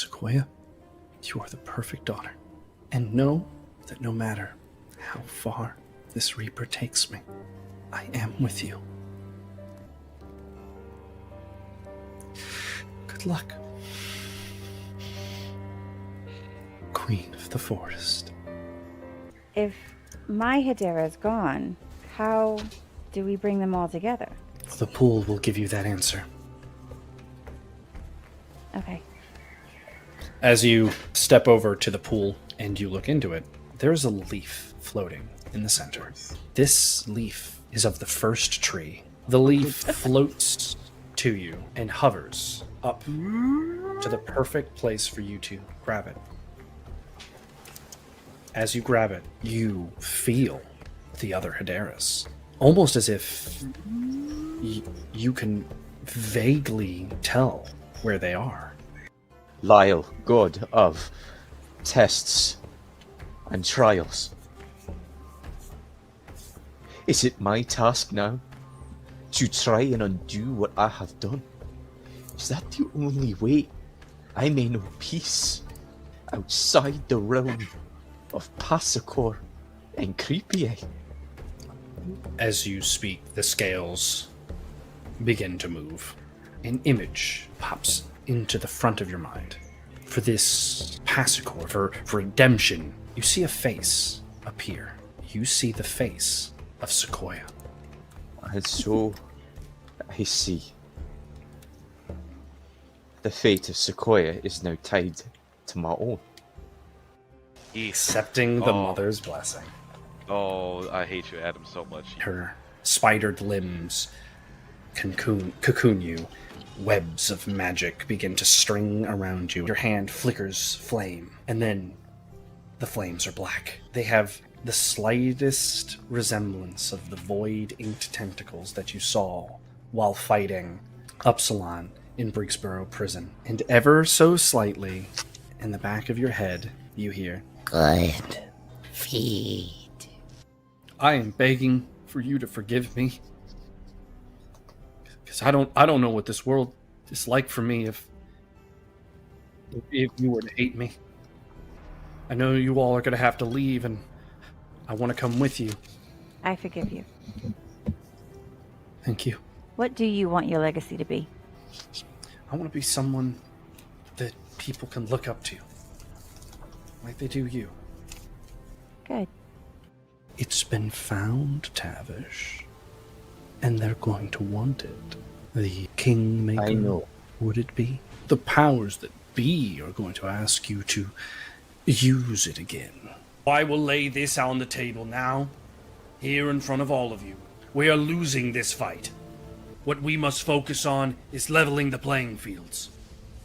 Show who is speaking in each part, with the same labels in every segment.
Speaker 1: Sequoia, you are the perfect daughter. And know that no matter how far this Reaper takes me, I am with you. Good luck, Queen of the Forest.
Speaker 2: If my Hedera is gone, how do we bring them all together?
Speaker 1: The pool will give you that answer.
Speaker 2: Okay.
Speaker 1: As you step over to the pool and you look into it, there's a leaf floating in the center. This leaf is of the first tree. The leaf floats to you and hovers up to the perfect place for you to grab it. As you grab it, you feel the other Hederas, almost as if you can vaguely tell where they are.
Speaker 3: Lyle, god of tests and trials. Is it my task now to try and undo what I have done? Is that the only way I may know peace outside the realm of Passacor and Creepie?
Speaker 1: As you speak, the scales begin to move. An image pops into the front of your mind. For this Passacor, for redemption, you see a face appear. You see the face of Sequoia.
Speaker 3: And so I see. The fate of Sequoia is now tied to my own.
Speaker 1: Accepting the mother's blessing.
Speaker 4: Oh, I hate you, Adam, so much.
Speaker 1: Her spidered limbs cocoon you. Webs of magic begin to string around you. Your hand flickers flame, and then the flames are black. They have the slightest resemblance of the void-inked tentacles that you saw while fighting Upsilon in Briggsboro Prison. And ever so slightly, in the back of your head, you hear,
Speaker 5: "Good feed."
Speaker 1: I am begging for you to forgive me. Because I don't know what this world is like for me if you were to hate me. I know you all are going to have to leave, and I want to come with you.
Speaker 2: I forgive you.
Speaker 1: Thank you.
Speaker 2: What do you want your legacy to be?
Speaker 1: I want to be someone that people can look up to, like they do you.
Speaker 2: Good.
Speaker 1: It's been found, Tavish, and they're going to want it. The Kingmaker,
Speaker 3: I know.
Speaker 1: Would it be? The powers that be are going to ask you to use it again. I will lay this on the table now, here in front of all of you. We are losing this fight. What we must focus on is leveling the playing fields.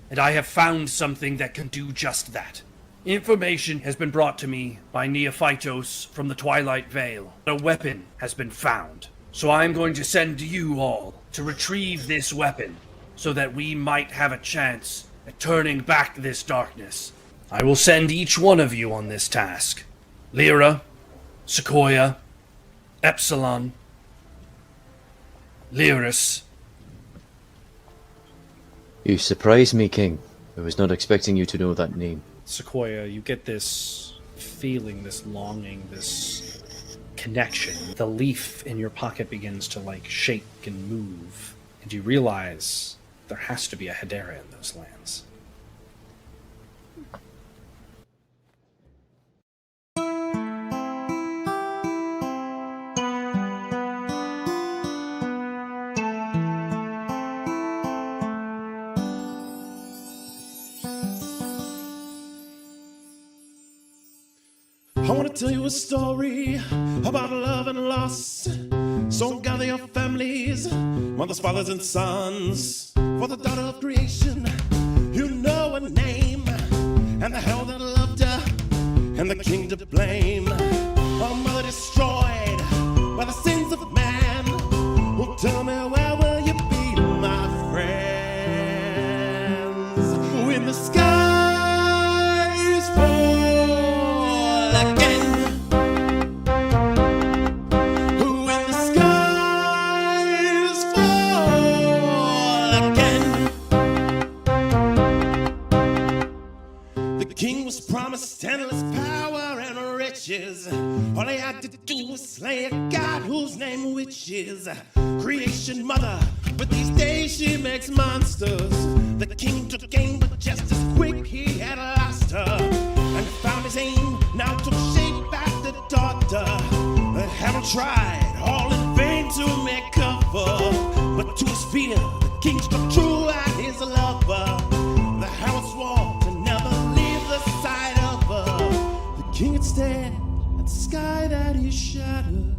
Speaker 1: And I have found something that can do just that. Information has been brought to me by Neophytos from the Twilight Veil. A weapon has been found. So I'm going to send you all to retrieve this weapon so that we might have a chance at turning back this darkness. I will send each one of you on this task. Lyra, Sequoia, Epsilon, Lyris.
Speaker 3: You surprise me, King. I was not expecting you to know that name.
Speaker 1: Sequoia, you get this feeling, this longing, this connection. The leaf in your pocket begins to shake and move, and you realize there has to be a Hedera in those lands.
Speaker 6: I want to tell you a story about love and loss. So gather your families, mothers, fathers, and sons. For the daughter of creation, you know her name, and the hell that loved her, and the king to blame. A mother destroyed by the sins of man. Well, tell me, where will you be, my friends? When the skies fall again. When the skies fall again. promised endless power and riches. All they had to do was slay a god whose name witches. Creation mother, but these days she makes monsters. The king took aim, but just as quick he had lost her. And found his aim, now took shape as the daughter. The Harold tried, all in vain to make cover. But to his fear, the king struck true at his lover. The Harold swore to never leave the side of her. The king had stared at the sky that he shattered.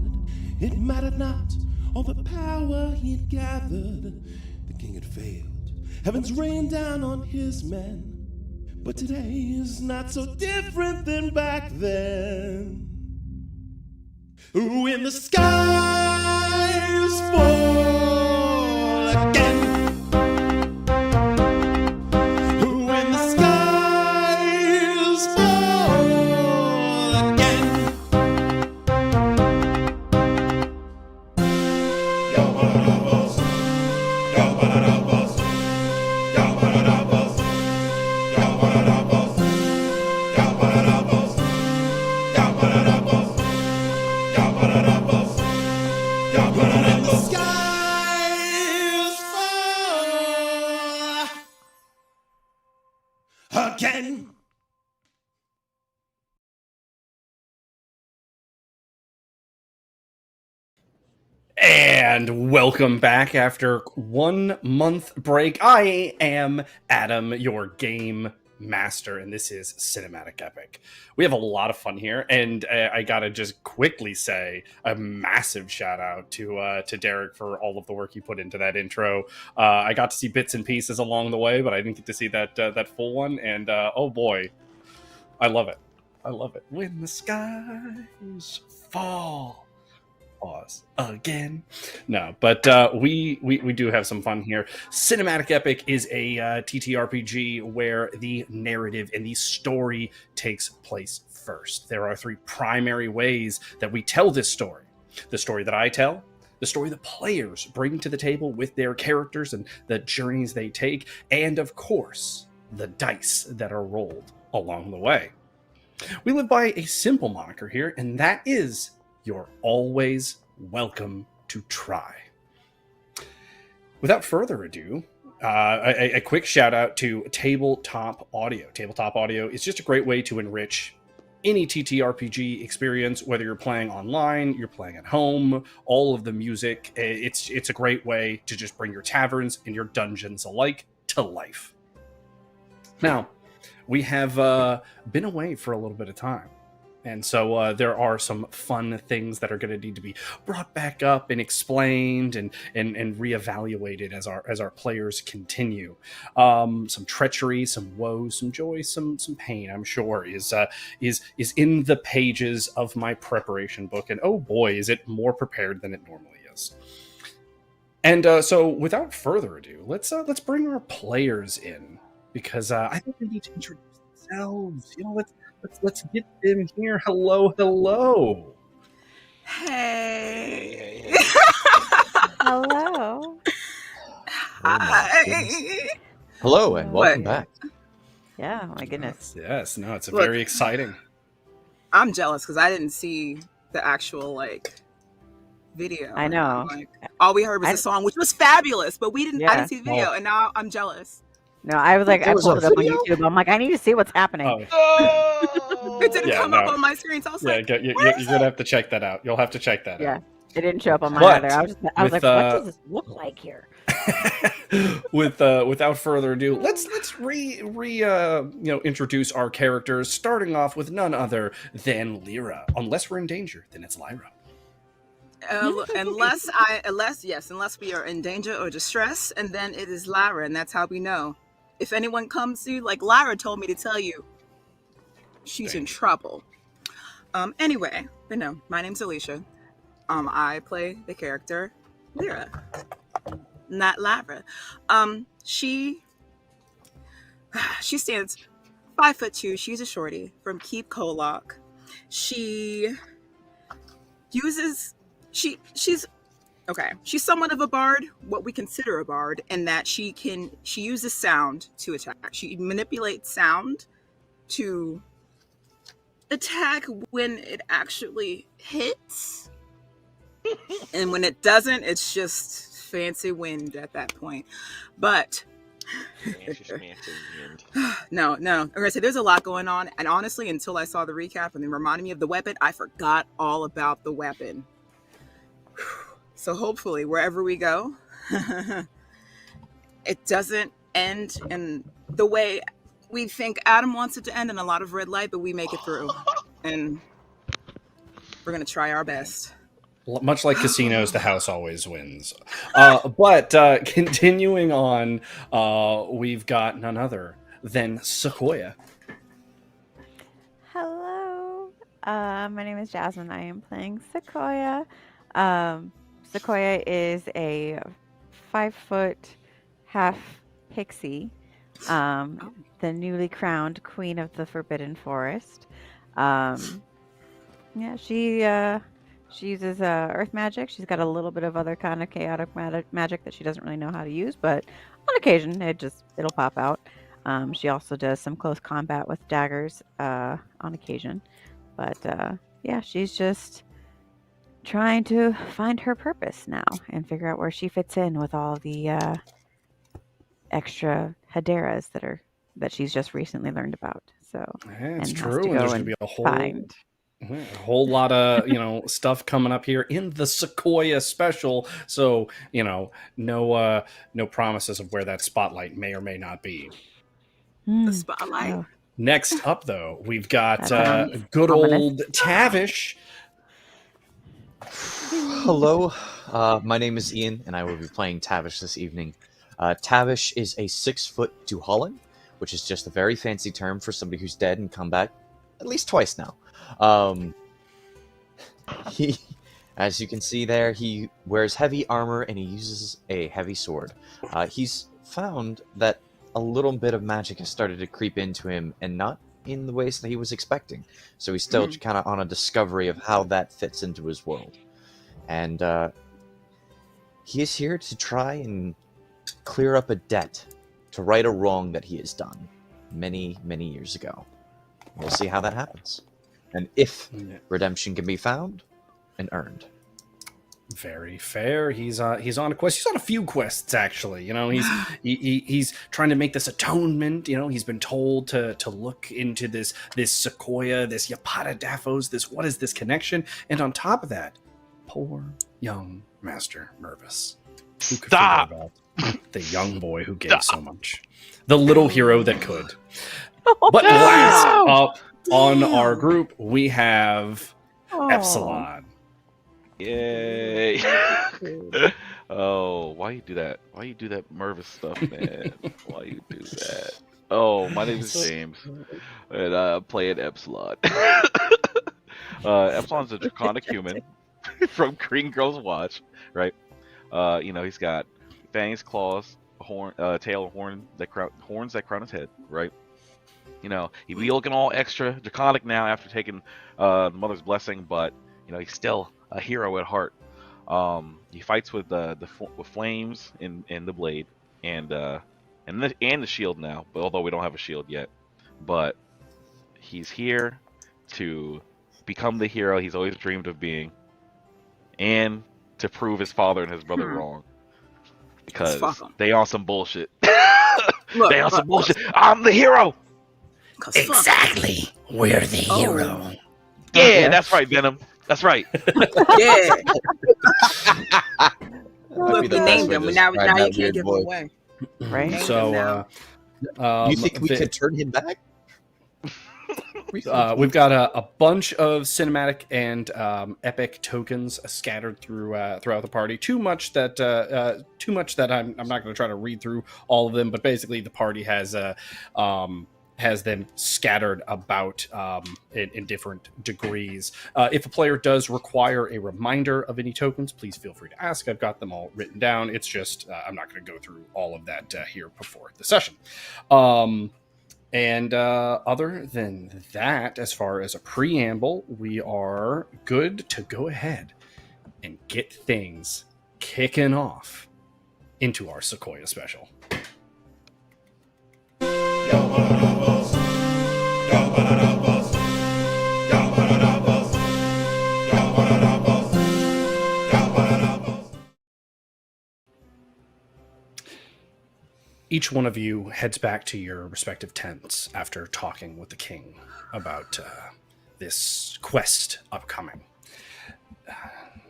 Speaker 6: It mattered not all the power he had gathered. The king had failed. Heavens rained down on his men. But today is not so different than back then. When the skies fall again. When the skies fall again. Yo, ba-da-da-bus. Yo, ba-da-da-bus. Yo, ba-da-da-bus. Yo, ba-da-da-bus. Yo, ba-da-da-bus. Yo, ba-da-da-bus. Yo, ba-da-da-bus. Yo, ba-da-da-bus. The skies fall again.
Speaker 1: And welcome back after 1 month break. I am Adam, your game master, and this is Cinematic Epic. We have a lot of fun here, and I gotta just quickly say a massive shout out to Derek for all of the work he put into that intro. I got to see bits and pieces along the way, but I didn't get to see that full one, and oh boy, I love it. I love it. When the skies fall. Pause again. No, but we do have some fun here. Cinematic Epic is a TTRPG where the narrative and the story takes place first. There are 3 primary ways that we tell this story. The story that I tell, the story the players bring to the table with their characters and the journeys they take, and of course, the dice that are rolled along the way. We live by a simple moniker here, and that is you're always welcome to try. Without further ado, a quick shout out to Tabletop Audio. Tabletop Audio is just a great way to enrich any TTRPG experience, whether you're playing online, you're playing at home, all of the music. It's a great way to just bring your taverns and your dungeons alike to life. Now, we have been away for a little bit of time. And so there are some fun things that are going to need to be brought back up and explained and reevaluated as our players continue. Some treachery, some woe, some joy, some pain, I'm sure, is in the pages of my preparation book. And oh boy, is it more prepared than it normally is. And so without further ado, let's bring our players in, because I think they need to introduce themselves. You know, let's get them here. Hello.
Speaker 7: Hey.
Speaker 2: Hello.
Speaker 7: Hi.
Speaker 3: Hello and welcome
Speaker 7: What?
Speaker 3: back.
Speaker 2: Yeah, my goodness.
Speaker 1: Yes, no, it's
Speaker 7: Look.
Speaker 1: very exciting.
Speaker 7: I'm jealous because I didn't see the actual video.
Speaker 2: I know.
Speaker 7: All we heard was
Speaker 2: I-
Speaker 7: the song, which was fabulous, but I
Speaker 2: Yeah.
Speaker 7: didn't see the video, and now I'm jealous.
Speaker 2: No, I was like,
Speaker 3: There
Speaker 2: I
Speaker 3: was
Speaker 2: pulled
Speaker 3: a
Speaker 2: it up on
Speaker 3: video?
Speaker 2: YouTube. I'm like, I need to see what's happening.
Speaker 1: Oh,
Speaker 7: It didn't
Speaker 1: Yeah,
Speaker 7: come up
Speaker 1: no.
Speaker 7: on my screen, so I was
Speaker 1: yeah,
Speaker 7: like,
Speaker 1: you're
Speaker 7: where is
Speaker 1: gonna have to check that out. You'll have to check that
Speaker 2: Yeah, it didn't show up on mine
Speaker 1: But
Speaker 2: either. I was
Speaker 1: with,
Speaker 2: like, what does this look like here?
Speaker 1: out. Without further ado, let's introduce our characters, starting off with none other than Lyra. Unless we're in danger, then it's Lyra.
Speaker 7: unless we are in danger or distress, and then it is Lyra, and that's how we know. If anyone comes to you, like Lyra told me to tell you, she's in trouble. Anyway, but no, my name's Alicia. I play the character Lyra, not Lyra. She stands 5'2". She's a shorty from Keep Kolok. She's somewhat of a bard, what we consider a bard, in that she uses sound to attack. She manipulates sound to attack when it actually hits. And when it doesn't, it's just fancy wind at that point. But no. I'm gonna say there's a lot going on, and honestly, until I saw the recap and they reminded me of the weapon, I forgot all about the weapon. So hopefully, wherever we go, it doesn't end in the way we think Adam wants it to end, in a lot of red light, but we make it through, and we're gonna try our best.
Speaker 1: Much like casinos, the house always wins. But continuing on, we've got none other than Sequoia.
Speaker 2: Hello. My name is Jasmine. I am playing Sequoia. Sequoia is a 5'5" pixie, the newly crowned queen of the Forbidden Forest. She uses earth magic. She's got a little bit of other kind of chaotic magic that she doesn't really know how to use, but on occasion it'll pop out. She also does some close combat with daggers on occasion. But she's just trying to find her purpose now and figure out where she fits in with all the extra Haderas that she's just recently learned about. So
Speaker 1: It's
Speaker 2: and has
Speaker 1: true.
Speaker 2: to
Speaker 1: And
Speaker 2: go
Speaker 1: there's going
Speaker 2: and
Speaker 1: to be
Speaker 2: find.
Speaker 1: a whole lot of stuff coming up here in the Sequoia Special. So no promises of where that spotlight may or may not be.
Speaker 7: The spotlight.
Speaker 2: Oh.
Speaker 1: Next up, though, we've got
Speaker 2: That's
Speaker 1: good
Speaker 2: ominous.
Speaker 1: old Tavish.
Speaker 3: Hello, my name is Ian, and I will be playing Tavish this evening. Tavish is a 6-foot Duhalin, which is just a very fancy term for somebody who's dead and come back at least twice now. He, as you can see there, he wears heavy armor and he uses a heavy sword. He's found that a little bit of magic has started to creep into him, and not in the ways that he was expecting. So he's still kind of on a discovery of how that fits into his world. And he is here to try and clear up a debt, to right a wrong that he has done many, many years ago. We'll see how that happens, and if redemption can be found and earned.
Speaker 1: Very fair. He's on a quest. He's on a few quests, actually. He's trying to make this atonement. He's been told to look into this Sequoia, this Yapata Daphos, what is this connection? And on top of that, poor young Master Mervis. Who could
Speaker 4: Stop!
Speaker 1: forget about the young boy who gave so much? The little hero that could. But last up on our group, we have Epsilon.
Speaker 4: Yay! Oh, why you do that? Why you do that Mervis stuff, man? Why you do that? Oh, my name is James, and I'm playing Epsilon. Epsilon's a draconic human from Green Girl's Watch, right? He's got fangs, claws, horn, tail, horns that crown his head, right? He'd be looking all extra draconic now after taking the mother's blessing, but he's still a hero at heart. He fights with with flames in the blade and the shield now, but although we don't have a shield yet, but he's here to become the hero he's always dreamed of being, and to prove his father and his brother wrong, because they on some bullshit. They on some bullshit. I'm the hero.
Speaker 5: Exactly. We're the hero.
Speaker 4: Yeah, that's right, Venom. That's right.
Speaker 7: Yeah.
Speaker 3: Look,
Speaker 7: we named him. Now you can't give him away.
Speaker 2: Right.
Speaker 1: So,
Speaker 3: You think we could turn him back?
Speaker 1: we've got a bunch of cinematic and epic tokens scattered throughout the party. Too much that I'm not going to try to read through all of them. But basically, the party has them scattered about in different degrees. If a player does require a reminder of any tokens, please feel free to ask. I've got them all written down. It's just I'm not going to go through all of that here before the session. And other than that, as far as a preamble, we are good to go ahead and get things kicking off into our Sequoia Special. Each one of you heads back to your respective tents after talking with the king about this quest upcoming.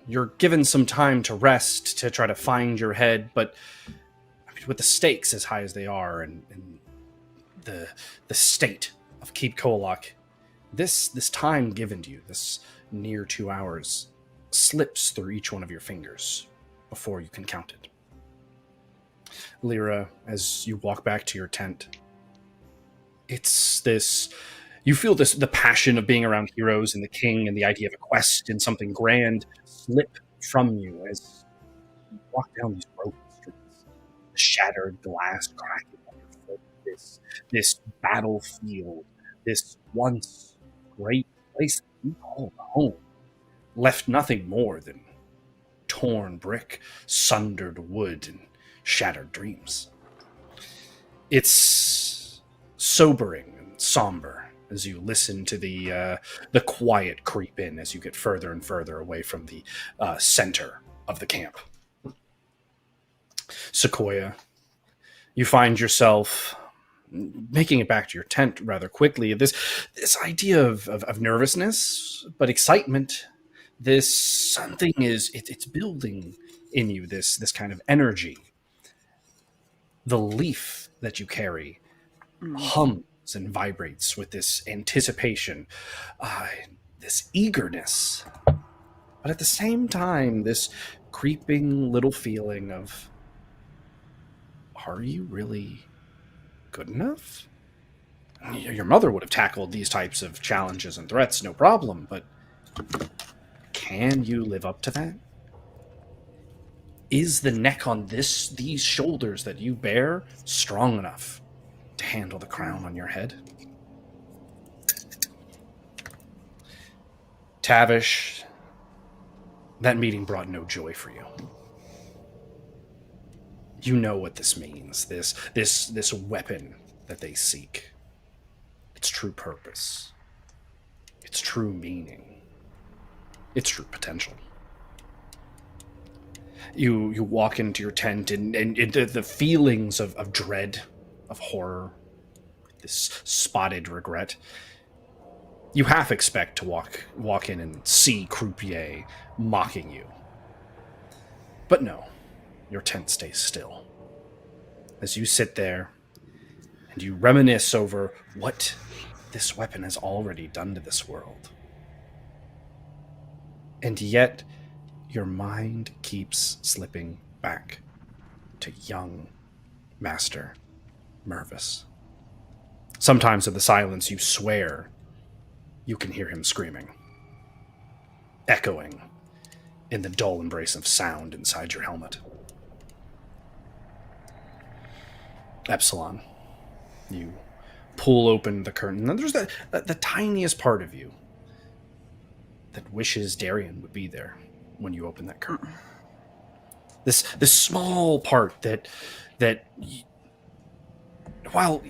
Speaker 1: You're given some time to rest, to try to find your head, but I mean, with the stakes as high as they are and the state of Keep Kolok, this time given to you, this near 2 hours, slips through each one of your fingers before you can count it. Lyra, as you walk back to your tent, it's this... You feel this, the passion of being around heroes and the king and the idea of a quest and something grand slip from you as you walk down these broken streets. The shattered glass cracking on your foot, this battlefield, this once great place that you called home, left nothing more than torn brick, sundered wood, and shattered dreams. It's sobering and somber as you listen to the quiet creep in as you get further and further away from the center of the camp. Sequoia, you find yourself making it back to your tent rather quickly. This idea of nervousness, but excitement. This something it's building in you. This kind of energy. The leaf that you carry hums and vibrates with this anticipation, this eagerness, but at the same time, this creeping little feeling of, are you really good enough? Your mother would have tackled these types of challenges and threats, no problem, but can you live up to that? Is the neck on these shoulders that you bear strong enough to handle the crown on your head? Tavish, that meeting brought no joy for you. You know what this means. This weapon that they seek. Its true purpose. Its true meaning. Its true potential. You walk into your tent and the feelings of dread, of horror, this spotted regret. You half expect to walk in and see Croupier mocking you. But no, your tent stays still. As you sit there and you reminisce over what this weapon has already done to this world. And yet, your mind keeps slipping back to young Master Mervis. Sometimes in the silence you swear you can hear him screaming, echoing in the dull embrace of sound inside your helmet. Epsilon, you pull open the curtain, and there's the tiniest part of you that wishes Darian would be there when you open that curtain. This small part that while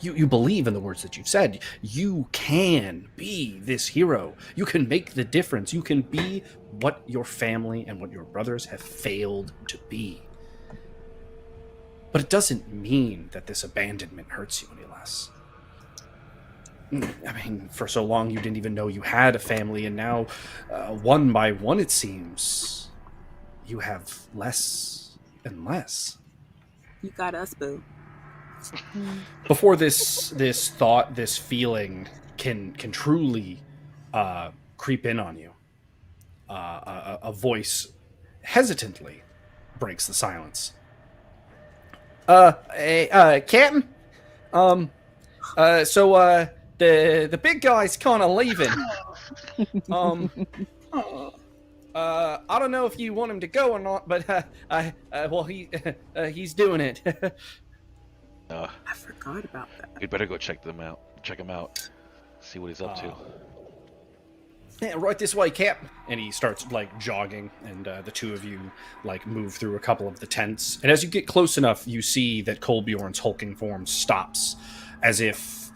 Speaker 1: you believe in the words that you've said, you can be this hero. You can make the difference. You can be what your family and what your brothers have failed to be. But it doesn't mean that this abandonment hurts you any less. I mean, for so long you didn't even know you had a family, and now, one by one, it seems, you have less and less.
Speaker 7: You got us, boo.
Speaker 1: Before this thought, this feeling can truly creep in on you, a voice hesitantly breaks the silence. Captain? So the big guy's kind of leaving. I don't know if you want him to go or not, but he's doing it.
Speaker 7: I forgot about that.
Speaker 4: We'd better go check him out, see what he's up to.
Speaker 1: Yeah, right this way, Cap. And he starts jogging, and the two of you move through a couple of the tents. And as you get close enough, you see that Kolbjorn's hulking form stops, as if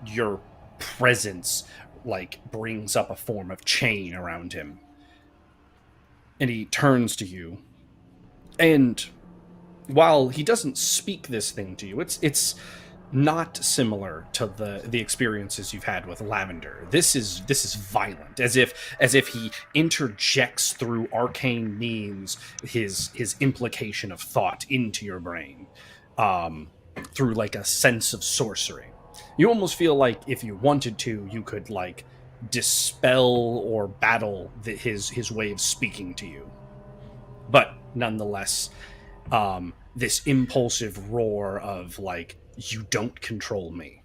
Speaker 1: your presence brings up a form of chain around him. And he turns to you, and while he doesn't speak this thing to you, it's not similar to the experiences you've had with Lavender. This is violent, as if he interjects through arcane means his implication of thought into your brain, through like a sense of sorcery. You almost feel like if you wanted to, you could like dispel or battle his way of speaking to you, but nonetheless, this impulsive roar of like, you don't control me,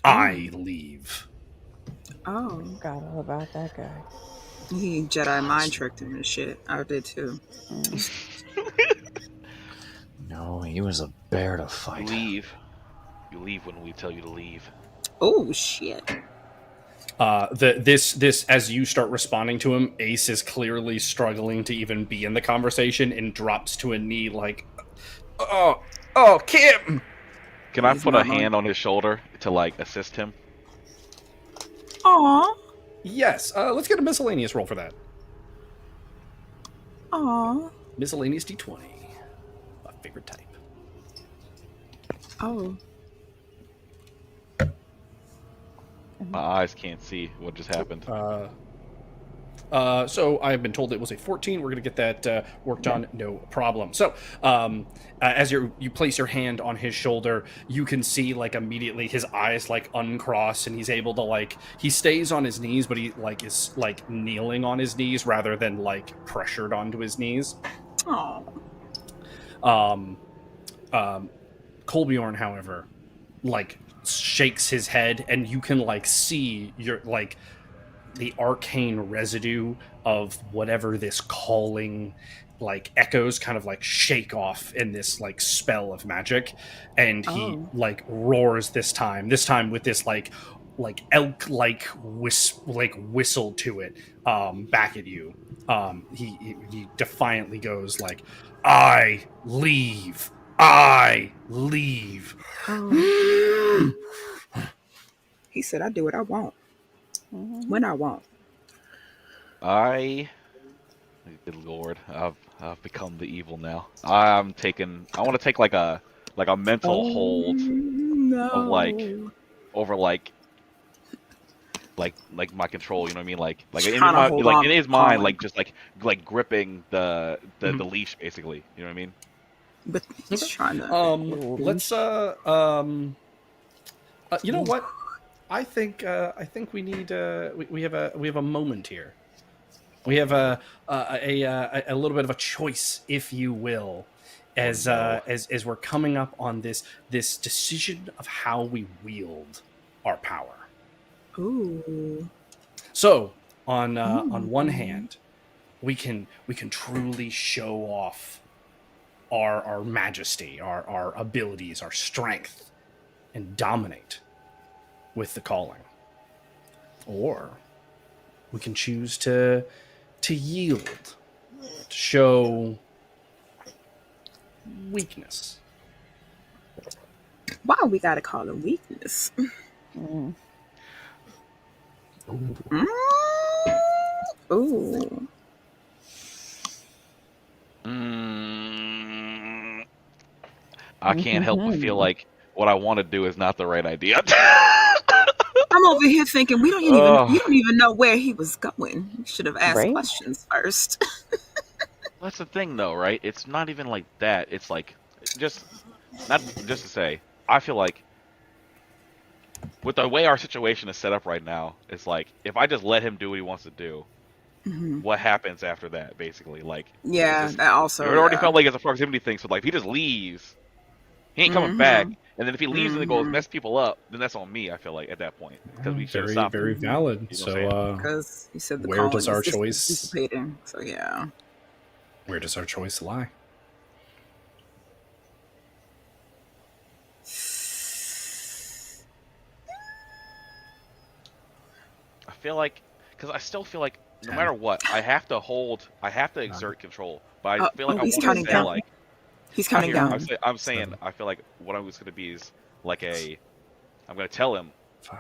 Speaker 1: I leave.
Speaker 7: Oh,
Speaker 2: Forgot all about that guy.
Speaker 7: he Jedi mind tricked him and shit. I did too.
Speaker 3: No, he was a bear to fight.
Speaker 4: Leave. You leave when we tell you to leave.
Speaker 7: Oh shit.
Speaker 1: This as you start responding to him, Ace is clearly struggling to even be in the conversation and drops to a knee like, oh Kim.
Speaker 4: Can I
Speaker 7: He's
Speaker 4: put a
Speaker 7: not
Speaker 4: hand on his shoulder to like assist him?
Speaker 7: Aw.
Speaker 1: Yes, let's get a miscellaneous roll for that.
Speaker 7: Aw.
Speaker 1: Miscellaneous d20, my favorite type.
Speaker 7: Oh.
Speaker 4: My eyes can't see what just happened.
Speaker 1: So I've been told it was a 14. We're going to get that worked on, no problem. So as you place your hand on his shoulder, you can see like immediately his eyes like uncross, and he's able to like, he stays on his knees, but he like is like kneeling on his knees rather than like pressured onto his knees.
Speaker 7: Aw.
Speaker 1: Colbjorn, however, like shakes his head, and you can like see your like the arcane residue of whatever this calling like echoes kind of like shake off in this like spell of magic, and he like roars this time with this like elk like whistle to it back at you. He defiantly goes like, I leave.
Speaker 7: He said, I do what I want. When I want.
Speaker 4: Good lord, I've become the evil now. I want to take like a mental hold
Speaker 7: No.
Speaker 4: of like over like my control. You know what I mean? Like in
Speaker 7: Trying to
Speaker 4: my,
Speaker 7: hold
Speaker 4: like
Speaker 7: on,
Speaker 4: in his mind,
Speaker 7: calm.
Speaker 4: like just like gripping the leash basically. You know what I mean?
Speaker 7: But he's trying to.
Speaker 1: Let's you know what? I think we need we have a moment here. We have a little bit of a choice, if you will, as we're coming up on this decision of how we wield our power.
Speaker 7: Ooh.
Speaker 1: So on one hand, we can truly show off our majesty, our abilities, our strength, and dominate with the calling. Or we can choose to yield, to show weakness.
Speaker 7: Why we gotta call it weakness? Ooh.
Speaker 4: I can't help but feel like what I want to do is not the right idea.
Speaker 7: I'm over here thinking you don't even know where he was going. You should have asked questions first.
Speaker 4: That's the thing, though, right? It's not even like that. It's like just to say, I feel like with the way our situation is set up right now, it's like if I just let him do what he wants to do, what happens after that? Basically, like
Speaker 7: that also.
Speaker 4: It already felt like it's a proximity thing. So like, if he just leaves, he ain't coming back. And then if he leaves and it goes mess people up, then that's on me. I feel like at that point because we should have stopped.
Speaker 1: Very valid.
Speaker 4: You know
Speaker 1: so
Speaker 7: because you said the
Speaker 1: where does our
Speaker 7: is
Speaker 1: choice
Speaker 7: dissipating. So yeah.
Speaker 1: Where does our choice lie?
Speaker 4: I feel like because I still feel like no matter what, I have to exert control. But I feel like I want to say like.
Speaker 7: He's counting down.
Speaker 4: I'm saying I feel like what I was going to be is like I'm going to tell him,
Speaker 1: 5.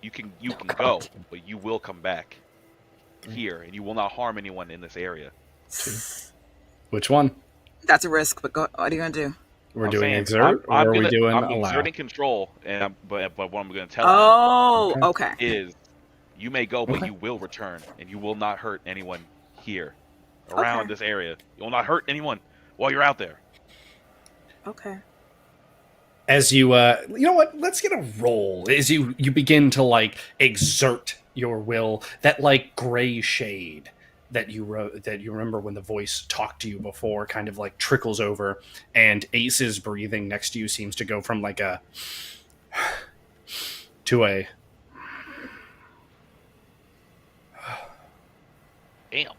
Speaker 4: you can go, but you will come back here, and you will not harm anyone in this area.
Speaker 1: 2. Which one?
Speaker 7: That's a risk, but what are you gonna do?
Speaker 1: We're
Speaker 4: I'm
Speaker 1: doing
Speaker 4: saying,
Speaker 1: exert, or are we doing
Speaker 4: I'm
Speaker 1: allow?
Speaker 4: exerting control, and but what I'm going to tell
Speaker 7: Oh,
Speaker 1: Okay.
Speaker 7: okay.
Speaker 4: you is, you may go, but
Speaker 1: Okay.
Speaker 4: you will return, and you will not hurt anyone here,
Speaker 7: Okay.
Speaker 4: around this area. You will not hurt anyone while you're out there.
Speaker 7: Okay.
Speaker 1: As you you know what, let's get a roll as you begin to like exert your will, that like gray shade that you wrote, that you remember when the voice talked to you before, kind of like trickles over, and Ace's breathing next to you seems to go from like a to a
Speaker 4: Damn.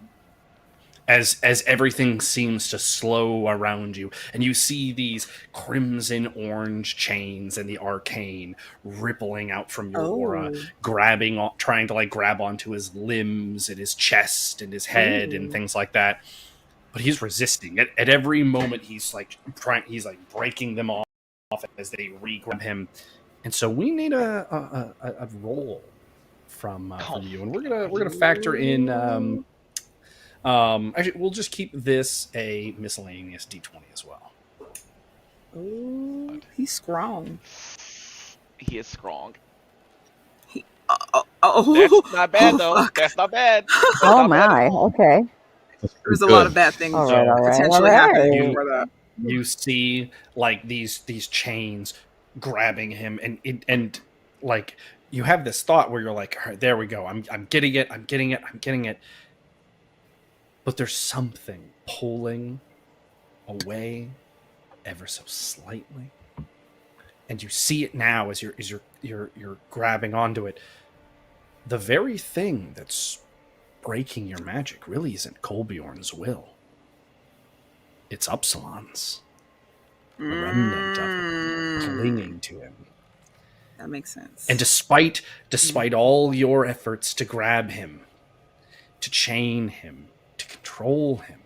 Speaker 1: as everything seems to slow around you, and you see these crimson orange chains and the arcane rippling out from your aura, grabbing on, trying to like grab onto his limbs and his chest and his head and things like that. But he's resisting. At every moment he's like breaking them off as they re-grab him. And so we need a roll from you, and we're gonna factor in actually, we'll just keep this a miscellaneous D20 as well.
Speaker 7: Ooh, he's strong.
Speaker 4: He is strong.
Speaker 7: Oh,
Speaker 4: That's not bad,
Speaker 7: oh,
Speaker 4: though.
Speaker 7: fuck.
Speaker 4: That's not bad. That's
Speaker 2: Oh
Speaker 4: not bad at
Speaker 2: my.
Speaker 4: all.
Speaker 2: Okay.
Speaker 7: There's a lot of bad things
Speaker 2: All right. All right.
Speaker 7: potentially
Speaker 2: All
Speaker 7: happening
Speaker 2: right.
Speaker 7: before that.
Speaker 1: You see like these chains grabbing him, and like you have this thought where you're like, all right, there we go. I'm getting it. I'm getting it. But there's something pulling away ever so slightly, and you see it now as you're grabbing onto it. The very thing that's breaking your magic really isn't Kolbjorn's will. It's Upsilon's. A remnant of him clinging to him.
Speaker 7: That makes sense.
Speaker 1: And despite all your efforts to grab him, to chain him, to control him,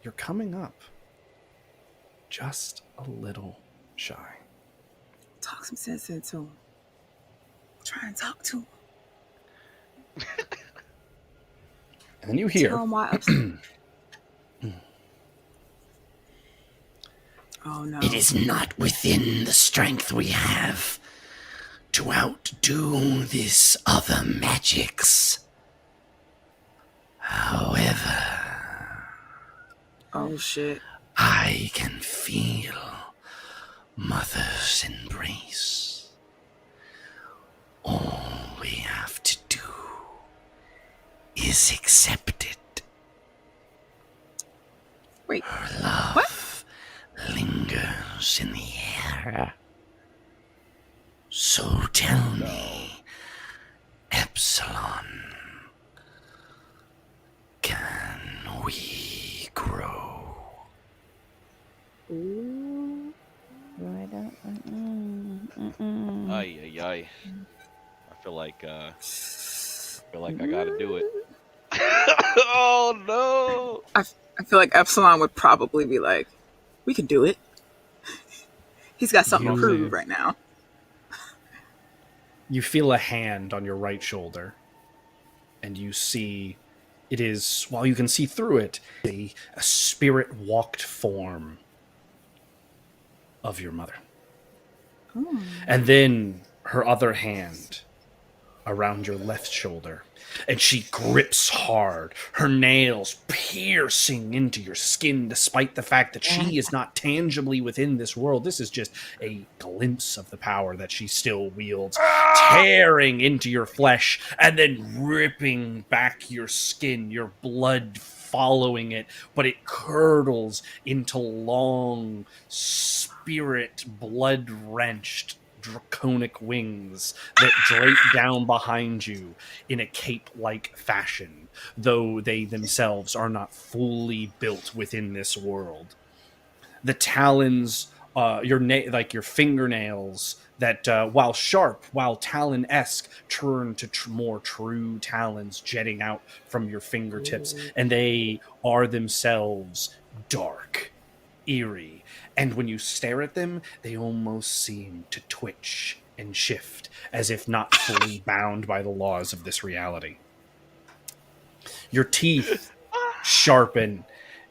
Speaker 1: you're coming up just a little shy.
Speaker 7: Talk some sense into him. Try and talk to him.
Speaker 1: And then you hear,
Speaker 7: Tell him why oh no.
Speaker 5: It is not within the strength we have to outdo this other magics. However,
Speaker 7: Oh shit.
Speaker 5: I can feel Mother's embrace. All we have to do is accept it.
Speaker 7: Wait.
Speaker 5: Her love lingers in the air. So tell me, Epsilon, can we grow?
Speaker 2: Ooh. Right up.
Speaker 4: Ay, ay, ay. I feel like I gotta do it. Oh no!
Speaker 7: I feel like Epsilon would probably be like, we can do it. He's got something to prove right now.
Speaker 1: you feel a hand on your right shoulder, and you see it is, while you can see through it, a spirit-walked form of your mother. And then her other hand around your left shoulder, and she grips hard, her nails piercing into your skin, despite the fact that she is not tangibly within this world. This is just a glimpse of the power that she still wields, tearing into your flesh and then ripping back your skin, your blood following it, but it curdles into long, spirit, blood-wrenched, draconic wings that drape down behind you in a cape-like fashion, though they themselves are not fully built within this world. The talons, your fingernails, that while sharp, while talon-esque, turn to more true talons jetting out from your fingertips, and they are themselves dark, eerie, and when you stare at them, they almost seem to twitch and shift, as if not fully bound by the laws of this reality. Your teeth sharpen.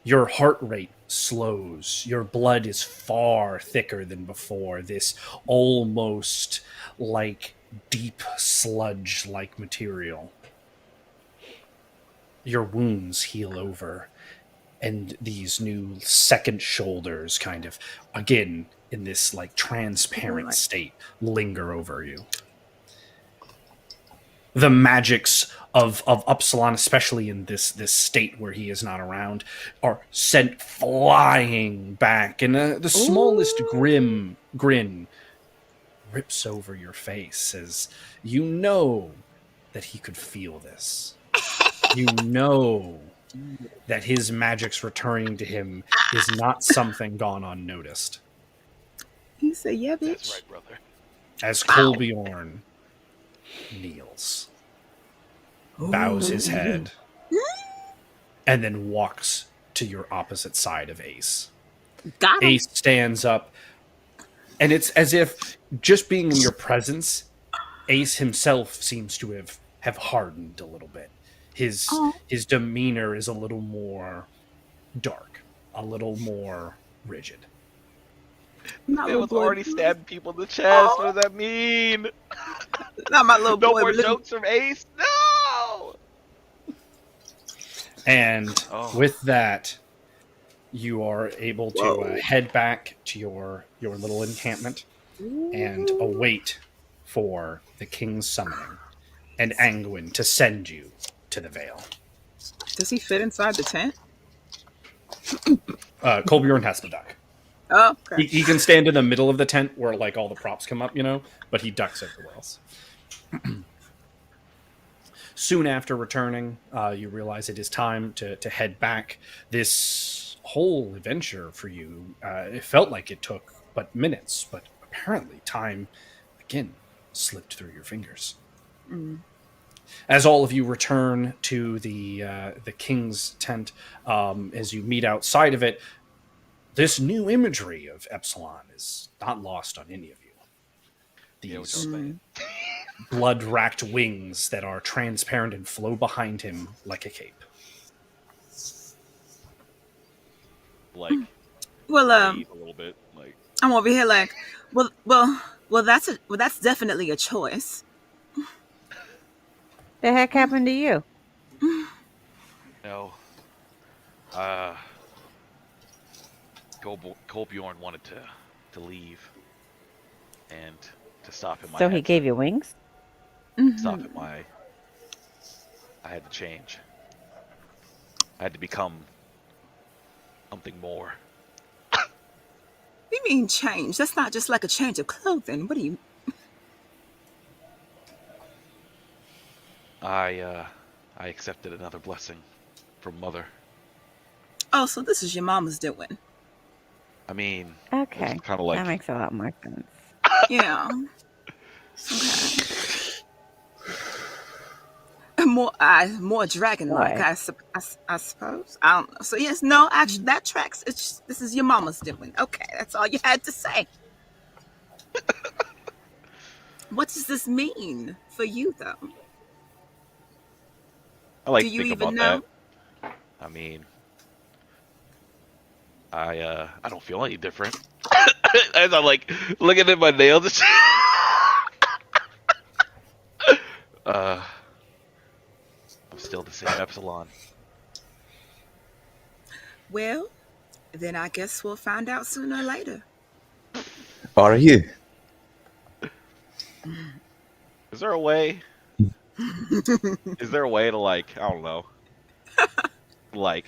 Speaker 1: Your heart rate slows. Your blood is far thicker than before. This almost like deep sludge-like material. Your wounds heal over, and these new second shoulders kind of, again, in this like transparent state, linger over you. The magics of Upsilon, especially in this state where he is not around, are sent flying back, and the smallest grin rips over your face as you know that he could feel this. You know that his magic's returning to him is not something gone unnoticed.
Speaker 7: He said, yeah, bitch.
Speaker 4: That's right, brother.
Speaker 1: As Kolbjorn kneels, bows his head, and then walks to your opposite side of Ace.
Speaker 7: Got him.
Speaker 1: Ace stands up, and it's as if just being in your presence, Ace himself seems to have hardened a little bit. His demeanor is a little more dark, a little more rigid.
Speaker 7: Not
Speaker 4: It
Speaker 7: little
Speaker 4: was
Speaker 7: boy.
Speaker 4: already stabbing people in the chest. What does that mean?
Speaker 7: Not my little
Speaker 4: No
Speaker 7: boy.
Speaker 4: more
Speaker 7: but little-
Speaker 4: jokes from Ace. No.
Speaker 1: And with that, you are able to head back to your little encampment and await for the king's summoning and Angwin to send you to the Veil.
Speaker 7: Does he fit inside the tent?
Speaker 1: Kolbjorn has to duck.
Speaker 7: Oh, okay.
Speaker 1: He can stand in the middle of the tent where like all the props come up, but he ducks everywhere else. Soon after returning, you realize it is time to head back. This whole adventure for you, it felt like it took but minutes, but apparently time, again, slipped through your fingers. As all of you return to the king's tent, as you meet outside of it, this new imagery of Epsilon is not lost on any of you. These blood-racked wings that are transparent and flow behind him like a cape.
Speaker 4: Like,
Speaker 7: Well,
Speaker 4: a little bit. Like,
Speaker 7: I'm over here like, well, that's definitely a choice.
Speaker 2: The heck happened to you?
Speaker 4: no. Kolbjorn wanted to leave, and to stop him,
Speaker 2: So he gave you wings?
Speaker 4: stop him. I had to change. I had to become something more.
Speaker 7: What do you mean change? That's not just like a change of clothing. What do you?
Speaker 4: I accepted another blessing from Mother.
Speaker 7: Oh, so this is your mama's doing.
Speaker 4: I mean,
Speaker 2: Okay.
Speaker 4: it's kind of like
Speaker 2: That makes a lot more sense.
Speaker 7: Yeah. Okay. More dragon-like,
Speaker 2: Why?
Speaker 7: I suppose. I don't know. So yes, no, actually, that tracks. This is your mama's doing. Okay, that's all you had to say. What does this mean for you, though?
Speaker 4: I like
Speaker 7: Do
Speaker 4: to
Speaker 7: you
Speaker 4: think
Speaker 7: even
Speaker 4: about
Speaker 7: know?
Speaker 4: that. I mean, I don't feel any different. As I'm like looking at my nails. I'm still the same Epsilon.
Speaker 7: Well, then I guess we'll find out sooner or later.
Speaker 3: Are you?
Speaker 4: Is there a way? Is there a way to like, I don't know, like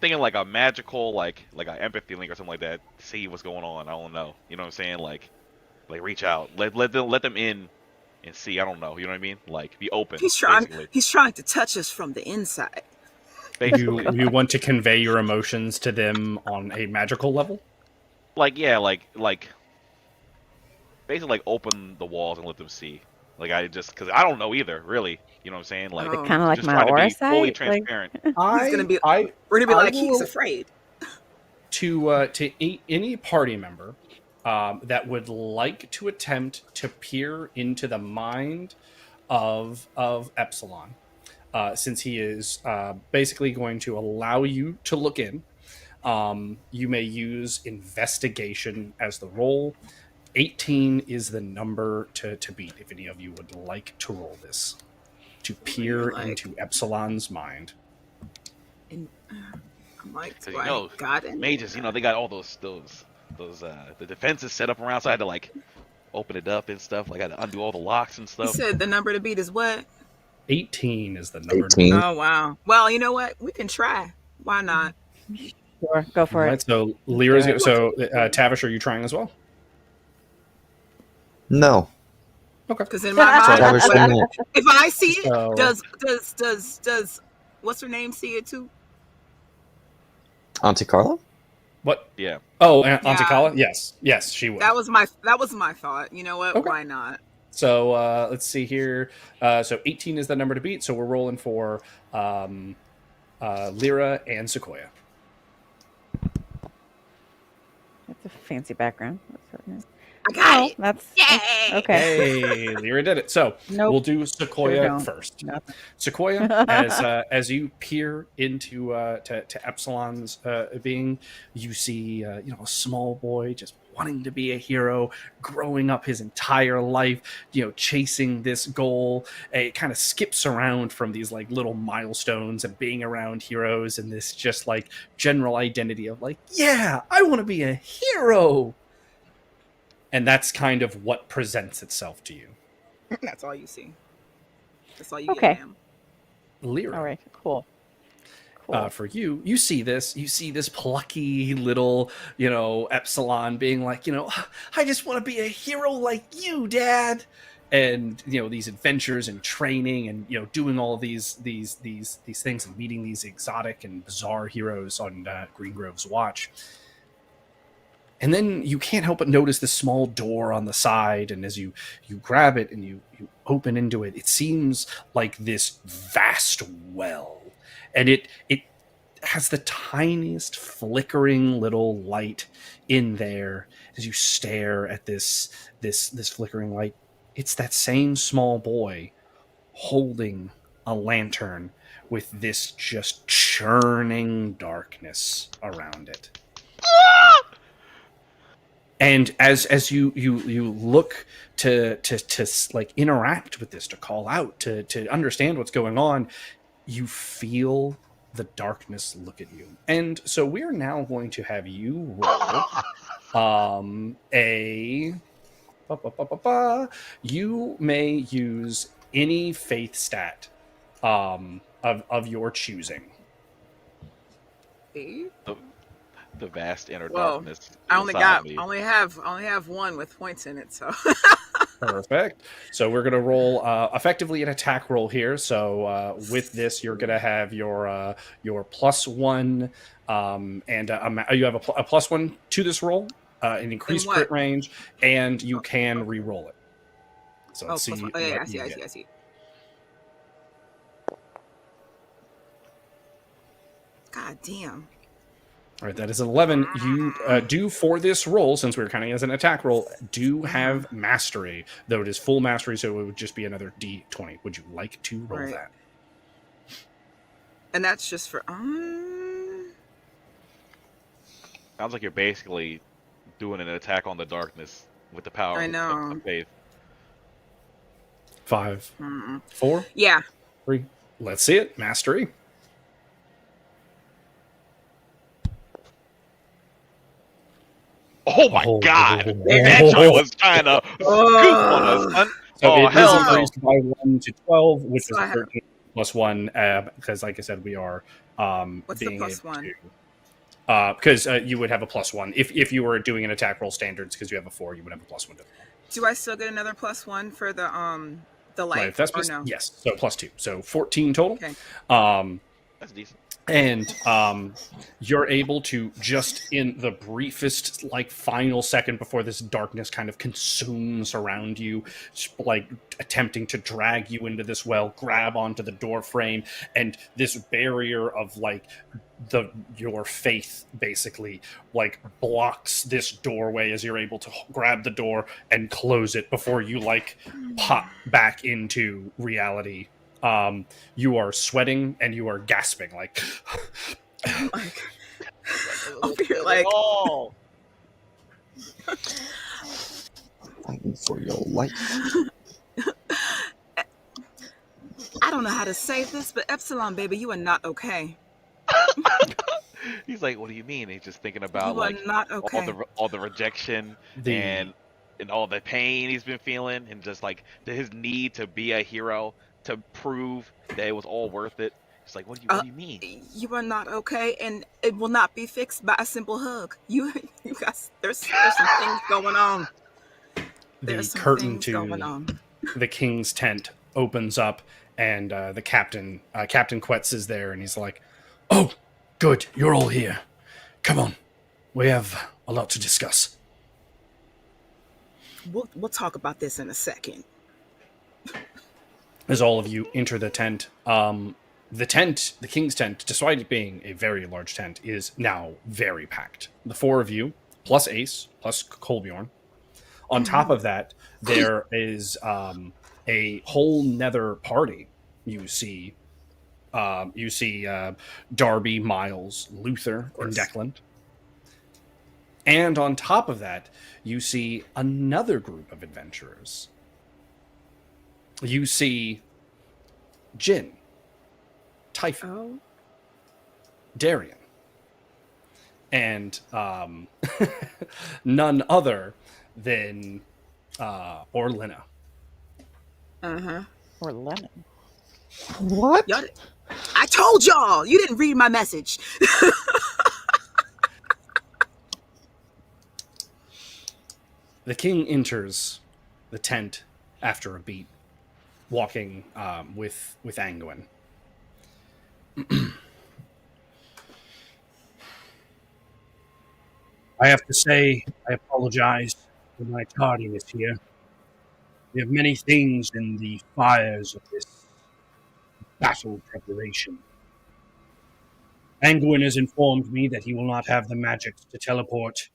Speaker 4: thinking like a magical like an empathy link or something like that, see what's going on? I don't know. You know what I'm saying? Like reach out, let them in and see. I don't know. You know what I mean? Like be open.
Speaker 7: He's trying.
Speaker 4: Basically.
Speaker 7: He's trying to touch us from the inside.
Speaker 4: Basically.
Speaker 1: You want to convey your emotions to them on a magical level?
Speaker 4: Like yeah, like basically like open the walls and let them see. Like I just because I don't know either, really. You know what I'm saying? Like
Speaker 7: Oh.
Speaker 2: Kind of like
Speaker 4: just
Speaker 2: my
Speaker 4: trying to
Speaker 2: aura
Speaker 4: be fully
Speaker 2: sight? Like,
Speaker 4: transparent.
Speaker 7: He's gonna be. We're gonna be like he's afraid.
Speaker 1: To any party member that would like to attempt to peer into the mind of Epsilon, since he is basically going to allow you to look in. You may use investigation as the roll. 18 is the number to beat if any of you would like to roll this. To peer into Epsilon's mind.
Speaker 7: I'm like,
Speaker 4: Because you know,
Speaker 7: got it.
Speaker 4: mages, you know, they got all those the defenses set up around, so I had to like open it up and stuff. Like I had to undo all the locks and
Speaker 7: You
Speaker 4: stuff.
Speaker 7: said the number to beat is what?
Speaker 1: 18 is the number
Speaker 3: 18.
Speaker 1: to
Speaker 7: Oh wow. Well, you know what? We can try. Why not?
Speaker 2: Sure, go for
Speaker 1: beat.
Speaker 2: it.
Speaker 1: Right, so Lyra's Tavish, are you trying as well?
Speaker 3: No.
Speaker 7: Because in my
Speaker 3: Tavish
Speaker 7: mind,
Speaker 3: said no.
Speaker 7: if I see it,
Speaker 1: So-
Speaker 7: does what's her name see it too?
Speaker 3: Auntie Carla?
Speaker 1: What?
Speaker 4: Yeah.
Speaker 1: Oh, Auntie
Speaker 7: Yeah.
Speaker 1: Kala? Yes, she would.
Speaker 7: That was my thought. You know what?
Speaker 1: Okay.
Speaker 7: Why not?
Speaker 1: So let's see here. So 18 is the number to beat. So we're rolling for Lyra and Sequoia.
Speaker 2: That's a fancy background. What's her name?
Speaker 7: I got it.
Speaker 2: That's
Speaker 7: Yay!
Speaker 2: okay.
Speaker 1: Hey, Lyra did it. So
Speaker 2: Nope.
Speaker 1: we'll do
Speaker 2: Sure
Speaker 1: Sequoia
Speaker 2: don't.
Speaker 1: first.
Speaker 2: Nothing.
Speaker 1: Sequoia, as you peer into to Epsilon's being, you see a small boy just wanting to be a hero, growing up his entire life, chasing this goal. It kind of skips around from these like little milestones and being around heroes and this just like general identity of like, yeah, I want to be a hero. And that's kind of what presents itself to you.
Speaker 7: That's all you see. That's all you
Speaker 2: Okay.
Speaker 7: get, ma'am.
Speaker 1: Lyra.
Speaker 2: All right, cool.
Speaker 1: For you see this plucky little, Epsilon being like, I just want to be a hero like you, Dad. And, these adventures and training and, doing all these things and meeting these exotic and bizarre heroes on Greengrove's watch. And then you can't help but notice this small door on the side, and as you grab it and you open into it, it seems like this vast well. And it has the tiniest flickering little light in there as you stare at this flickering light. It's that same small boy holding a lantern with this just churning darkness around it. And as you look to like interact with this, to call out, to understand what's going on, you feel the darkness look at you. And so we're now going to have you roll you may use any faith stat of your choosing.
Speaker 7: See?
Speaker 4: The vast inner
Speaker 7: Whoa.
Speaker 4: darkness.
Speaker 7: I
Speaker 4: inside me.
Speaker 7: only have one with points in it, so
Speaker 1: Perfect. So we're going to roll effectively an attack roll here. So with this, you're going to have your +1, and you have a +1 to this roll, an increased
Speaker 7: what?
Speaker 1: crit range, and you can re-roll it. So let's see.
Speaker 7: plus one. Oh, yeah,
Speaker 1: what
Speaker 7: I
Speaker 1: you get.
Speaker 7: see. God damn.
Speaker 1: All right, that is 11. You do, for this roll, since we're counting as an attack roll, do have mastery, though it is full mastery, so it would just be another D20. Would you like to roll
Speaker 7: Right.
Speaker 1: that?
Speaker 7: And that's just for
Speaker 4: Sounds like you're basically doing an attack on the darkness with the power
Speaker 7: I know.
Speaker 4: of faith.
Speaker 1: 5, 4,
Speaker 7: yeah.
Speaker 1: 3. Let's see it. Mastery.
Speaker 4: Oh my god! That joint was trying to scoop on us, son.
Speaker 1: So
Speaker 4: Oh,
Speaker 1: it is
Speaker 4: hell no.
Speaker 1: increased by 1 to 12, which
Speaker 7: So
Speaker 1: is
Speaker 7: I
Speaker 1: a
Speaker 7: have-
Speaker 1: 13 +1, because like I said, we are
Speaker 7: What's the
Speaker 1: being
Speaker 7: plus
Speaker 1: able
Speaker 7: one?
Speaker 1: to... Because you would have a +1. If you were doing an attack roll standards, because you have a 4, you would have a +1 to the roll.
Speaker 7: Do I still get another +1 for the light?
Speaker 1: Right, if that's
Speaker 7: or no?
Speaker 1: yes, so +2. So 14 total.
Speaker 7: Okay.
Speaker 4: That's decent.
Speaker 1: And you're able to, just in the briefest like final second before this darkness kind of consumes around you, like attempting to drag you into this well, grab onto the door frame, and this barrier of like your faith basically like blocks this doorway as you're able to grab the door and close it before you like pop back into reality You are sweating and you are gasping like.
Speaker 7: Like, over here, like,
Speaker 4: Oh,
Speaker 3: Fighting for your life.
Speaker 7: I don't know how to say this, but Epsilon, baby, you are not okay.
Speaker 4: he's like, what do you mean? He's just thinking about
Speaker 7: You are
Speaker 4: like
Speaker 7: not okay.
Speaker 4: all the rejection and all the pain he's been feeling, and just like his need to be a hero to prove that it was all worth it. He's like, what do you mean?
Speaker 7: You are not okay, and it will not be fixed by a simple hug. You guys, there's some things going on. There's
Speaker 1: The
Speaker 7: some
Speaker 1: curtain
Speaker 7: things going
Speaker 1: to
Speaker 7: on.
Speaker 1: the king's tent opens up, and the captain, Captain Quetz, is there, and he's like, "Oh, good, you're all here. Come on, we have a lot to discuss."
Speaker 7: We'll talk about this in a second.
Speaker 1: As all of you enter the tent, the king's tent, despite it being a very large tent, is now very packed. The four of you, plus Ace, plus Kolbjorn. On top of that, there is a whole nether party. You see Darby, Miles, Luther, and Declan. And on top of that, you see another group of adventurers. You see Jin, Typhon, Darian, and none other than Orlina.
Speaker 2: Or lemon.
Speaker 3: What?
Speaker 7: I told y'all! You didn't read my message.
Speaker 1: The king enters the tent after a beat, walking with Anguin. I have to say, I apologize for my tardiness here. We have many things in the fires of this battle preparation. Anguin has informed me that he will not have the magics to teleport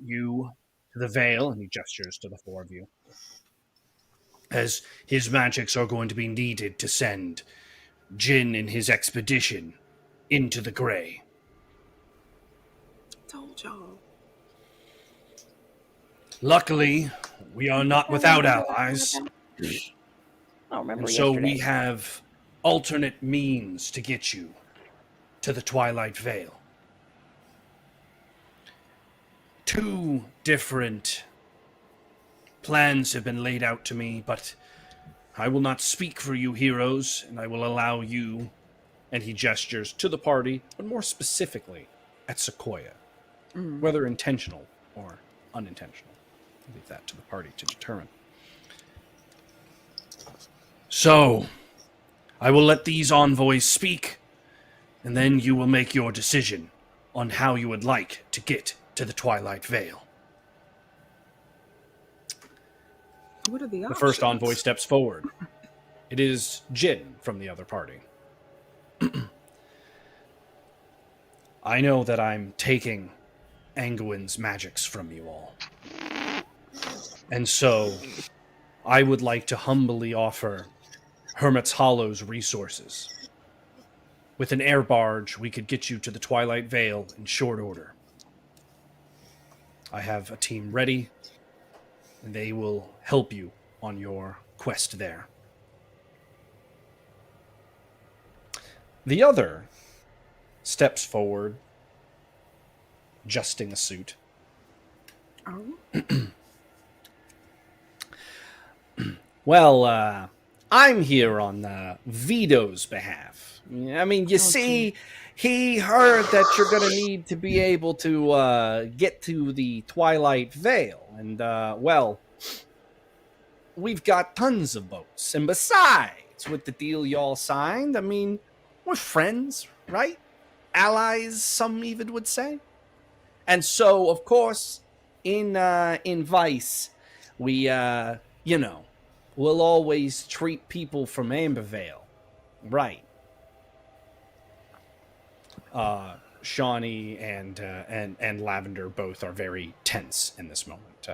Speaker 1: you to the Veil, and he gestures to the four of you, as his magics are going to be needed to send Jin and his expedition into the Grey.
Speaker 7: Told y'all.
Speaker 1: Luckily, we are not without allies,
Speaker 2: I don't remember
Speaker 1: and so
Speaker 2: yesterday.
Speaker 1: we have alternate means to get you to the Twilight Veil. Two different plans have been laid out to me, but I will not speak for you heroes, and I will allow you, and he gestures to the party, but more specifically at Sequoia, whether intentional or unintentional. I'll leave that to the party to determine. So, I will let these envoys speak, and then you will make your decision on how you would like to get to the Twilight Veil.
Speaker 7: What are the
Speaker 1: The
Speaker 7: options?
Speaker 1: first envoy steps forward. It is Jin from the other party. I know that I'm taking Anguin's magics from you all. And so, I would like to humbly offer Hermit's Hollow's resources. With an air barge, we could get you to the Twilight Veil in short order. I have a team ready, and they will help you on your quest there. The other steps forward, adjusting a suit. Well, I'm here on Vito's behalf. I mean, you see, he heard that you're going to need to be able to get to the Twilight Veil. And, well, we've got tons of boats. And besides, with the deal y'all signed, I mean, we're friends, right? Allies, some even would say. And so, of course, in Vice, we, we'll always treat people from Ambervale right. Shawnee and Lavender both are very tense in this moment.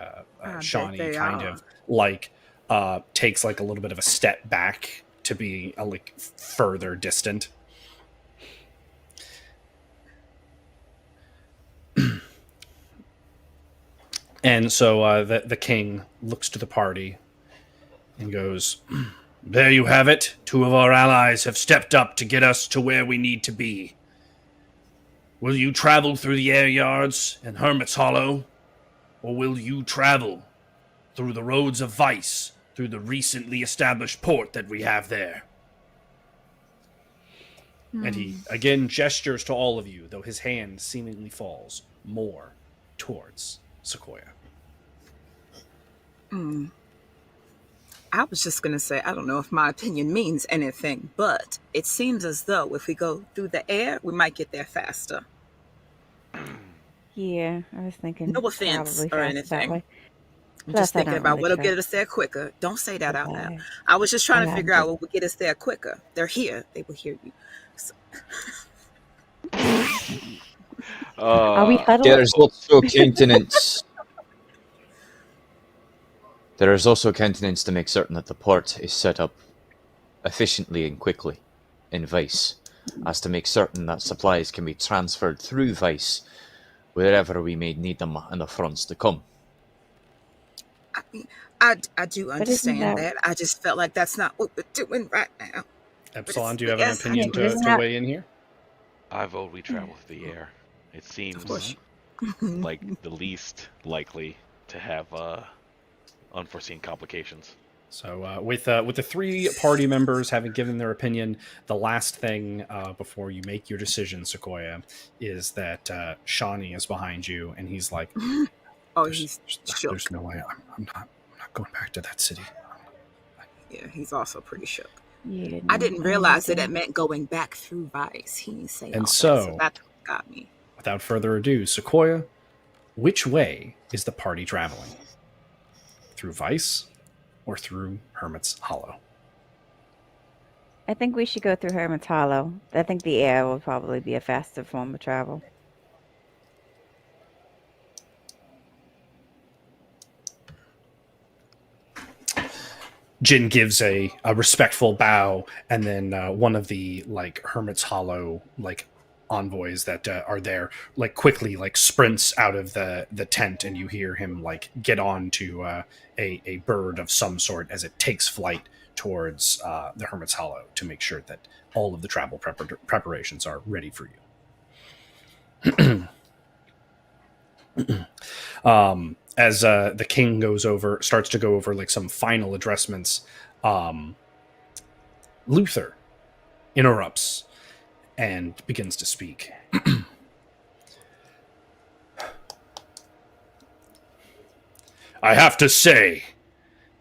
Speaker 1: Shawnee kind of like takes like a little bit of a step back to be like further distant. And so the king looks to the party and goes, "There you have it. 2 of our allies have stepped up to get us to where we need to be. Will you travel through the air yards and Hermit's Hollow, or will you travel through the roads of Vice, through the recently established port that we have there?" And he again gestures to all of you, though his hand seemingly falls more towards Sequoia.
Speaker 7: I was just going to say, I don't know if my opinion means anything, but it seems as though if we go through the air, we might get there faster.
Speaker 2: Yeah, I was thinking.
Speaker 7: No offense
Speaker 2: probably
Speaker 7: or
Speaker 2: faster that
Speaker 7: anything.
Speaker 2: way.
Speaker 7: I'm
Speaker 2: Plus,
Speaker 7: just
Speaker 2: I
Speaker 7: thinking
Speaker 2: don't
Speaker 7: about
Speaker 2: really
Speaker 7: what'll
Speaker 2: trust
Speaker 7: get us there quicker. Don't say that out loud.
Speaker 2: the
Speaker 7: I was just trying to
Speaker 2: Yeah,
Speaker 7: figure out
Speaker 2: but-
Speaker 7: what would get us there quicker. They're here. They will hear you. So,
Speaker 2: Are we huddled?
Speaker 3: There is also countenance. There is also countenance to make certain that the port is set up efficiently and quickly in Vice, as to make certain that supplies can be transferred through Vice wherever we may need them in the fronts to come.
Speaker 7: I mean, I do
Speaker 2: isn't
Speaker 7: understand
Speaker 2: that-
Speaker 7: that. I just felt like that's not what we're doing right now.
Speaker 1: Epsilon, do you have an
Speaker 7: Yes.
Speaker 1: opinion
Speaker 2: Yeah, isn't
Speaker 1: to
Speaker 2: that-
Speaker 1: weigh in here?
Speaker 4: I vote we travel through the air. It seems
Speaker 7: course.
Speaker 4: like the least likely to have unforeseen complications.
Speaker 1: So with the 3 party members having given their opinion, the last thing before you make your decision, Sequoia, is that Shawnee is behind you, and he's like,
Speaker 7: Oh,
Speaker 1: there's,
Speaker 7: he's
Speaker 1: there's
Speaker 7: shook.
Speaker 1: no way. I'm not going back to that city.
Speaker 7: Yeah, he's also pretty shook.
Speaker 2: Yeah,
Speaker 7: I
Speaker 2: no,
Speaker 7: didn't realize that it
Speaker 2: understand.
Speaker 7: meant going back through Vice. He didn't say
Speaker 1: And
Speaker 7: all that,
Speaker 1: so-
Speaker 7: that got me.
Speaker 1: Without further ado, Sequoia, which way is the party traveling? Through Vice or through Hermit's Hollow?
Speaker 2: I think we should go through Hermit's Hollow. I think the air will probably be a faster form of travel.
Speaker 1: Jin gives a respectful bow, and then one of the like Hermit's Hollow like envoys that are there like quickly like sprints out of the tent, and you hear him like get on to a bird of some sort as it takes flight towards the Hermit's Hollow to make sure that all of the travel preparations are ready for you. As the king starts to go over like some final addressments, Luther interrupts and begins to speak. I have to say,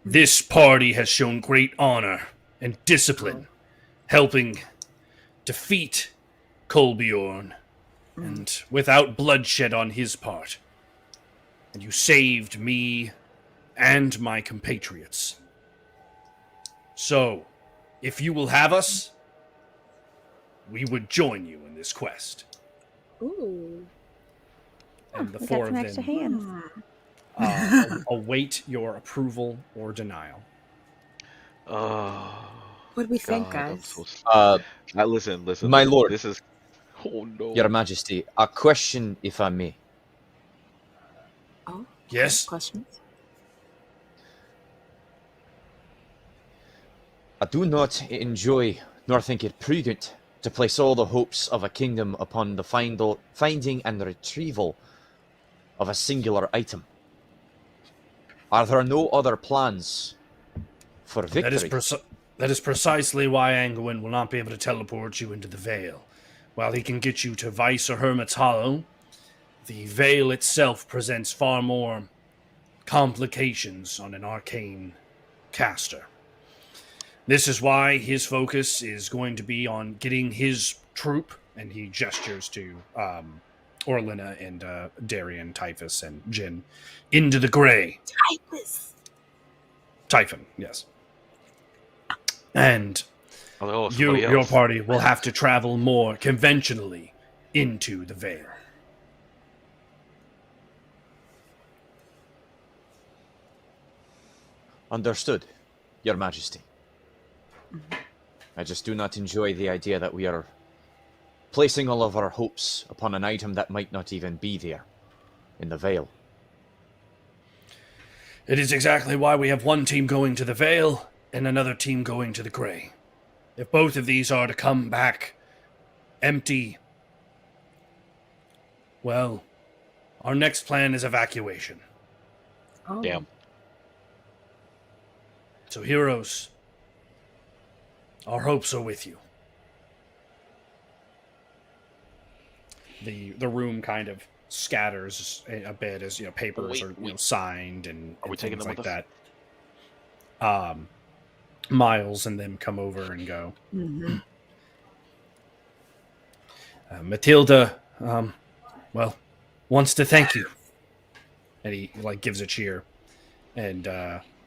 Speaker 1: this party has shown great honor and discipline, helping defeat Kolbjorn, and without bloodshed on his part. And you saved me and my compatriots. So, if you will have us, we would join you in this quest.
Speaker 7: Ooh.
Speaker 1: And the
Speaker 2: We
Speaker 1: 4
Speaker 2: got some
Speaker 1: of
Speaker 2: extra
Speaker 1: them
Speaker 2: hands.
Speaker 1: await your approval or denial.
Speaker 4: Oh,
Speaker 7: What do we think,
Speaker 4: God, I'm
Speaker 7: guys?
Speaker 4: so listen.
Speaker 3: My lord.
Speaker 4: This is. Oh no.
Speaker 3: Your Majesty, a question, if I may.
Speaker 7: Oh,
Speaker 1: Yes?
Speaker 7: questions?
Speaker 3: I do not enjoy nor think it prudent to place all the hopes of a kingdom upon the finding and retrieval of a singular item. Are there no other plans for victory?
Speaker 1: That is precisely why Angwin will not be able to teleport you into the Veil. While he can get you to Vice or Hermit's Hollow, the Veil itself presents far more complications on an arcane caster. This is why his focus is going to be on getting his troop, and he gestures to Orlina and Darian, Typhus, and Jin, into the Grey.
Speaker 7: Typhus.
Speaker 1: Typhon, yes. And
Speaker 4: Oh,
Speaker 1: your
Speaker 4: somebody else.
Speaker 1: party will have to travel more conventionally into the Veil.
Speaker 3: Understood, Your Majesty. I just do not enjoy the idea that we are placing all of our hopes upon an item that might not even be there in the Veil.
Speaker 1: It is exactly why we have one team going to the Veil and another team going to the Grey. If both of these are to come back empty, well, our next plan is evacuation.
Speaker 7: Oh.
Speaker 4: Damn.
Speaker 1: So, heroes, our hopes are with you. The room kind of scatters a bit as papers are signed and
Speaker 4: we taking
Speaker 1: things
Speaker 4: them
Speaker 1: like
Speaker 4: with
Speaker 1: that. Miles and them come over and go.
Speaker 7: Mm-hmm.
Speaker 1: Matilda, wants to thank you, and he gives a cheer, and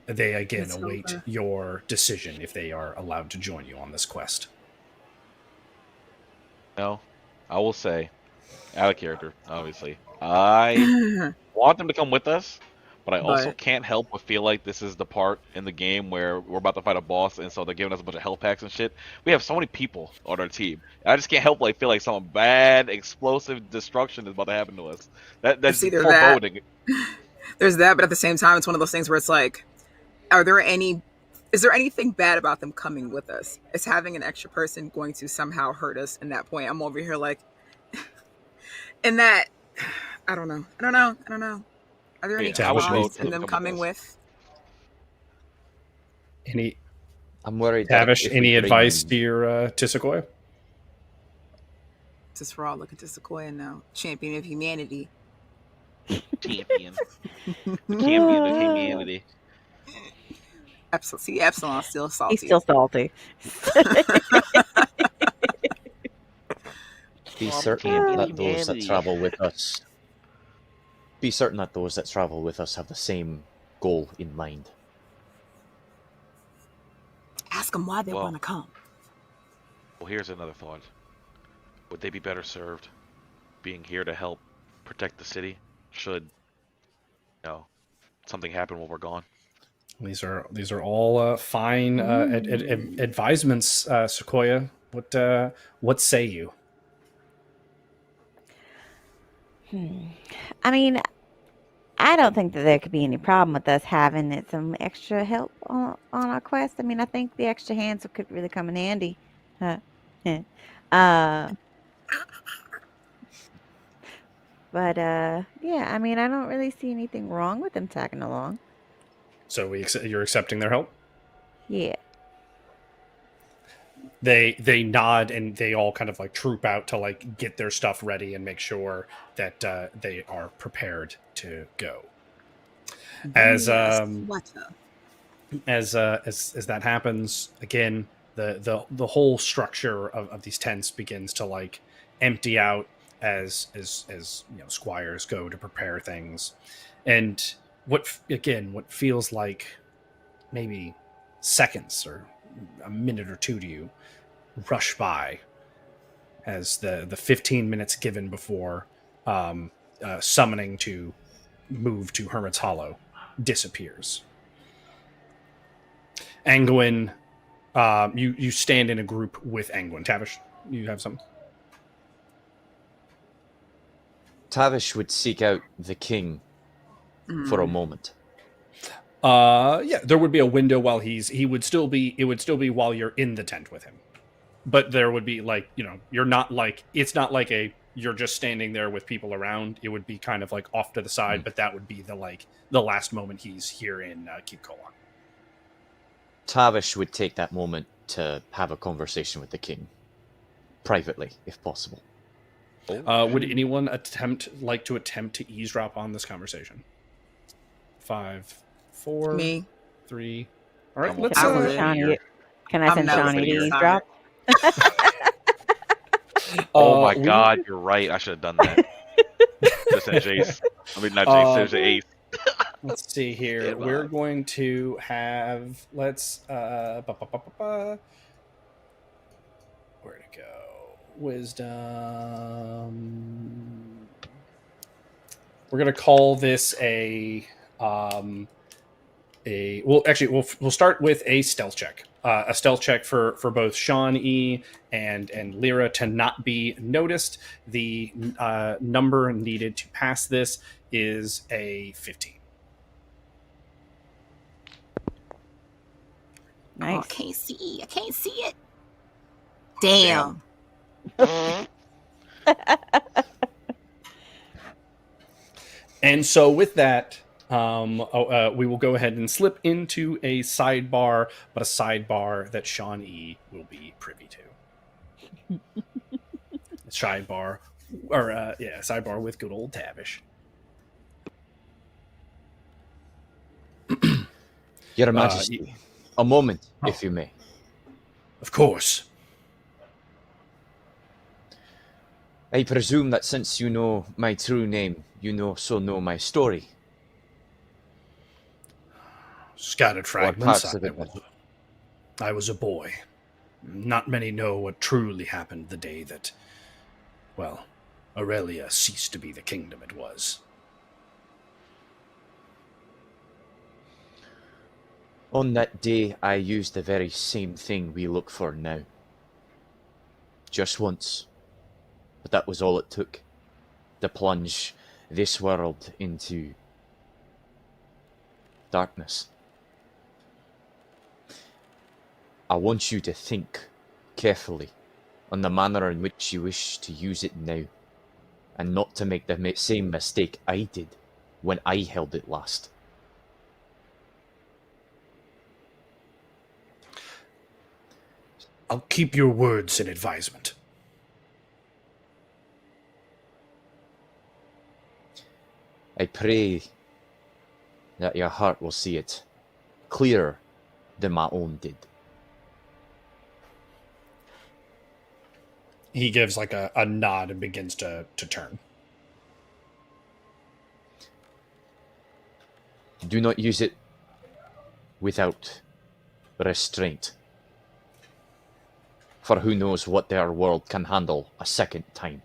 Speaker 1: they again await your decision if they are allowed to join you on this quest.
Speaker 4: No, I will say, out of character, obviously. I want them to come with us, but I also can't help but feel like this is the part in the game where we're about to fight a boss, and so they're giving us a bunch of health packs and shit. We have so many people on our team. I just can't help but feel like some bad, explosive destruction is about to happen to us. That's
Speaker 7: either
Speaker 4: foreboding.
Speaker 7: There's that, but at the same time, it's one of those things where it's like, is there anything bad about them coming with us? Is having an extra person going to somehow hurt us in that point? I'm over here like, in that, I don't know. Are there any flaws in them coming with?
Speaker 3: I'm worried.
Speaker 1: Tavish, any advice to Sequoia?
Speaker 7: Just we're all looking to Sequoia now, champion of humanity.
Speaker 4: Champion. The champion of humanity.
Speaker 7: See, Epsilon's still salty.
Speaker 2: He's still salty.
Speaker 3: Be certain that those that travel with us. Be certain that those that travel with us have the same goal in mind.
Speaker 7: Ask them why they want to come.
Speaker 4: Well, here's another thought. Would they be better served being here to help protect the city should something happen while we're gone?
Speaker 1: These are all fine advisements, Sequoia. What say you?
Speaker 2: I mean, I don't think that there could be any problem with us having some extra help on our quest. I mean, I think the extra hands could really come in handy. But yeah, I mean, I don't really see anything wrong with them tagging along.
Speaker 1: So you're accepting their help?
Speaker 2: Yeah.
Speaker 1: They nod and they all kind of troop out to get their stuff ready and make sure that they are prepared to go. As that happens, again, the whole structure of these tents begins to empty out as squires go to prepare things, and what feels like maybe seconds or a minute or two to you rush by as the 15 minutes given before summoning to move to Hermit's Hollow disappears. Angwin, you stand in a group with Angwin. Tavish, you have something?
Speaker 3: Tavish would seek out the king for a moment.
Speaker 1: Yeah, there would be a window while it would still be while you're in the tent with him. But there would be you're not it's not you're just standing there with people around. It would be kind of off to the side, but that would be the last moment he's here in Keep Colon.
Speaker 3: Tavish would take that moment to have a conversation with the king. Privately, if possible.
Speaker 1: Would anyone attempt to eavesdrop on this conversation? 5, 4,
Speaker 7: Me.
Speaker 1: 3. All right,
Speaker 7: let's.
Speaker 2: Can I send Shawnee to eavesdrop?
Speaker 4: Oh my God, you're right. I should have done that. Just send Jace. I mean, not Jace. There's Ace.
Speaker 1: Let's see here.
Speaker 4: Goodbye.
Speaker 1: We're going to have. Let's. Where to go? Wisdom. We're gonna call this a. We'll start with a stealth check. a stealth check for both Sean E and Lyra to not be noticed. The number needed to pass this is a 15.
Speaker 7: Oh,
Speaker 2: Nice.
Speaker 7: I can't see it. Damn.
Speaker 1: And so with that, we will go ahead and slip into a sidebar, but a sidebar that Sean E will be privy to. Sidebar, or sidebar with good old Tavish.
Speaker 3: Your Majesty, a moment, if you may.
Speaker 1: Of course.
Speaker 3: I presume that since you know my true name, you also know my story.
Speaker 1: Scattered fragments.
Speaker 3: parts of it?
Speaker 1: I was a boy. Not many know what truly happened the day that, well, Aurelia ceased to be the kingdom it was.
Speaker 3: On that day, I used the very same thing we look for now. Just once. But that was all it took. To plunge this world into darkness. I want you to think carefully on the manner in which you wish to use it now, and not to make the same mistake I did when I held it last.
Speaker 1: I'll keep your words in advisement.
Speaker 3: I pray that your heart will see it clearer than my own did.
Speaker 1: He gives like a nod and begins to turn.
Speaker 3: Do not use it without restraint. For who knows what their world can handle a second time.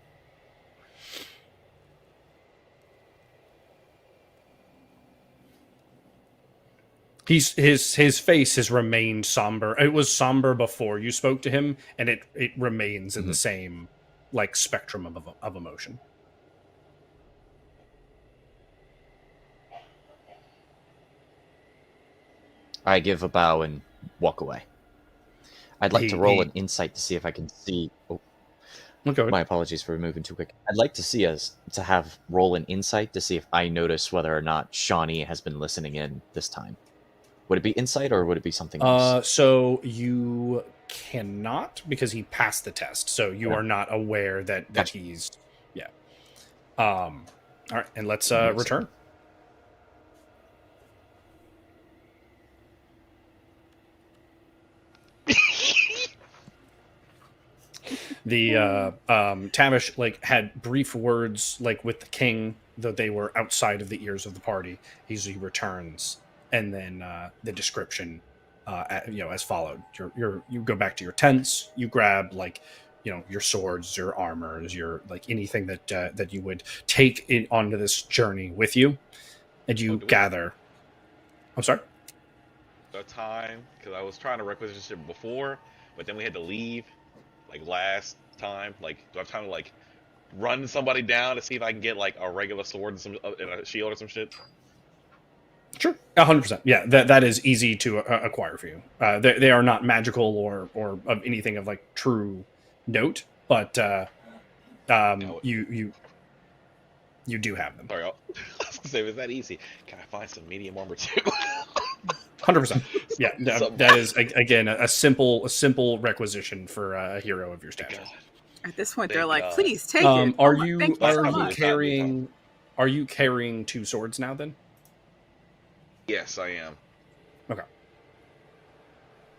Speaker 1: His face has remained somber. It was somber before you spoke to him, and it remains in the same like spectrum of emotion.
Speaker 3: I give a bow and walk away. I'd like to roll an insight to see if I can see. Oh,
Speaker 1: okay.
Speaker 3: My apologies for moving too quick. I'd like to see us to have roll an insight to see if I notice whether or not Shawnee has been listening in this time. Would it be insight or would it be something else?
Speaker 1: So you cannot because he passed the test. So you are not aware that
Speaker 3: Gotcha.
Speaker 1: he's all right, and let's return. The Tavish like had brief words like with the king, though they were outside of the ears of the party. He returns, and then the description, as followed. You go back to your tents. You grab like, your swords, your armors, your like anything that you would take it onto this journey with you, and you gather. I'm sorry.
Speaker 4: The time, because I was trying to requisition before, but then we had to leave. Like last time, like do I have time to like run somebody down to see if I can get like a regular sword and a shield or some shit?
Speaker 1: Sure, 100%. Yeah, that is easy to acquire for you. They are not magical or of anything of like true note, but you do have them.
Speaker 4: Sorry, I was gonna say, is that easy? Can I find some medium armor too?
Speaker 1: 100%. Yeah, that is again a simple requisition for a hero of your stature.
Speaker 7: At this point, they're like, "Please take it."
Speaker 1: Are
Speaker 7: Thank
Speaker 1: you
Speaker 7: so much.
Speaker 1: carrying? Are you carrying two swords now? Then.
Speaker 4: Yes, I am.
Speaker 1: Okay.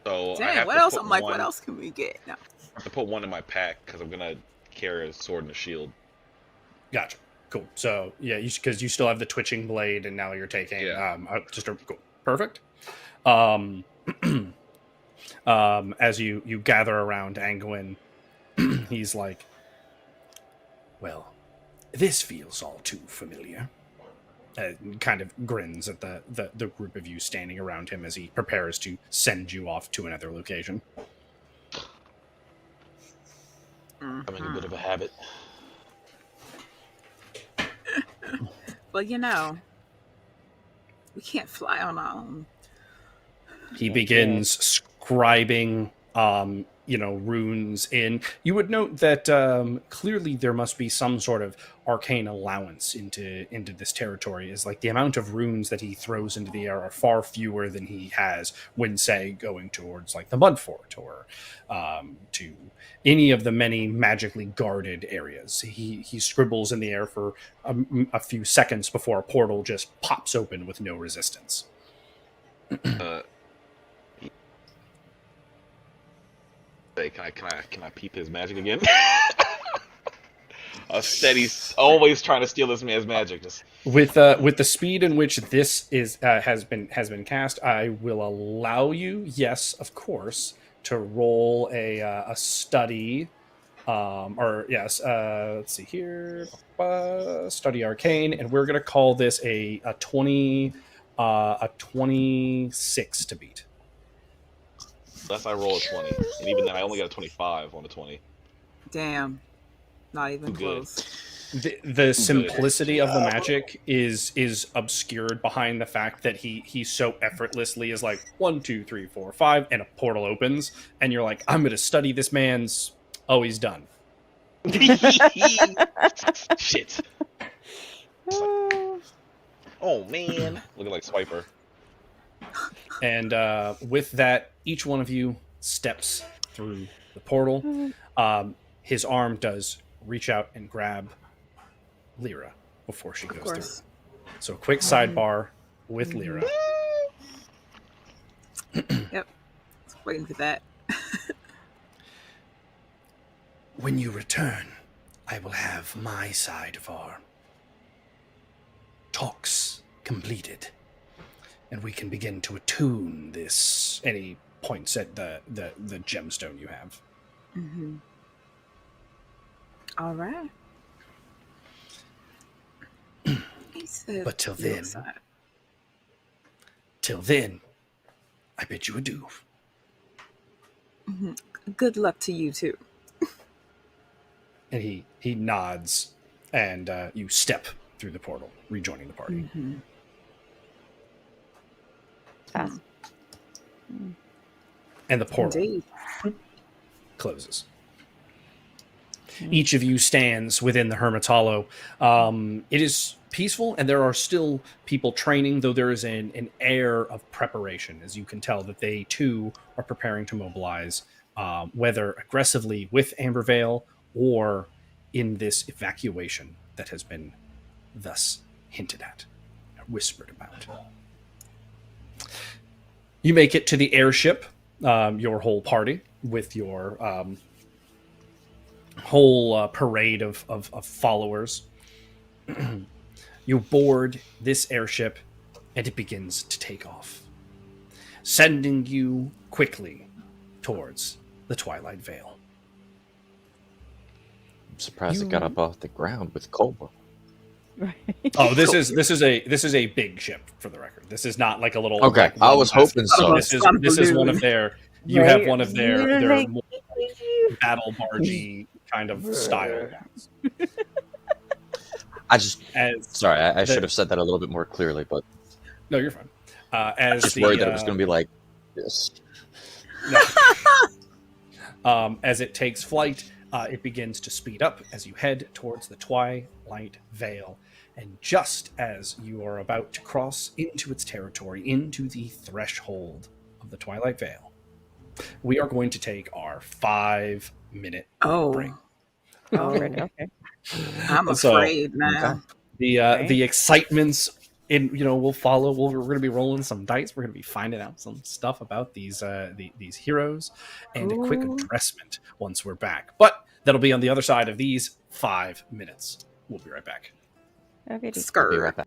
Speaker 4: So I
Speaker 7: Dang,
Speaker 4: have
Speaker 7: what
Speaker 4: to
Speaker 7: else?
Speaker 4: put
Speaker 7: I'm like,
Speaker 4: one-
Speaker 7: what else can we get? No.
Speaker 4: I have to put one in my pack because I'm gonna carry a sword and a shield.
Speaker 1: Gotcha. Cool. So yeah, because you still have the twitching blade, and now you're taking cool. Perfect. As you gather around Angwin, he's like, well, this feels all too familiar. kind of grins at the group of you standing around him as he prepares to send you off to another location.
Speaker 8: I'm in a bit of a habit.
Speaker 7: Well, we can't fly on our own.
Speaker 1: He begins scribing, runes in. You would note that clearly there must be some sort of arcane allowance into this territory. Is like the amount of runes that he throws into the air are far fewer than he has when, say, going towards like the Mud Fort or to any of the many magically guarded areas. He scribbles in the air for a few seconds before a portal just pops open with no resistance.
Speaker 8: Hey, can I peep his magic again? Steady's always trying to steal this man's magic. Just
Speaker 1: with the speed in which this is has been cast, I will allow you, yes, of course, to roll a study, let's see here, study arcane, and we're gonna call this a 26 to beat.
Speaker 8: unless I roll a 20, and even then I only got a 25 on a 20.
Speaker 7: Damn. Not even
Speaker 8: Too good.
Speaker 7: close.
Speaker 1: The simplicity of the magic is obscured behind the fact that he so effortlessly is like 1, 2, 3, 4, 5, and a portal opens, and you're like, I'm gonna study this man's. Oh, he's done.
Speaker 8: Shit. Oh man, looking like Swiper.
Speaker 1: And with that, each one of you steps through the portal. His arm does reach out and grab Lyra before she goes through. So a quick sidebar with Lyra.
Speaker 7: Yep. Waiting for that.
Speaker 5: When you return, I will have my side of our talks completed, and we can begin to attune this.
Speaker 1: And he points at the gemstone you have.
Speaker 7: Mm-hmm. All right.
Speaker 5: But till then, I bid you adieu.
Speaker 7: Mm-hmm. Good luck to you too.
Speaker 1: And he nods, and you step through the portal, rejoining the party.
Speaker 7: Mm-hmm.
Speaker 2: Fast.
Speaker 1: And the portal
Speaker 7: Indeed.
Speaker 1: closes. Each of you stands within the Hermit's Hollow. It is peaceful, and there are still people training, though there is an air of preparation, as you can tell that they too are preparing to mobilize, whether aggressively with Amber Veil or in this evacuation that has been thus hinted at, whispered about. You make it to the airship, your whole party, with your whole parade of followers. You board this airship, and it begins to take off, sending you quickly towards the Twilight Veil.
Speaker 3: I'm surprised it got up off the ground with Cobra.
Speaker 2: Right.
Speaker 1: Oh, this is a big ship, for the record. This is not like a little.
Speaker 3: Okay,
Speaker 1: like,
Speaker 3: I was hoping so.
Speaker 1: This is one of their. You have one of their more battle bargey kind of style.
Speaker 3: I just
Speaker 1: Sorry,
Speaker 3: I should have said that a little bit more clearly, but
Speaker 1: no, you're fine.
Speaker 3: I was just worried that it was going to be like this.
Speaker 1: No. As it takes flight, it begins to speed up as you head towards the Twilight Veil. And just as you are about to cross into its territory, into the threshold of the Twilight Veil, we are going to take our 5-minute break.
Speaker 2: Already, okay.
Speaker 7: I'm afraid now.
Speaker 1: The excitements will follow. We're going to be rolling some dice. We're going to be finding out some stuff about these heroes, and a quick addressment once we're back. But that'll be on the other side of these 5 minutes. We'll be right back.
Speaker 2: Okay.
Speaker 3: I'll be
Speaker 7: Skirt.
Speaker 3: right back.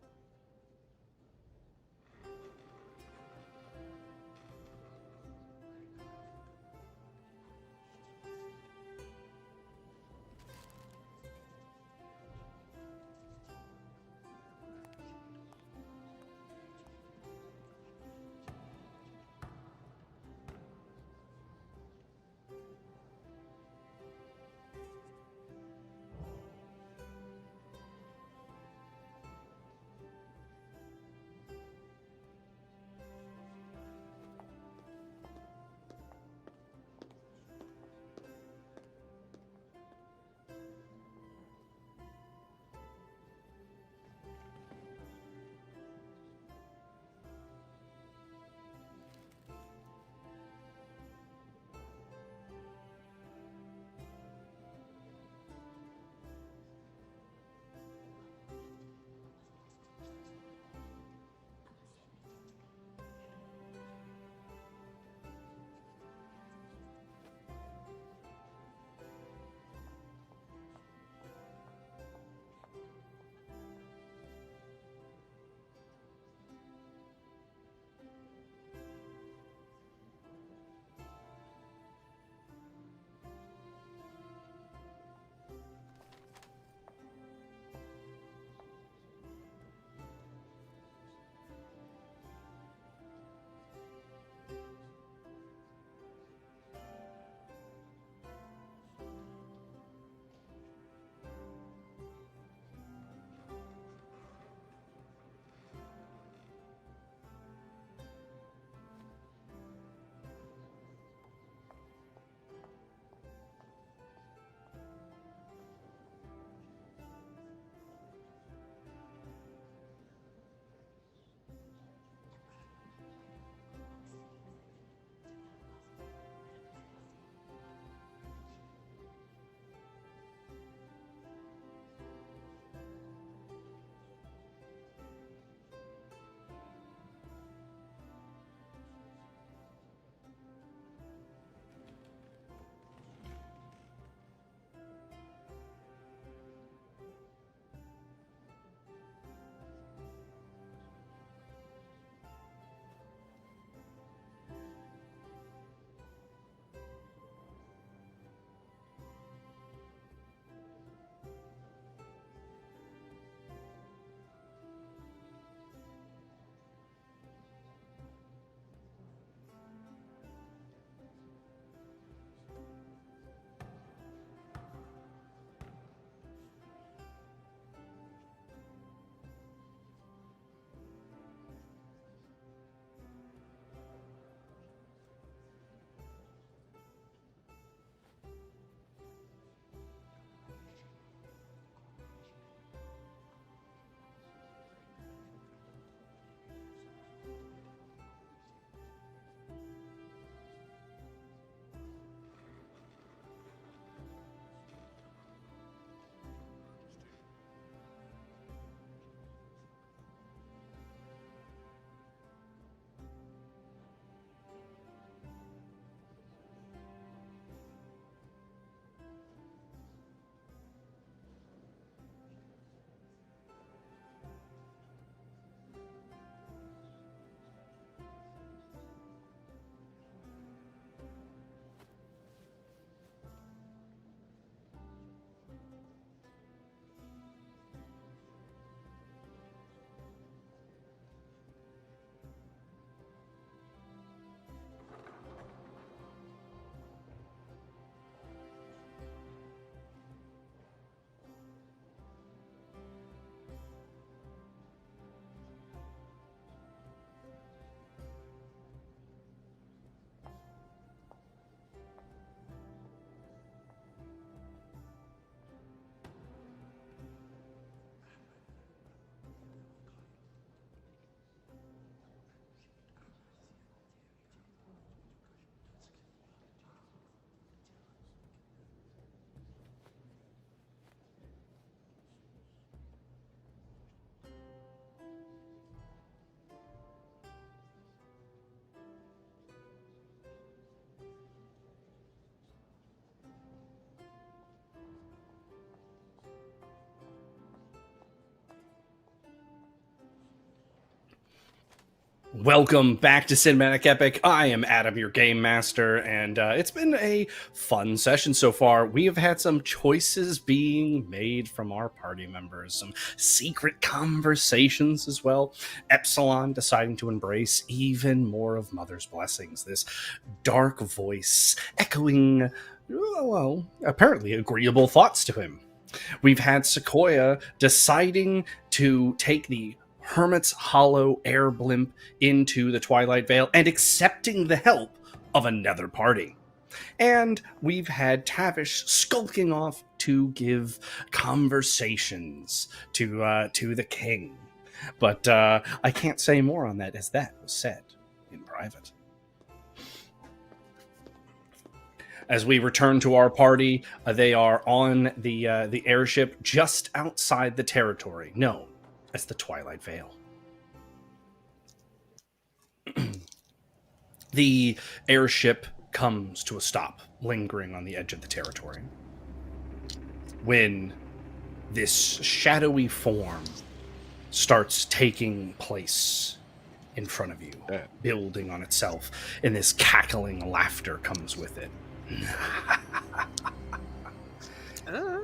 Speaker 1: Welcome back to Cinematic Epic. I am Adam, your game master, and it's been a fun session so far. We have had some choices being made from our party members, some secret conversations as well. Epsilon deciding to embrace even more of Mother's blessings, this dark voice echoing, well, apparently agreeable thoughts to him. We've had Sequoia deciding to take the Hermit's Hollow air blimp into the Twilight Veil and accepting the help of another party. And we've had Tavish skulking off to give conversations to the king. But I can't say more on that, as that was said in private. As we return to our party, they are on the airship just outside the territory known as the Twilight Veil. The airship comes to a stop, lingering on the edge of the territory, when this shadowy form starts taking place in front of you, building on itself, and this cackling laughter comes with it.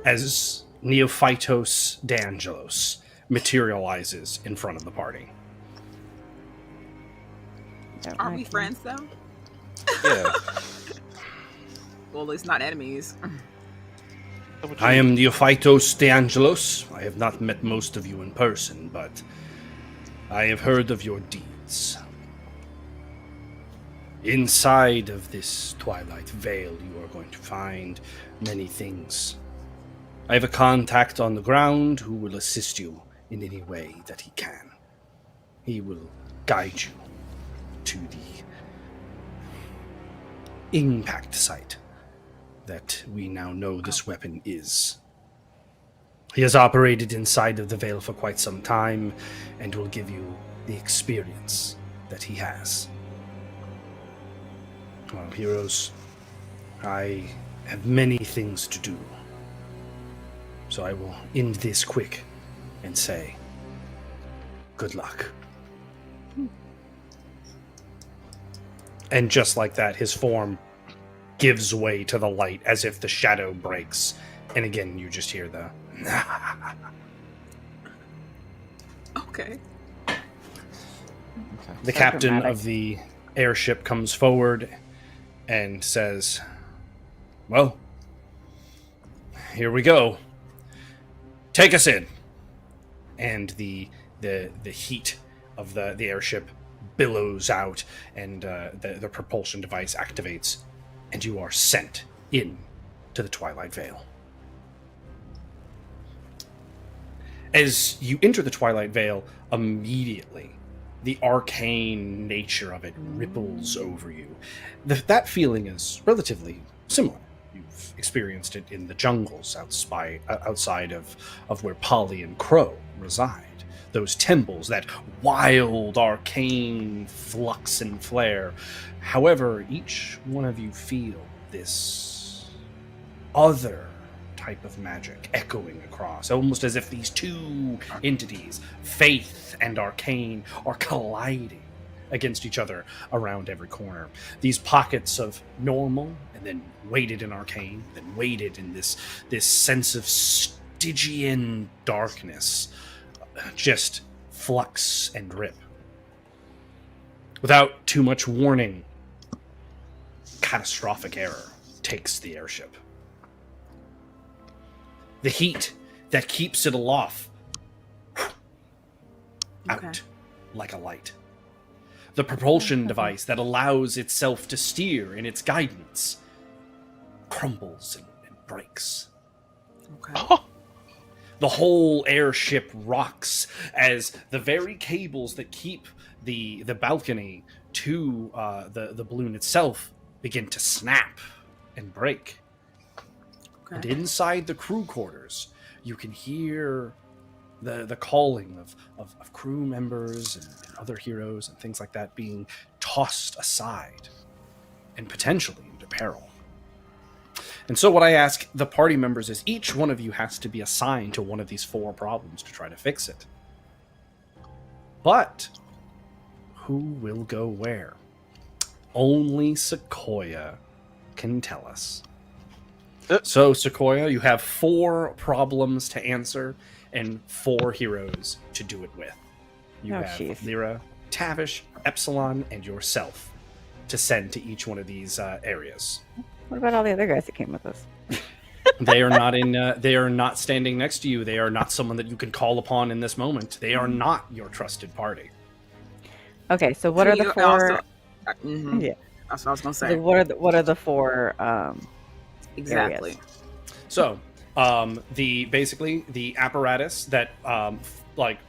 Speaker 1: As Neophytos D'Angelos materializes in front of the party.
Speaker 7: Are we friends though?
Speaker 4: Yeah.
Speaker 7: Well, it's not enemies.
Speaker 1: I am Neophytos D'Angelos. I have not met most of you in person, but I have heard of your deeds. Inside of this Twilight Veil, you are going to find many things. I have a contact on the ground who will assist you in any way that he can. He will guide you to the impact site that we now know this weapon is. He has operated inside of the Veil for quite some time and will give you the experience that he has. Well, heroes, I have many things to do, so I will end this quick and say, good luck. And just like that, his form gives way to the light as if the shadow breaks. And again, you just hear the...
Speaker 7: Okay.
Speaker 1: The captain of the airship comes forward and says, well, here we go. Take us in. And the heat of the airship billows out, and the propulsion device activates, and you are sent in to the Twilight Veil. As you enter the Twilight Veil, immediately the arcane nature of it ripples over you. That feeling is relatively similar. You've experienced it in the jungles outside of where Polly and Crow reside. Those temples, that wild arcane flux and flare. However, each one of you feel this other type of magic echoing across, almost as if these two entities, faith and arcane, are colliding against each other around every corner. These pockets of normal, and then weighted in arcane, then weighted in this sense of Stygian darkness, just flux and rip. Without too much warning, catastrophic error takes the airship. The heat that keeps it aloft out like a light. The propulsion device that allows itself to steer in its guidance crumbles and breaks.
Speaker 7: Okay.
Speaker 1: The whole airship rocks as the very cables that keep the balcony to the balloon itself begin to snap and break. Okay. And inside the crew quarters, you can hear the calling of crew members and other heroes and things like that being tossed aside and potentially into peril. And so what I ask the party members is each one of you has to be assigned to one of these four problems to try to fix it. But Who will go where? Only Sequoia can tell us. So, Sequoia, you have 4 problems to answer and 4 heroes to do it with. You have
Speaker 2: jeez.
Speaker 1: Lyra, Tavish, Epsilon, and yourself to send to each one of these areas.
Speaker 2: What about all the other guys that came with us?
Speaker 1: They are not in. They are not standing next to you. They are not someone that you can call upon in this moment. They are not your trusted party.
Speaker 2: Okay, so what are the 4? Yeah,
Speaker 7: That's what I was gonna say.
Speaker 2: so what are the 4?
Speaker 7: Exactly.
Speaker 2: areas?
Speaker 1: So, the apparatus that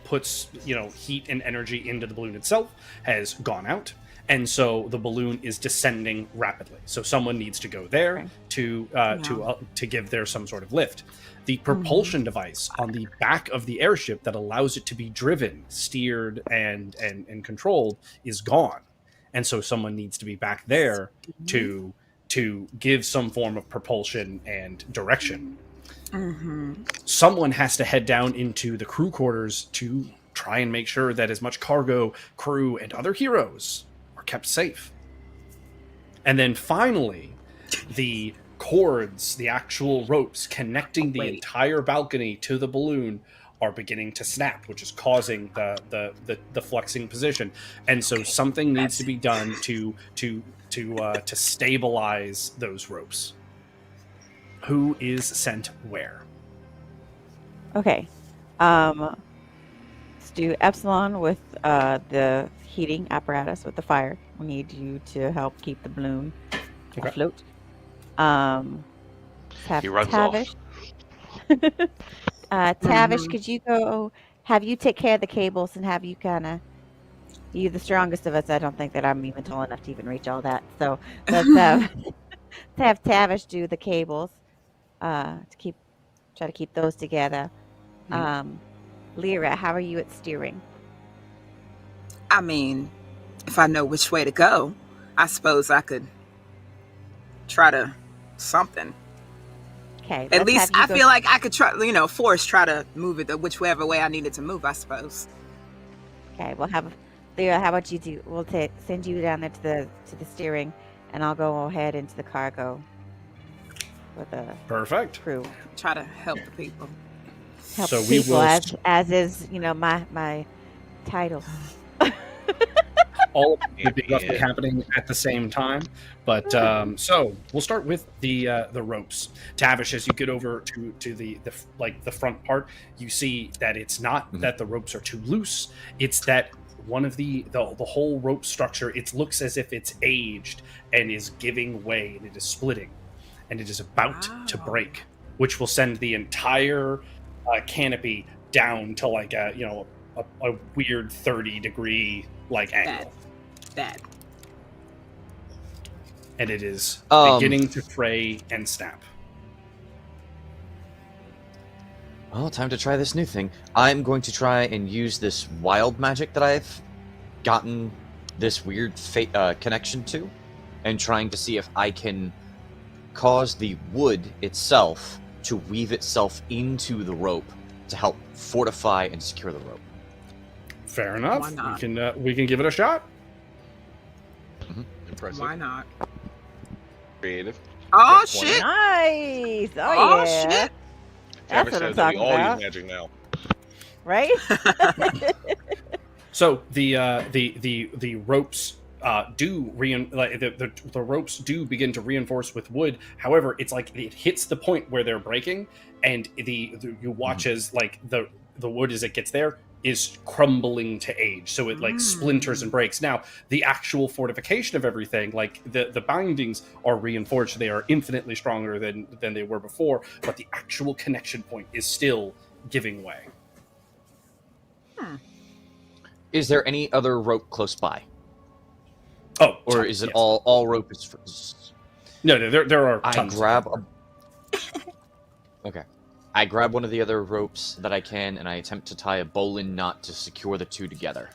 Speaker 1: puts heat and energy into the balloon itself has gone out, and so the balloon is descending rapidly. So someone needs to go there
Speaker 2: Okay.
Speaker 1: to give there some sort of lift. The propulsion device on the back of the airship that allows it to be driven, steered, and controlled is gone, and so someone needs to be back there to give some form of propulsion and direction. Someone has to head down into the crew quarters to try and make sure that as much cargo, crew, and other heroes are kept safe. And then finally, the cords, the actual ropes connecting the entire balcony to the balloon are beginning to snap, which is causing the flexing position. And so something needs to be done to stabilize those ropes. Who is sent where?
Speaker 2: Okay. Let's do Epsilon with the heating apparatus with the fire. We need you to help keep the balloon afloat.
Speaker 8: He runs off.
Speaker 2: Tavish, could you go have you take care of the cables and have you you're the strongest of us. I don't think that I'm even tall enough to even reach all that. So let's have Tavish do the cables to try to keep those together. Lyra, how are you at steering?
Speaker 7: I mean, if I know which way to go, I suppose I could try to something.
Speaker 2: Okay.
Speaker 7: At least I feel like I could try, try to move it whichever way I needed to move, I suppose.
Speaker 2: Okay, we'll have Lyra. How about you do? We'll send you down there to the steering, and I'll go ahead into the cargo with the
Speaker 1: Perfect
Speaker 2: crew.
Speaker 7: Try to help the people.
Speaker 2: Help
Speaker 1: So
Speaker 2: the
Speaker 1: we
Speaker 2: people,
Speaker 1: will
Speaker 2: as is my title.
Speaker 1: all of it would be roughly happening at the same time. But so we'll start with the ropes. Tavish, as you get over to the front part, you see that it's not that the ropes are too loose. It's that one of the whole rope structure, it looks as if it's aged and is giving way, and it is splitting, and it is about to break, which will send the entire canopy down to a weird 30-degree angle.
Speaker 7: Bad.
Speaker 1: And it is beginning to fray and snap.
Speaker 3: Well, time to try this new thing. I'm going to try and use this wild magic that I've gotten this weird connection to, and trying to see if I can cause the wood itself to weave itself into the rope to help fortify and secure the rope.
Speaker 1: Fair enough.
Speaker 7: Why not?
Speaker 1: We can give it a shot.
Speaker 8: Impressive.
Speaker 7: Why not?
Speaker 8: Creative.
Speaker 7: Oh,
Speaker 8: That's 20.
Speaker 7: shit.
Speaker 2: Nice.
Speaker 7: Oh,
Speaker 2: Yeah.
Speaker 7: shit.
Speaker 2: That's
Speaker 8: Tavish
Speaker 2: what I'm
Speaker 8: says that we
Speaker 2: talking
Speaker 8: all
Speaker 2: about.
Speaker 8: use magic now.
Speaker 2: Right?
Speaker 1: So the ropes the ropes do begin to reinforce with wood. However, it's like it hits the point where they're breaking, and you watch as the wood, as it gets there, is crumbling to age, so it splinters and breaks. Now, the actual fortification of everything, the bindings are reinforced; they are infinitely stronger than they were before. But the actual connection point is still giving way.
Speaker 3: Is there any other rope close by?
Speaker 1: Oh,
Speaker 3: Or
Speaker 1: tons,
Speaker 3: is it
Speaker 1: yes.
Speaker 3: all rope is for...
Speaker 1: No, there are
Speaker 3: I
Speaker 1: tons.
Speaker 3: grab Okay. I grab one of the other ropes that I can, and I attempt to tie a bowline knot to secure the two together.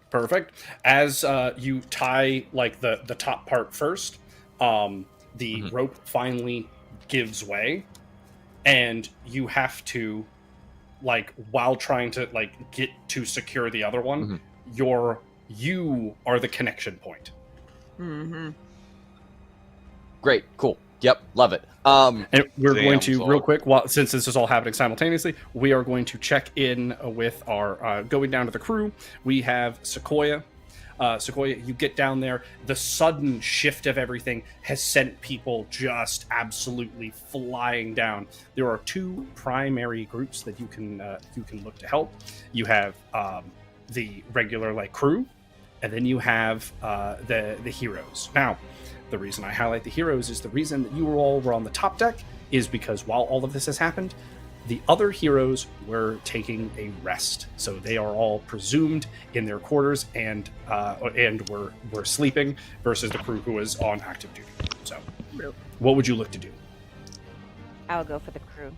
Speaker 1: Perfect. As you tie the top part first, the rope finally gives way, and you have to while trying to get to secure the other one, your You are the connection point.
Speaker 7: Mm-hmm.
Speaker 3: Great, cool. Yep, love it.
Speaker 1: And we're
Speaker 4: Damn,
Speaker 1: going to,
Speaker 4: Saul.
Speaker 1: real quick, since this is all happening simultaneously, we are going to check in with our, going down to the crew. We have Sequoia. Sequoia, you get down there. The sudden shift of everything has sent people just absolutely flying down. There are two primary groups that you can look to help. You have the regular like crew, and then you have the heroes. Now, the reason I highlight the heroes is the reason that you all were on the top deck is because while all of this has happened, the other heroes were taking a rest. So they are all presumed in their quarters and were sleeping versus the crew who was on active duty. So what would you look to do?
Speaker 2: I'll go for the crew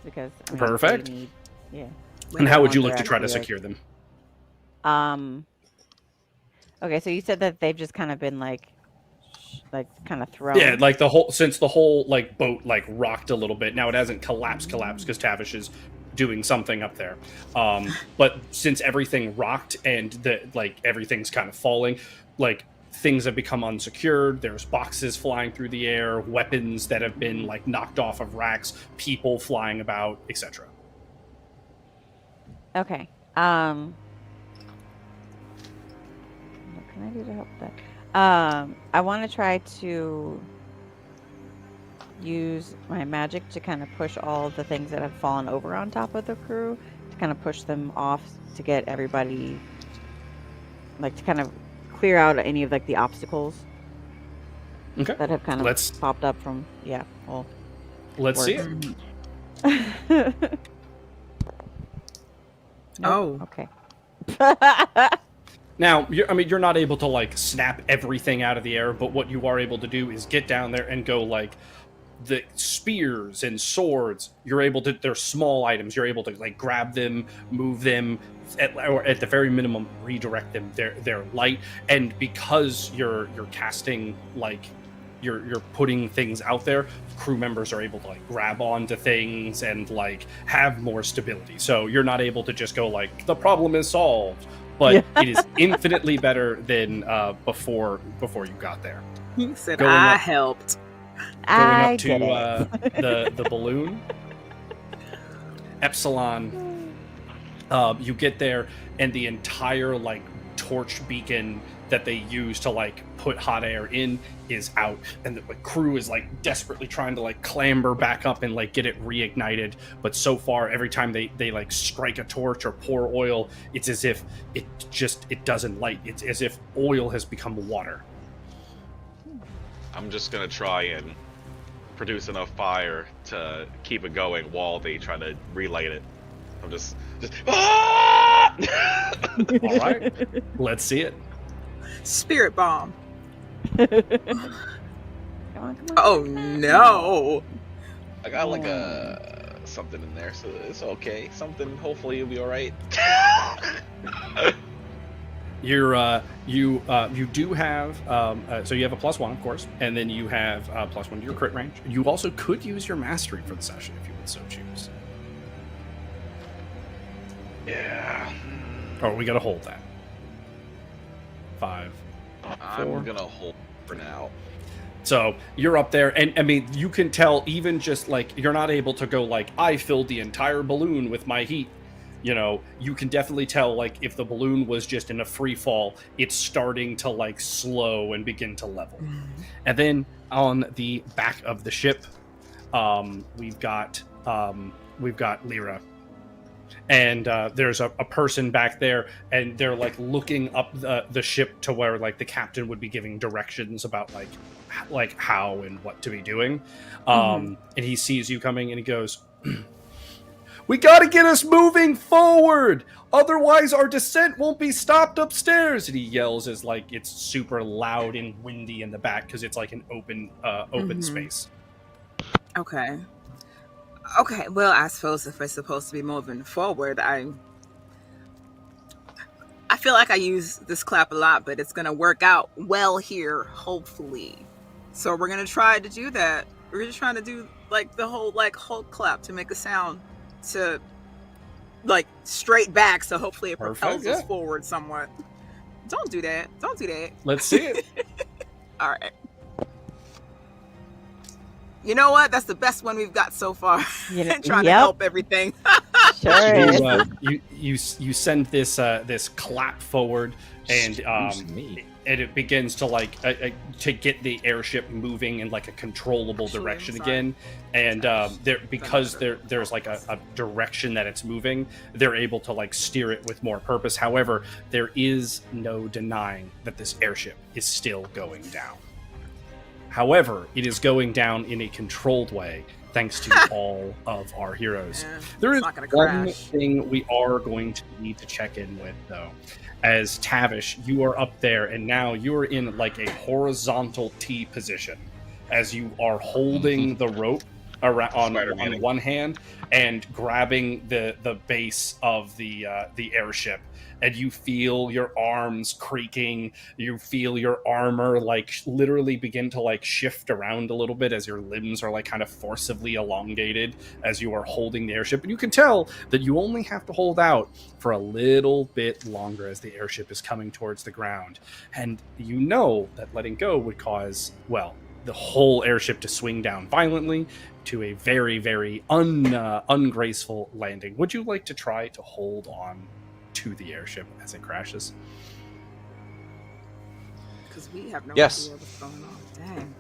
Speaker 2: because
Speaker 1: Perfect.
Speaker 2: Yeah.
Speaker 1: And how would you
Speaker 2: They're
Speaker 1: look to try to
Speaker 2: actually,
Speaker 1: secure them?
Speaker 2: Okay, so you said that they've just kind of been like kind of thrown.
Speaker 1: Yeah, like the whole like boat like rocked a little bit. Now it hasn't collapsed because Tavish is doing something up there. But since everything rocked and everything's kind of falling, like things have become unsecured. There's boxes flying through the air, weapons that have been like knocked off of racks, people flying about, etc.
Speaker 2: Okay. What can I do to help that? I want to try to use my magic to kind of push all of the things that have fallen over on top of the crew, to kind of push them off to get everybody, like to kind of clear out any of like the obstacles that have kind of popped up from,
Speaker 1: Let's see it.
Speaker 2: Oh, okay.
Speaker 1: Now, you're not able to like snap everything out of the air, but what you are able to do is get down there and go like the spears and swords. You're able to. They're small items. You're able to like grab them, move them, or at the very minimum redirect them. They're light, and because you're casting like you're putting things out there, crew members are able to like grab onto things and like have more stability. So you're not able to just go like the problem is solved. But it is infinitely better than before you got there.
Speaker 7: He said, I helped.
Speaker 1: Going up to the balloon. Epsilon, you get there, and the entire like torch beacon that they use to like put hot air in is out, and the crew is like desperately trying to like clamber back up and like get it reignited, but so far every time they like strike a torch or pour oil, it's as if it doesn't light. It's as if oil has become water.
Speaker 8: I'm just gonna try and produce enough fire to keep it going while they try to relight it. I'm just
Speaker 1: all right, let's see it.
Speaker 7: Spirit bomb.
Speaker 2: Come on.
Speaker 7: Oh no!
Speaker 8: I got like a something in there, so it's okay. Something. Hopefully, it'll be all right.
Speaker 1: You do have so you have a +1, of course, and then you have +1 to your crit range. You also could use your mastery for the session if you would so choose.
Speaker 8: Yeah.
Speaker 1: Or we gotta hold that. 5.
Speaker 8: I'm gonna hold for now.
Speaker 1: So you're up there, and I mean, you can tell even just like you're not able to go like I filled the entire balloon with my heat. You know, you can definitely tell like if the balloon was just in a free fall, it's starting to like slow and begin to level. And then on the back of the ship, we've got Lyra. And there's a person back there, and they're like looking up the ship to where like the captain would be giving directions about like how and what to be doing. And he sees you coming, and he goes, "We gotta get us moving forward, otherwise our descent won't be stopped upstairs." And he yells as like it's super loud and windy in the back because it's like an open space.
Speaker 7: Okay, well, I suppose if we're supposed to be moving forward, I feel like I use this clap a lot, but it's going to work out well here, hopefully. So we're going to try to do that. We're just trying to do like the whole like Hulk clap to make a sound to like straight back, so hopefully it propels us forward somewhat. Don't do that. Don't do that.
Speaker 1: Let's see it.
Speaker 7: All right. You know what? That's the best one we've got so far. Trying to help everything.
Speaker 2: Sure is.
Speaker 1: You send this clap forward, and it begins to like to get the airship moving in like a controllable direction again. And there's like a direction that it's moving, they're able to like steer it with more purpose. However, there is no denying that this airship is still going down. However, it is going down in a controlled way, thanks to all of our heroes.
Speaker 7: Yeah,
Speaker 1: there is
Speaker 7: one
Speaker 1: one thing we are going to need to check in with, though. As Tavish, you are up there, and now you are in like a horizontal T position, as you are holding the rope around on one hand and grabbing the base of the airship. And you feel your arms creaking, you feel your armor like literally begin to like shift around a little bit as your limbs are like kind of forcibly elongated as you are holding the airship. And you can tell that you only have to hold out for a little bit longer as the airship is coming towards the ground. And you know that letting go would cause, well, the whole airship to swing down violently to a very, very ungraceful landing. Would you like to try to hold on to the airship as it crashes?
Speaker 7: Because we have no
Speaker 3: idea
Speaker 7: what's going on. Dang.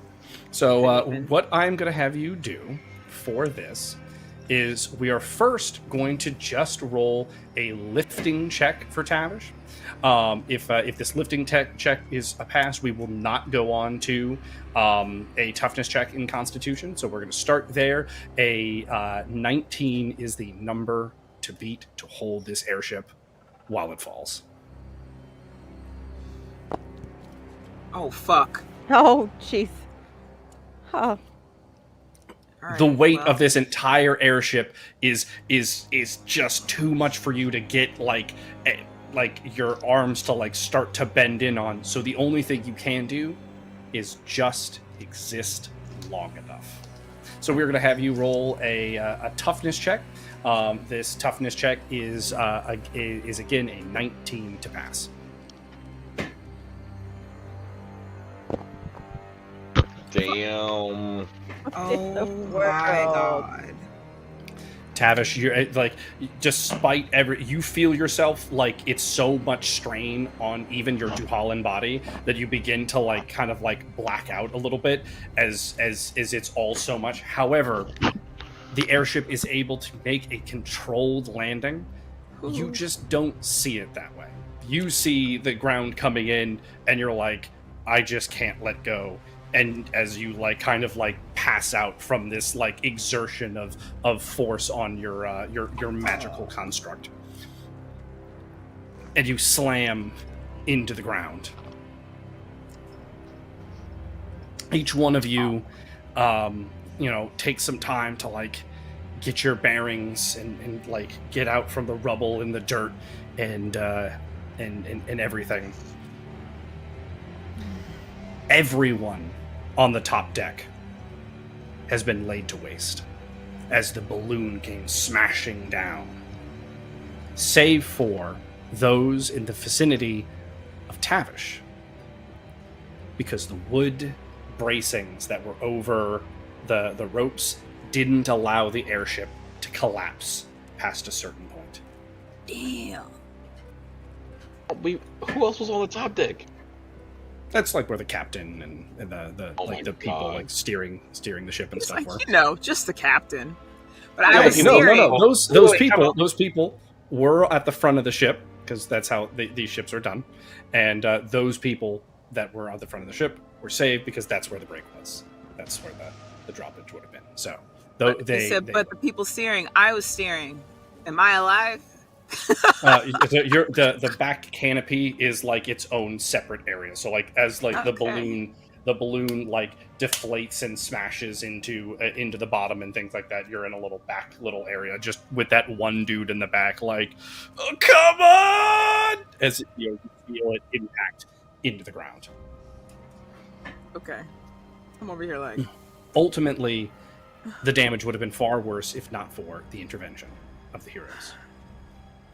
Speaker 1: So what I'm going to have you do for this is we are first going to just roll a lifting check for Tavish. If this lifting check is a pass, we will not go on to a toughness check in Constitution. So we're going to start there. A 19 is the number to beat to hold this airship while it falls.
Speaker 7: Oh, fuck.
Speaker 2: Oh, jeez. Oh.
Speaker 7: Right,
Speaker 1: the weight of this entire airship is just too much for you to get like your arms to like start to bend in on. So the only thing you can do is just exist long enough. So we're going to have you roll a toughness check. This toughness check is again a 19 to pass.
Speaker 8: Damn.
Speaker 7: Oh my god.
Speaker 1: Tavish, you're like, despite you feel yourself like it's so much strain on even your Duhalan body that you begin to like kind of like black out a little bit as it's all so much. However, the airship is able to make a controlled landing. You just don't see it that way. You see the ground coming in and you're like, I just can't let go. And as you like kind of like pass out from this like exertion of force on your magical construct, and you slam into the ground. Each one of you, take some time to like get your bearings and like get out from the rubble and the dirt and everything. Everyone on the top deck has been laid to waste as the balloon came smashing down, save for those in the vicinity of Tavish, because the wood bracings that were over the ropes didn't allow the airship to collapse past a certain point.
Speaker 7: Damn.
Speaker 8: Who else was on the top deck?
Speaker 1: That's like where the captain and the people like steering the ship and
Speaker 7: It's
Speaker 1: stuff
Speaker 7: like,
Speaker 1: were.
Speaker 7: just the captain. But I was
Speaker 1: No.
Speaker 7: steering.
Speaker 1: Those people were at the front of the ship because that's how these ships are done, and those people that were on the front of the ship were saved because that's where the break was. That's where the dropage would have been. So
Speaker 7: But the people steering, I was steering. Am I alive?
Speaker 1: The back canopy is like its own separate area. So like as like the balloon like deflates and smashes into the bottom and things like that, you're in a little area just with that one dude in the back like, oh, come on, as you feel it impact into the ground.
Speaker 7: Okay, I'm over here like.
Speaker 1: Ultimately, the damage would have been far worse if not for the intervention of the heroes.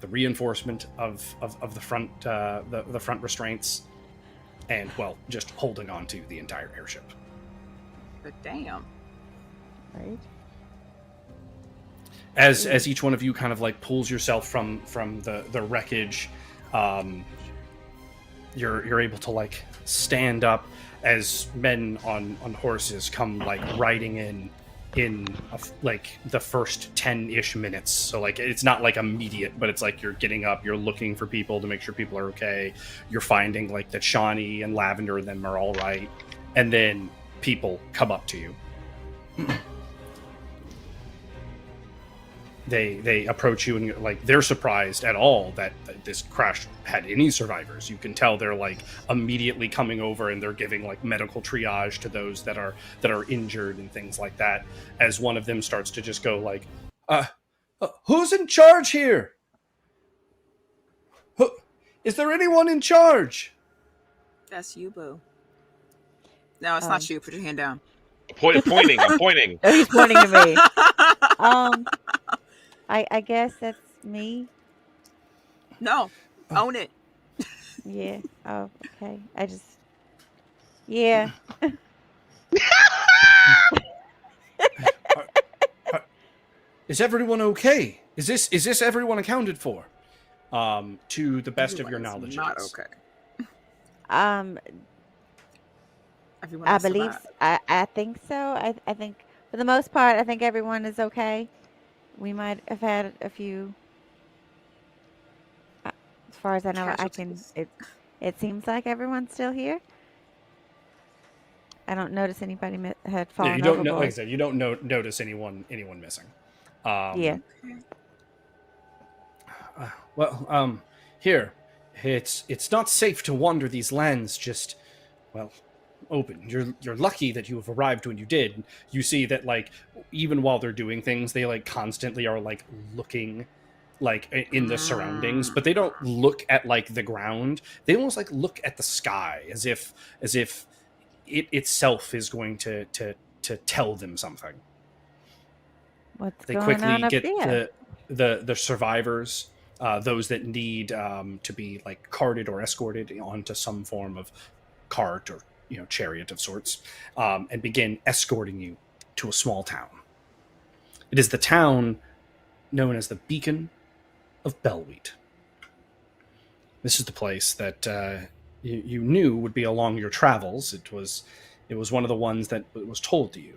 Speaker 1: the reinforcement of the front the front restraints, and well, just holding on to the entire airship.
Speaker 7: But damn.
Speaker 2: Right.
Speaker 1: As each one of you kind of like pulls yourself from the wreckage, you're able to like stand up as men on horses come like riding in like the first 10-ish minutes. So like it's not like immediate, but it's like you're getting up, you're looking for people to make sure people are okay, you're finding like that Shawnee and Lavender and them are all right, and then people come up to you. They approach you, and like they're surprised at all that this crash had any survivors. You can tell they're like immediately coming over, and they're giving like medical triage to those that are injured and things like that. As one of them starts to just go like, "Who's in charge here? Is there anyone in charge?"
Speaker 7: That's you, boo. No, it's not you. Put your hand down.
Speaker 8: Pointing. I'm pointing.
Speaker 2: Oh, he's pointing to me. I guess that's me.
Speaker 7: No, own it.
Speaker 2: Yeah. Oh, okay. Yeah.
Speaker 1: Is everyone okay? Is this everyone accounted for? To the best of your
Speaker 7: Everyone
Speaker 1: knowledge,
Speaker 7: is not
Speaker 1: it is.
Speaker 7: okay. Everyone
Speaker 2: I
Speaker 7: has
Speaker 2: believe.
Speaker 7: survived.
Speaker 2: I think so. I think for the most part, I think everyone is okay. We might have had a few. As far as I know,
Speaker 7: Casualties.
Speaker 2: It seems like everyone's still here. I don't notice anybody had fallen
Speaker 1: Yeah, you don't
Speaker 2: overboard.
Speaker 1: know. Like I said, you don't notice anyone missing.
Speaker 2: Yeah.
Speaker 1: Here, it's not safe to wander these lands just, well, open. You're lucky that you have arrived when you did. You see that like even while they're doing things, they like constantly are like looking like in the surroundings, but they don't look at like the ground. They almost like look at the sky as if it itself is going to tell them something.
Speaker 2: What's
Speaker 1: They
Speaker 2: going
Speaker 1: quickly
Speaker 2: on up
Speaker 1: get
Speaker 2: there?
Speaker 1: the survivors, those that need to be like carted or escorted onto some form of cart or chariot of sorts, and begin escorting you to a small town. It is the town known as the Beacon of Bellwheat. This is the place that you knew would be along your travels. It was one of the ones that was told to you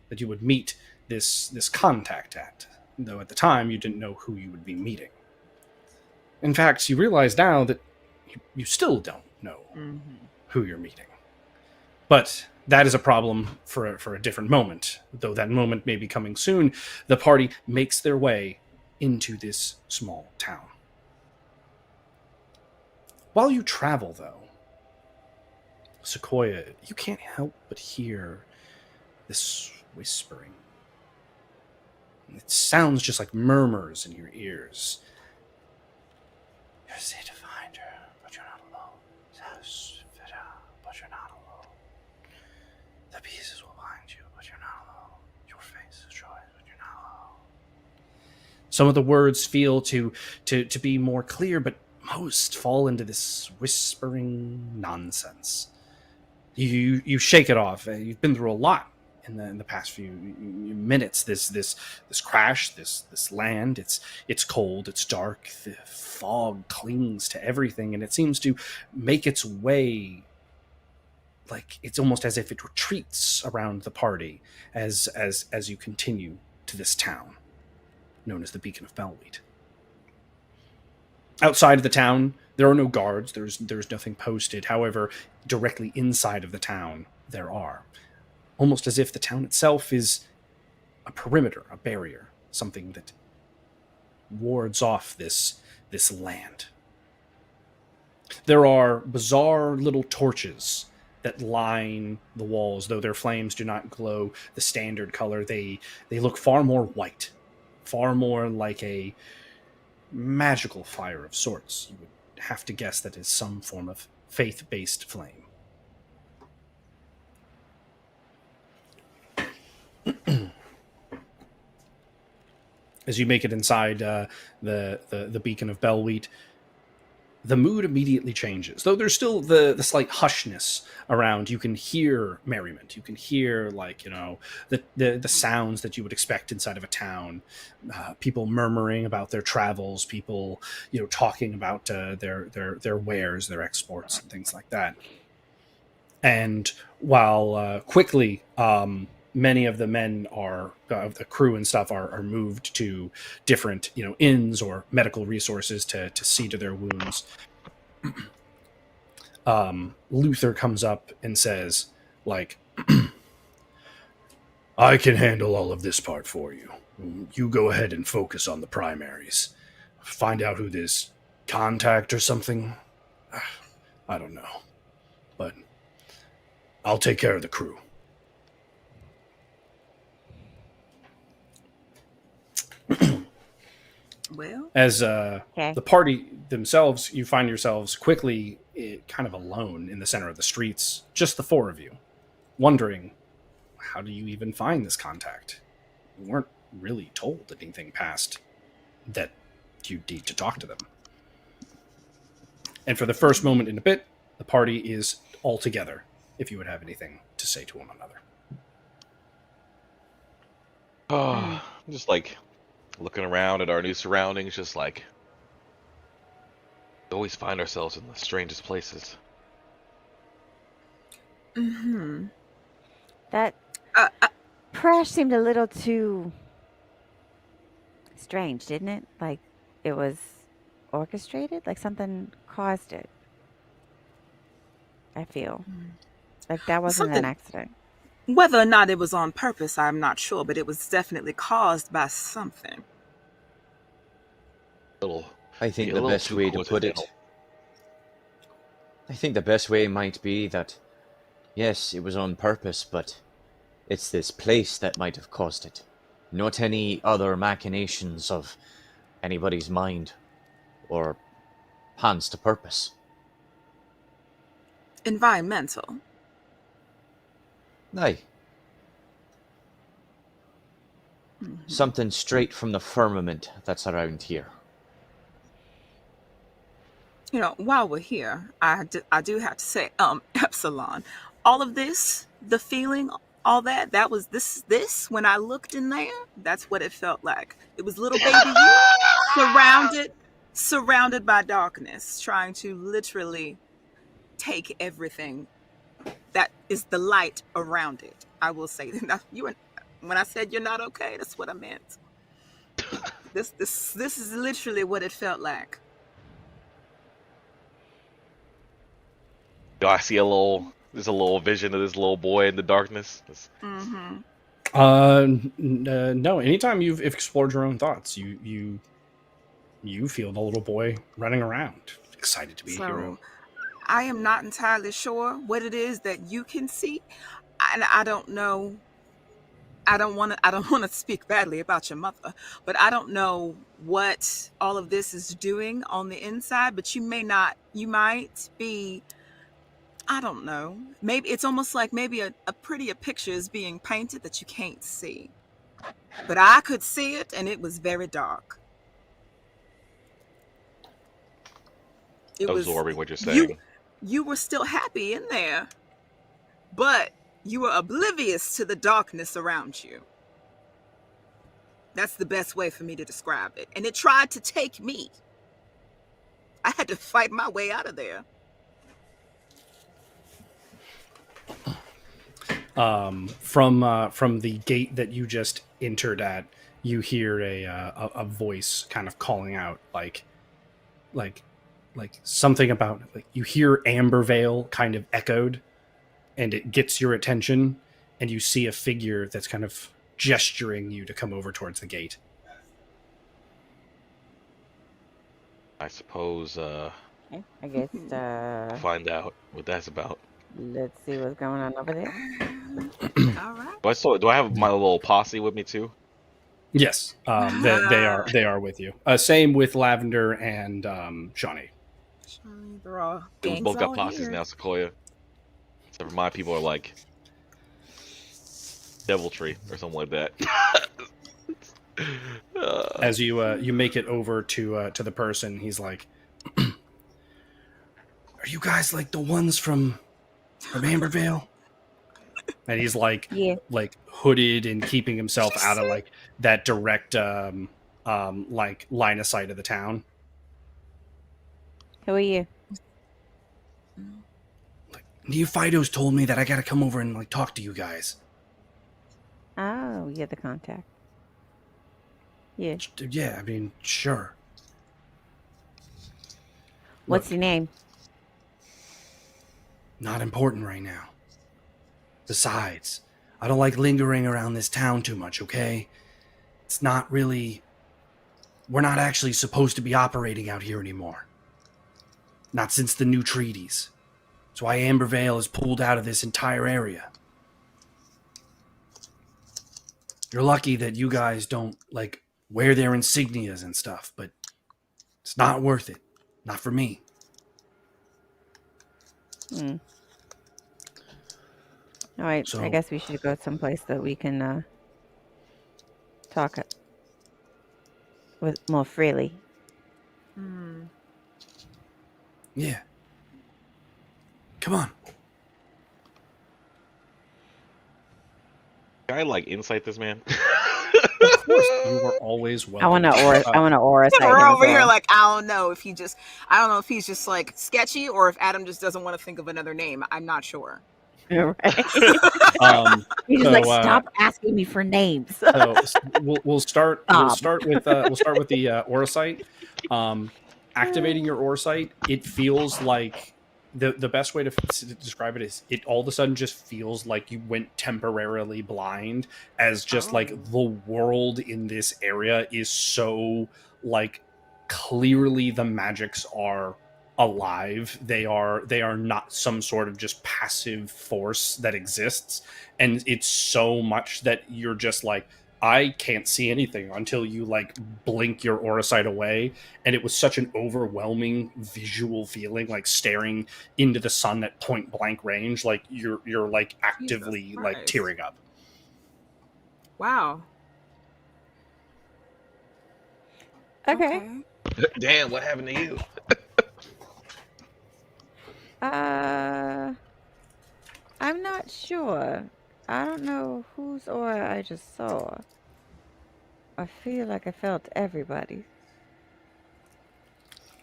Speaker 1: that you would meet this contact at, though at the time you didn't know who you would be meeting. In fact, you realize now that you still don't know who you're meeting. But that is a problem for a different moment, though that moment may be coming soon. The party makes their way into this small town. While you travel, though, Sequoia, you can't help but hear this whispering. It sounds just like murmurs in your ears. You're safe to find her, but you're not alone. But you're not alone. The pieces will find you, but you're not alone. Your face is joy, but you're not alone. Some of the words feel to be more clear, but most fall into this whispering nonsense. You shake it off. You've been through a lot in the past few minutes. This crash, this land. It's cold. It's dark. The fog clings to everything, and it seems to make its way. Like it's almost as if it retreats around the party as you continue to this town, known as the Beacon of Bellwheat. Outside of the town, there are no guards. There's nothing posted. However, directly inside of the town, there are. Almost as if the town itself is a perimeter, a barrier, something that wards off this land. There are bizarre little torches that line the walls, though their flames do not glow the standard color. They look far more white, far more like a magical fire of sorts. You would have to guess that is some form of faith-based flame. As you make it inside the beacon of Bellwheat, the mood immediately changes. Though there's still the slight hushness around, you can hear merriment. You can hear, like, the sounds that you would expect inside of a town. People murmuring about their travels, people, talking about their wares, their exports, and things like that. And while quickly many of the men of the crew and stuff are moved to different, inns or medical resources to see to their wounds. Luther comes up and says, like, I can handle all of this part for you. You go ahead and focus on the primaries. Find out who this contact or something. I don't know. But I'll take care of the crew.
Speaker 7: Well,
Speaker 1: As
Speaker 2: Okay.
Speaker 1: the party themselves, you find yourselves quickly kind of alone in the center of the streets, just the four of you, wondering, how do you even find this contact? You weren't really told anything past that you need to talk to them. And for the first moment in a bit, the party is all together, if you would have anything to say to one another.
Speaker 8: Oh, just like looking around at our new surroundings, just like we always find ourselves in the strangest places.
Speaker 7: mm-hmm.
Speaker 2: That crash seemed a little too strange, didn't it? Like it was orchestrated, like something caused it. I feel like that wasn't an
Speaker 7: Something-
Speaker 2: accident.
Speaker 7: Whether or not it was on purpose, I'm not sure, but it was definitely caused by something.
Speaker 8: Little,
Speaker 3: I think
Speaker 8: a
Speaker 3: the
Speaker 8: little
Speaker 3: best
Speaker 8: too
Speaker 3: way to put it.
Speaker 8: coincidental.
Speaker 3: I think the best way might be that, yes, it was on purpose, but it's this place that might have caused it, not any other machinations of anybody's mind or plans to purpose.
Speaker 7: Environmental.
Speaker 3: Aye. Something straight from the firmament that's around here.
Speaker 7: While we're here, I do have to say, Epsilon, all of this, the feeling, all that was this, when I looked in there, that's what it felt like. It was little baby you, surrounded by darkness, trying to literally take everything that is the light around it. I will say that when I said you're not okay, that's what I meant. This is literally what it felt like.
Speaker 8: I see there's a little vision of this little boy in the darkness.
Speaker 7: Mm-hmm.
Speaker 1: No. Anytime you've explored your own thoughts, you feel the little boy running around, excited to be a hero.
Speaker 7: I am not entirely sure what it is that you can see, and I don't know. I don't want to speak badly about your mother, but I don't know what all of this is doing on the inside. But you might be. I don't know. Maybe it's almost like maybe a prettier picture is being painted that you can't see. But I could see it, and it was very dark. It was
Speaker 8: Absorbing what you're saying.
Speaker 7: You were still happy in there, but you were oblivious to the darkness around you. That's the best way for me to describe it. And it tried to take me. I had to fight my way out of there.
Speaker 1: From the gate that you just entered at, you hear a voice kind of calling out, like something about, like, you hear Amber Veil kind of echoed, and it gets your attention, and you see a figure that's kind of gesturing you to come over towards the gate.
Speaker 8: I suppose
Speaker 2: Okay, I guess
Speaker 8: find out what that's about.
Speaker 2: let's see what's going on over there.
Speaker 7: All right.
Speaker 8: Do I have my little posse with me too?
Speaker 1: Yes, they are with you. Same with Lavender and Shawnee.
Speaker 7: They're all
Speaker 8: We
Speaker 7: gangs
Speaker 8: both got
Speaker 7: all
Speaker 8: posses
Speaker 7: here.
Speaker 8: now, Sequoia. Except for my people are like Deviltree or something like that.
Speaker 1: As you make it over to the person, he's like, "Are you guys like the ones from Amber Vale?" And he's like
Speaker 2: Yeah.
Speaker 1: hooded and keeping himself
Speaker 7: Did you
Speaker 1: out of
Speaker 7: say-
Speaker 1: like that direct like line of sight of the town.
Speaker 2: Who are you?
Speaker 1: Neophytos told me that I gotta come over and like talk to you guys.
Speaker 2: Oh, you're the contact. Yeah.
Speaker 1: Yeah, I mean, sure.
Speaker 2: What's
Speaker 1: Look,
Speaker 2: your name?
Speaker 1: not important right now. Besides, I don't like lingering around this town too much, okay? It's not really... We're not actually supposed to be operating out here anymore. Not since the new treaties. That's why Amber Vale is pulled out of this entire area. You're lucky that you guys don't, like, wear their insignias and stuff, but it's not worth it. Not for me.
Speaker 2: Hmm. All right.
Speaker 1: So-
Speaker 2: I guess we should go someplace that we can talk with more freely.
Speaker 7: Hmm.
Speaker 1: Yeah. Come on.
Speaker 8: Can I like insight this man?
Speaker 1: Of course, you are always welcome.
Speaker 2: I want to aura sight
Speaker 7: We're
Speaker 2: him as
Speaker 7: over here
Speaker 2: well.
Speaker 7: like I don't know if he's just like sketchy or if Adam just doesn't want to think of another name. I'm not sure.
Speaker 2: Right. He's just
Speaker 1: So,
Speaker 2: like, stop asking me for names.
Speaker 1: So we'll start
Speaker 2: Stop.
Speaker 1: with the aura sight. Activating your aura sight, it feels like the best way to describe it is it all of a sudden just feels like you went temporarily blind, as just like the world in this area is so like clearly the magics are alive. They are not some sort of just passive force that exists, and it's so much that you're just like, I can't see anything until you like blink your aura sight away. And it was such an overwhelming visual feeling, like staring into the sun at point blank range, like you're like actively
Speaker 7: Jesus
Speaker 1: like
Speaker 7: Christ.
Speaker 1: tearing up.
Speaker 7: Wow.
Speaker 2: Okay.
Speaker 8: Damn, what happened to you?
Speaker 2: I'm not sure. I don't know whose aura I just saw. I feel like I felt everybody.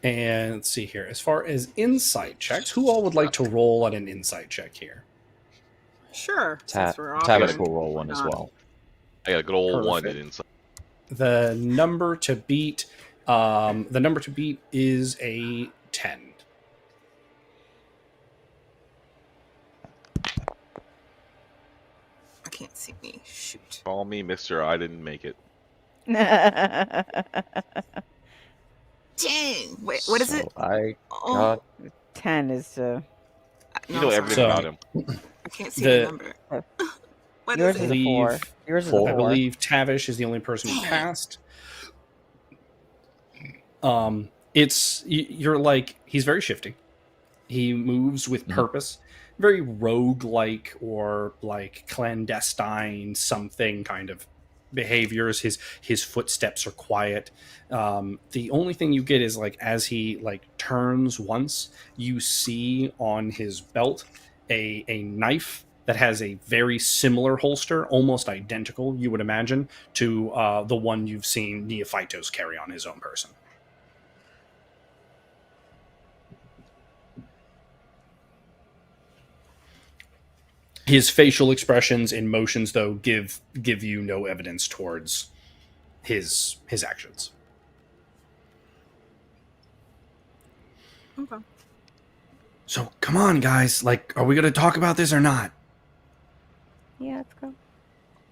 Speaker 1: And let's see here. As far as insight checks, who all would like to roll on an insight check here?
Speaker 7: Sure. since we're all
Speaker 3: Tavis
Speaker 7: here.
Speaker 3: will roll one as well.
Speaker 8: I got a good old one
Speaker 1: Perfect.
Speaker 8: in inside.
Speaker 1: The number to beat is a 10.
Speaker 7: I can't see me. Shoot.
Speaker 8: Call me Mister. I didn't make it.
Speaker 7: Dang. Wait, what is it?
Speaker 3: So I
Speaker 7: Oh,
Speaker 3: got
Speaker 2: 10 is
Speaker 7: no,
Speaker 8: You know
Speaker 7: I'm
Speaker 8: everything
Speaker 1: So-
Speaker 8: about him.
Speaker 7: I can't see
Speaker 1: the-
Speaker 7: the number. What
Speaker 2: yours
Speaker 7: is
Speaker 2: is
Speaker 7: it?
Speaker 2: a 4.
Speaker 1: believe-
Speaker 2: Yours is
Speaker 3: Four.
Speaker 2: a
Speaker 1: I
Speaker 2: 4.
Speaker 1: believe Tavish is the only person who passed. You're like, he's very shifty. He moves with purpose, very rogue-like or like clandestine something kind of behaviors. His footsteps are quiet. The only thing you get is like as he like turns once, you see on his belt a knife that has a very similar holster, almost identical, you would imagine, to the one you've seen Neophytos carry on his own person. His facial expressions and motions, though, give you no evidence towards his actions.
Speaker 7: Okay.
Speaker 1: So come on, guys. Like, are we going to talk about this or not?
Speaker 2: Yeah, let's go.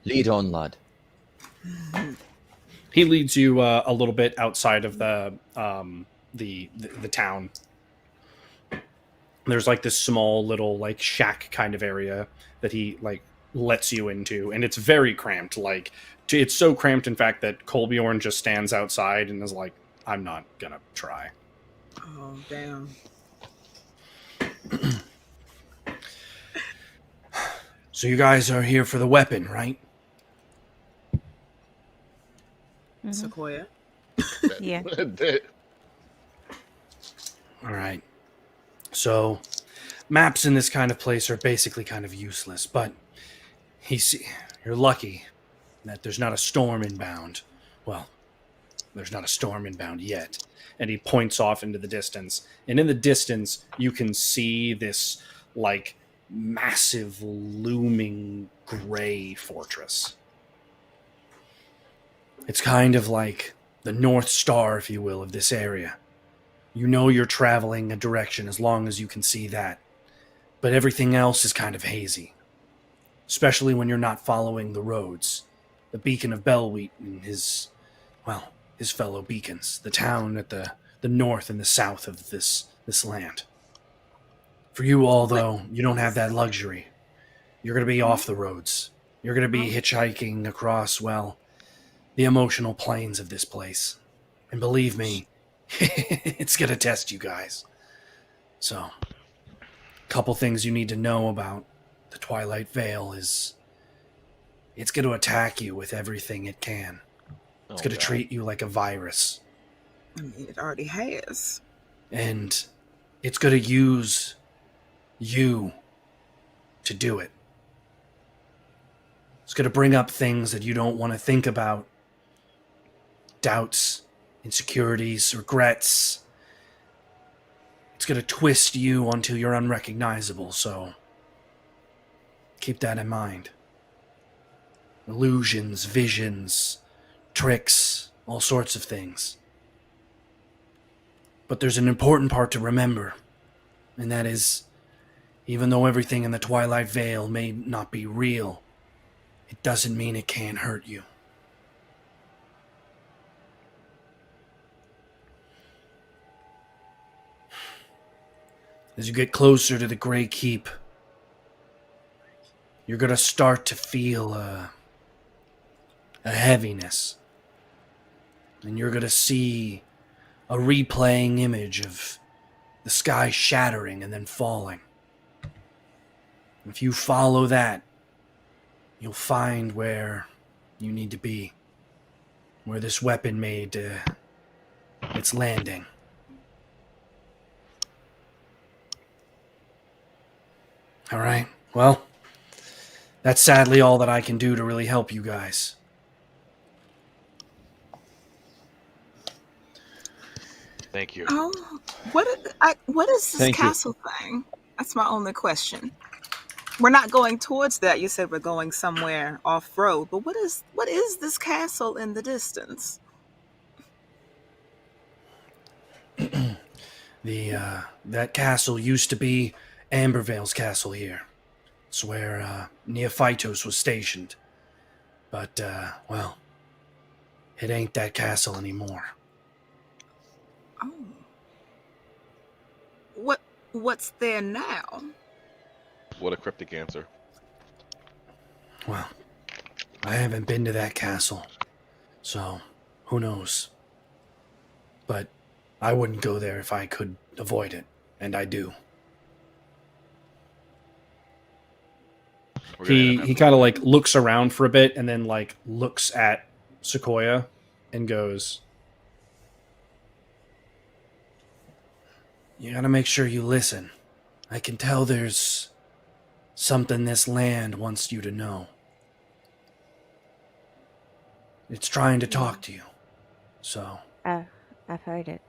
Speaker 3: lead on, lad.
Speaker 1: He leads you a little bit outside of the town. There's like this small little like shack kind of area that he like lets you into, and it's very cramped. Like it's so cramped, in fact, that Colbjorn just stands outside and is like, "I'm not gonna try."
Speaker 7: Oh, damn.
Speaker 1: So you guys are here for the weapon, right?
Speaker 7: Sequoia.
Speaker 2: Yeah.
Speaker 1: All right. So, maps in this kind of place are basically kind of useless, but you're lucky that there's not a storm inbound. Well, there's not a storm inbound yet. And he points off into the distance. And in the distance, you can see this, like, massive, looming gray fortress. It's kind of like the North Star, if you will, of this area. You know you're traveling a direction as long as you can see that. But everything else is kind of hazy. Especially when you're not following the roads. The beacon of Bellwheat and his fellow beacons. The town at the north and the south of this land. For you all, though, you don't have that luxury. You're going to be off the roads. You're going to be hitchhiking across, the emotional planes of this place. And believe me, it's going to test you guys. So, a couple things you need to know about the Twilight Veil is it's going to attack you with everything it can. It's going to treat you like a virus.
Speaker 7: I mean, it already has.
Speaker 1: And it's going to use you to do it. It's going to bring up things that you don't want to think about. Doubts, insecurities, regrets. It's going to twist you until you're unrecognizable, so keep that in mind. Illusions, visions, tricks, all sorts of things. But there's an important part to remember, and that is, even though everything in the Twilight Veil may not be real, it doesn't mean it can't hurt you. As you get closer to the Grey Keep, you're going to start to feel a heaviness. And you're going to see a replaying image of the sky shattering and then falling. If you follow that, you'll find where you need to be. Where this weapon made its landing. All right, well, that's sadly all that I can do to really help you guys.
Speaker 8: Thank you.
Speaker 7: Oh, what is this
Speaker 3: Thank you.
Speaker 7: castle thing? That's my only question. We're not going towards that. You said we're going somewhere off road, but what is this castle in the distance?
Speaker 1: That castle used to be Ambervale's castle here. It's where Neophytos was stationed. But, it ain't that castle anymore.
Speaker 7: Oh. What's there now?
Speaker 8: What a cryptic answer.
Speaker 1: Well, I haven't been to that castle, so who knows? But I wouldn't go there if I could avoid it, and I do. He kind of like looks around for a bit and then like looks at Sequoia and goes, "You gotta make sure you listen. I can tell there's something this land wants you to know. It's trying to talk to you. So,
Speaker 2: I've heard it.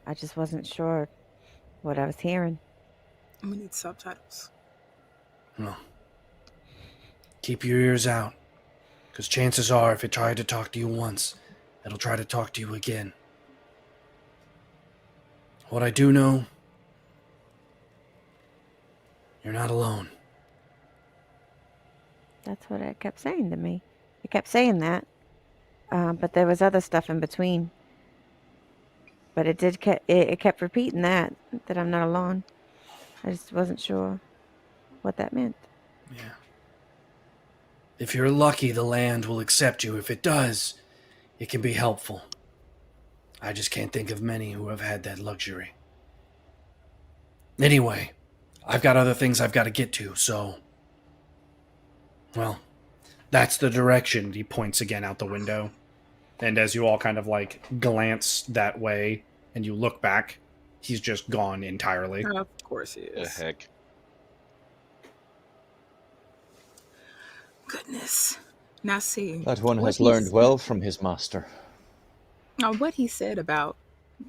Speaker 2: I just wasn't sure what I was hearing.
Speaker 7: We need subtitles.
Speaker 1: well, keep your ears out. Because chances are, if it tried to talk to you once, it'll try to talk to you again. What I do know, you're not alone."
Speaker 2: That's what it kept saying to me. It kept saying that. But there was other stuff in between. But it kept repeating that I'm not alone. I just wasn't sure what that meant.
Speaker 1: Yeah. If you're lucky, the land will accept you. If it does, it can be helpful. I just can't think of many who have had that luxury. Anyway, I've got other things I've got to get to, so... Well, that's the direction. He points again out the window. And as you all kind of like glance that way and you look back, he's just gone entirely.
Speaker 7: Of course he
Speaker 4: The
Speaker 7: is.
Speaker 4: heck.
Speaker 7: Goodness. Now see.
Speaker 3: That one
Speaker 7: what
Speaker 3: has
Speaker 7: he
Speaker 3: learned
Speaker 7: said-
Speaker 3: well from his master.
Speaker 7: Now what he said about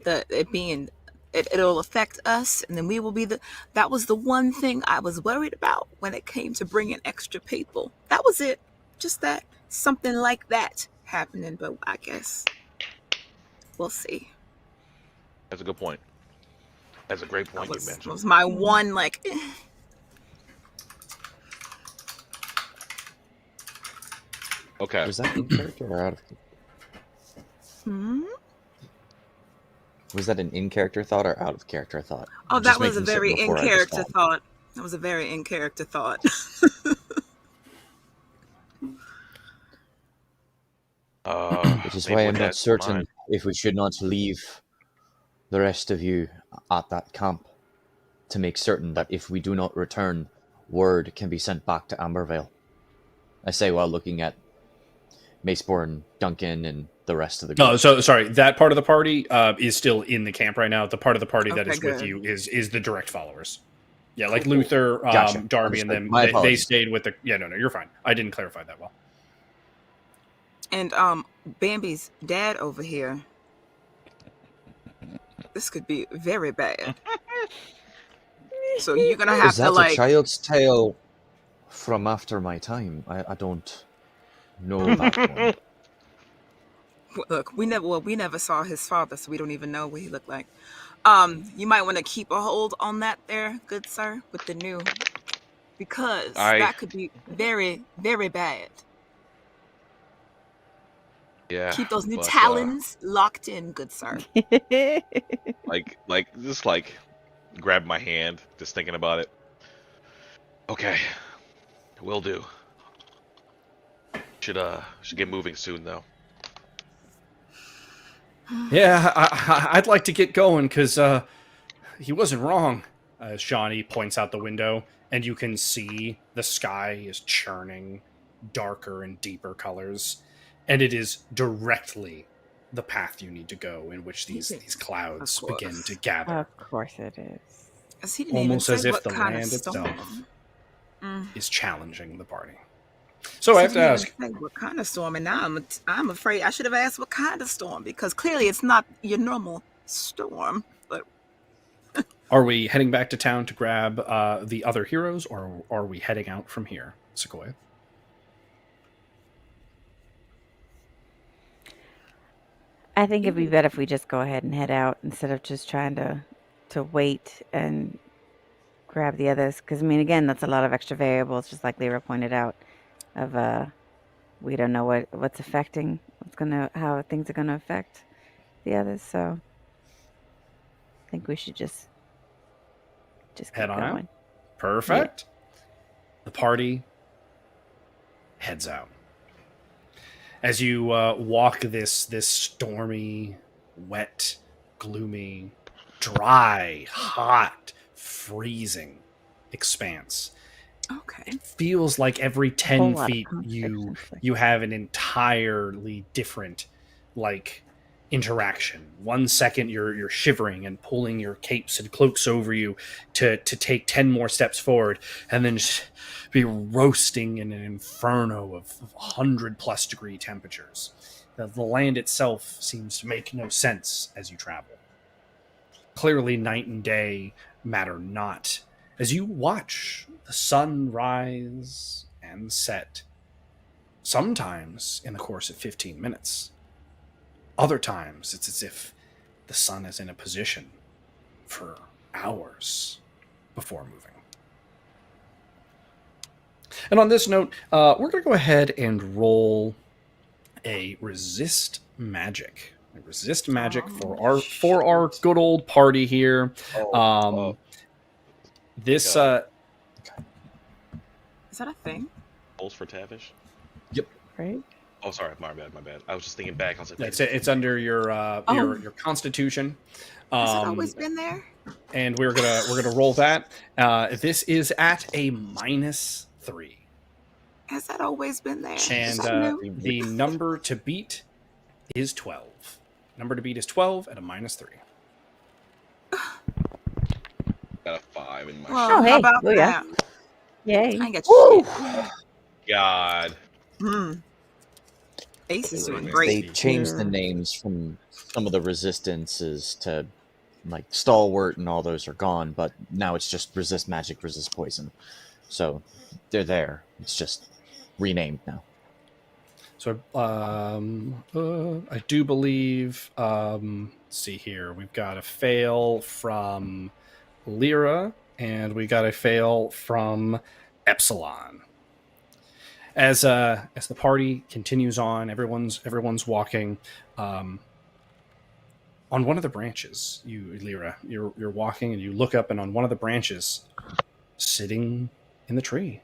Speaker 7: it being it'll affect us, and then we will be that was the one thing I was worried about when it came to bringing extra people. That was it. Just that. Something like that happening, but I guess we'll see.
Speaker 4: That's a good point. That's a great point
Speaker 7: That
Speaker 4: you
Speaker 7: was,
Speaker 4: mentioned.
Speaker 7: was my one
Speaker 4: Okay.
Speaker 3: Was that in character or out of?
Speaker 7: Hmm?
Speaker 3: Was that an in-character thought or out of character thought?
Speaker 7: Oh,
Speaker 3: Just
Speaker 7: that was a
Speaker 3: making certain
Speaker 7: very in
Speaker 3: before I
Speaker 7: character
Speaker 3: respond.
Speaker 7: thought. That was a very in character thought.
Speaker 3: Which is
Speaker 4: maybe
Speaker 3: why I'm
Speaker 4: with
Speaker 3: not
Speaker 4: that in
Speaker 3: certain
Speaker 4: mind.
Speaker 3: if we should not leave the rest of you at that camp to make certain that if we do not return, word can be sent back to Ambervale. I say while looking at Maceborn, Duncan, and the rest of the group.
Speaker 1: No, so sorry. That part of the party is still in the camp right now. The part of the party that
Speaker 7: Okay,
Speaker 1: is with
Speaker 7: good.
Speaker 1: you is the direct followers. Yeah, like Luther,
Speaker 3: Gotcha.
Speaker 1: Darby, and
Speaker 3: Understood.
Speaker 1: them.
Speaker 3: My
Speaker 1: They
Speaker 3: apologies.
Speaker 1: stayed with the. Yeah, no, you're fine. I didn't clarify that well.
Speaker 7: And Bambi's dad over here. This could be very bad. So you're gonna have
Speaker 3: Is that
Speaker 7: to like
Speaker 3: a child's tale from after my time? I don't know that one.
Speaker 7: look. We never saw his father, so we don't even know what he looked like. You might want to keep a hold on that there, good sir, with the new, because that could be very, very bad.
Speaker 4: Yeah.
Speaker 7: Keep those new
Speaker 4: but,
Speaker 7: talons locked in, good sir.
Speaker 4: Like grab my hand, just thinking about it. Okay, will do. Should get moving soon though.
Speaker 1: Yeah, I'd like to get going because he wasn't wrong. As Shawnee points out the window, and you can see the sky is churning darker and deeper colors, and it is directly the path you need to go in which these clouds
Speaker 7: Of course.
Speaker 1: begin to gather.
Speaker 2: Of course it is.
Speaker 7: As he didn't
Speaker 1: Almost
Speaker 7: even
Speaker 1: as
Speaker 7: say
Speaker 1: if
Speaker 7: what
Speaker 1: the
Speaker 7: kind
Speaker 1: land
Speaker 7: of storm.
Speaker 1: itself is challenging the party. So I have to
Speaker 7: Didn't
Speaker 1: ask,
Speaker 7: even say what kind of storm, and now I'm afraid I should have asked what kind of storm, because clearly it's not your normal storm. But
Speaker 1: are we heading back to town to grab the other heroes, or are we heading out from here, Sequoia?
Speaker 2: I think it'd be better if we just go ahead and head out instead of just trying to wait and grab the others. Because, I mean, again, that's a lot of extra variables, just like Lyra pointed out, of we don't know what's affecting, how things are going to affect the others. So I think we should just
Speaker 1: Head
Speaker 2: keep
Speaker 1: on out?
Speaker 2: going.
Speaker 1: Perfect. The party heads out. As you walk this stormy, wet, gloomy, dry, hot, freezing expanse,
Speaker 7: okay,
Speaker 1: it feels like every
Speaker 2: Whole
Speaker 1: 10
Speaker 2: lot of
Speaker 1: feet you
Speaker 2: contradiction.
Speaker 1: have an entirely different interaction. 1 second you're shivering and pulling your capes and cloaks over you to take 10 more steps forward, and then just be roasting in an inferno of 100+ degree temperatures. The land itself seems to make no sense as you travel. Clearly night and day matter not as you watch the sun rise and set, sometimes in the course of 15 minutes. Other times, it's as if the sun is in a position for hours before moving. And on this note, we're going to go ahead and roll a resist magic. A resist magic for our good old party here. This
Speaker 7: is that a thing?
Speaker 8: Rolls for Tavish.
Speaker 2: Right?
Speaker 8: Oh, sorry, my bad. I was just thinking back. I was like,
Speaker 1: it's under your constitution.
Speaker 7: Has it always been there?
Speaker 1: And we're gonna roll that. This is at a -3.
Speaker 7: Has that always been there?
Speaker 1: And
Speaker 7: Is that new?
Speaker 1: the number to beat is 12. Number to beat is 12 at a -3.
Speaker 8: Got a 5 in my
Speaker 7: Well,
Speaker 2: Oh, hey.
Speaker 7: how about
Speaker 2: Oh, yeah.
Speaker 7: that?
Speaker 2: Yay.
Speaker 7: I ain't got
Speaker 2: Woo!
Speaker 7: shit.
Speaker 8: God.
Speaker 7: Ace is doing
Speaker 8: They
Speaker 7: great.
Speaker 3: They changed the names from some of the resistances to like stalwart and all those are gone, but now it's just resist magic, resist poison. So they're there. It's just renamed now.
Speaker 1: So I do believe, let's see here, we've got a fail from Lyra, and we got a fail from Epsilon. As the party continues on, everyone's walking. On one of the branches, Lyra, you're walking, and you look up, and on one of the branches, sitting in the tree,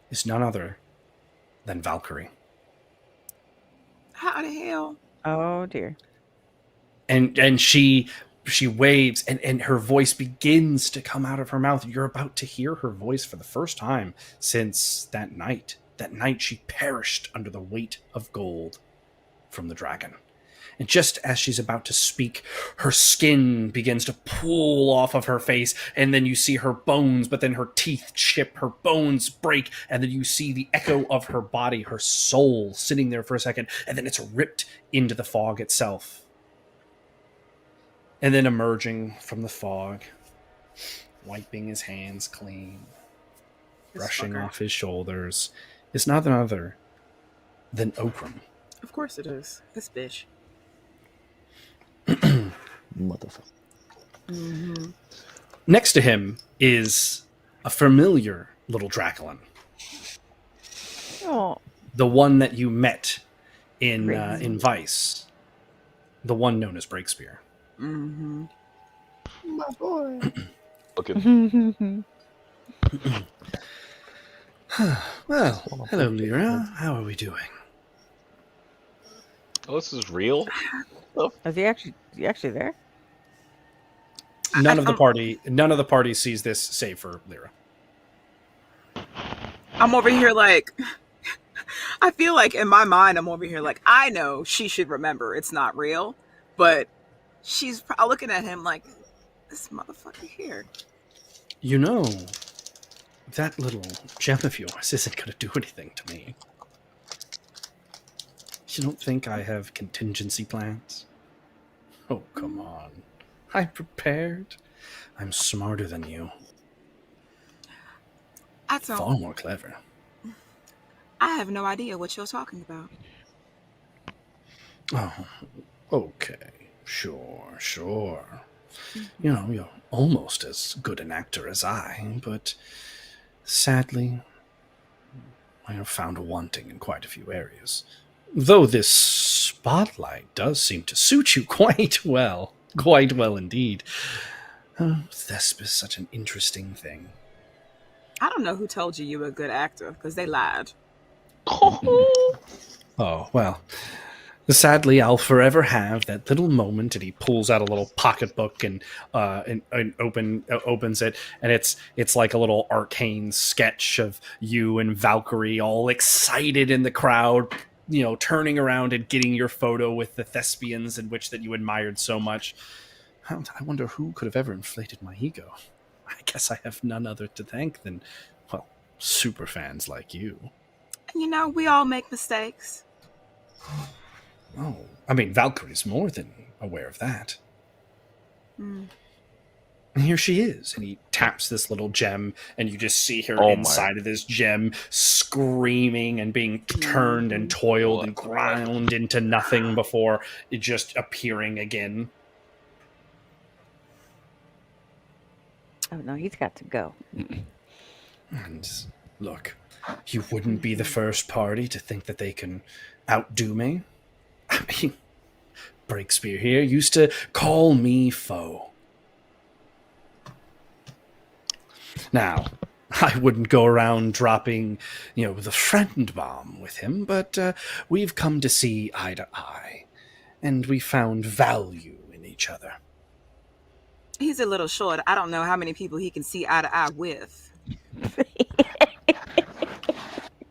Speaker 1: is none other than Valkyrie.
Speaker 7: How the hell?
Speaker 2: Oh, dear.
Speaker 1: And she waves, and her voice begins to come out of her mouth. You're about to hear her voice for the first time since that night she perished under the weight of gold from the dragon. And just as she's about to speak, her skin begins to pull off of her face, and then you see her bones, but then her teeth chip, her bones break, and then you see the echo of her body, her soul, sitting there for a second, and then it's ripped into the fog itself. And then emerging from the fog, wiping his hands clean, brushing off his shoulders, is none other than Okram.
Speaker 7: Of course it is. This bitch.
Speaker 3: Motherfucker.
Speaker 1: Next to him is a familiar little Draculin.
Speaker 2: Oh.
Speaker 1: The one that you met in
Speaker 2: Crazy.
Speaker 1: Vice. The one known as Breakspear.
Speaker 7: Mm-hmm.
Speaker 3: My boy.
Speaker 8: Looking.
Speaker 1: Well, hello, Lyra. How are we doing?
Speaker 8: Oh, this is real?
Speaker 2: Is he actually there?
Speaker 1: None of the party sees this save for Lyra.
Speaker 7: I'm over here like, I feel like in my mind, I'm over here like, I know she should remember it's not real, but she's looking at him like, this motherfucker here.
Speaker 1: You know, that little gem of yours isn't going to do anything to me. You don't think I have contingency plans? Oh, come on. I'm prepared. I'm smarter than you.
Speaker 7: I don't.
Speaker 1: Far more clever.
Speaker 7: I have no idea what you're talking about.
Speaker 1: Oh, okay. Sure. You know, you're almost as good an actor as I, but sadly, I have found a wanting in quite a few areas. Though this spotlight does seem to suit you quite well. Quite well indeed. Thesp is such an interesting thing.
Speaker 7: I don't know who told you were a good actor, because they lied.
Speaker 1: Oh, well. Sadly, I'll forever have that little moment, and he pulls out a little pocketbook and opens it, and it's like a little arcane sketch of you and Valkyrie all excited in the crowd, you know, turning around and getting your photo with the thespians in which that you admired so much. I wonder who could have ever inflated my ego. I guess I have none other to thank than, well, super fans like you.
Speaker 7: You know, we all make mistakes.
Speaker 1: Oh, I mean, Valkyrie's more than aware of that. And here she is, and he taps this little gem, and you just see her inside of this gem screaming and being turned and toiled and ground into nothing before it just appearing again.
Speaker 2: Oh, no, he's got to go.
Speaker 1: And look, you wouldn't be the first party to think that they can outdo me. I mean, Breakspear here used to call me foe. Now, I wouldn't go around dropping, you know, the friend bomb with him, but we've come to see eye to eye, and we found value in each other.
Speaker 7: He's a little short. I don't know how many people he can see eye to eye with.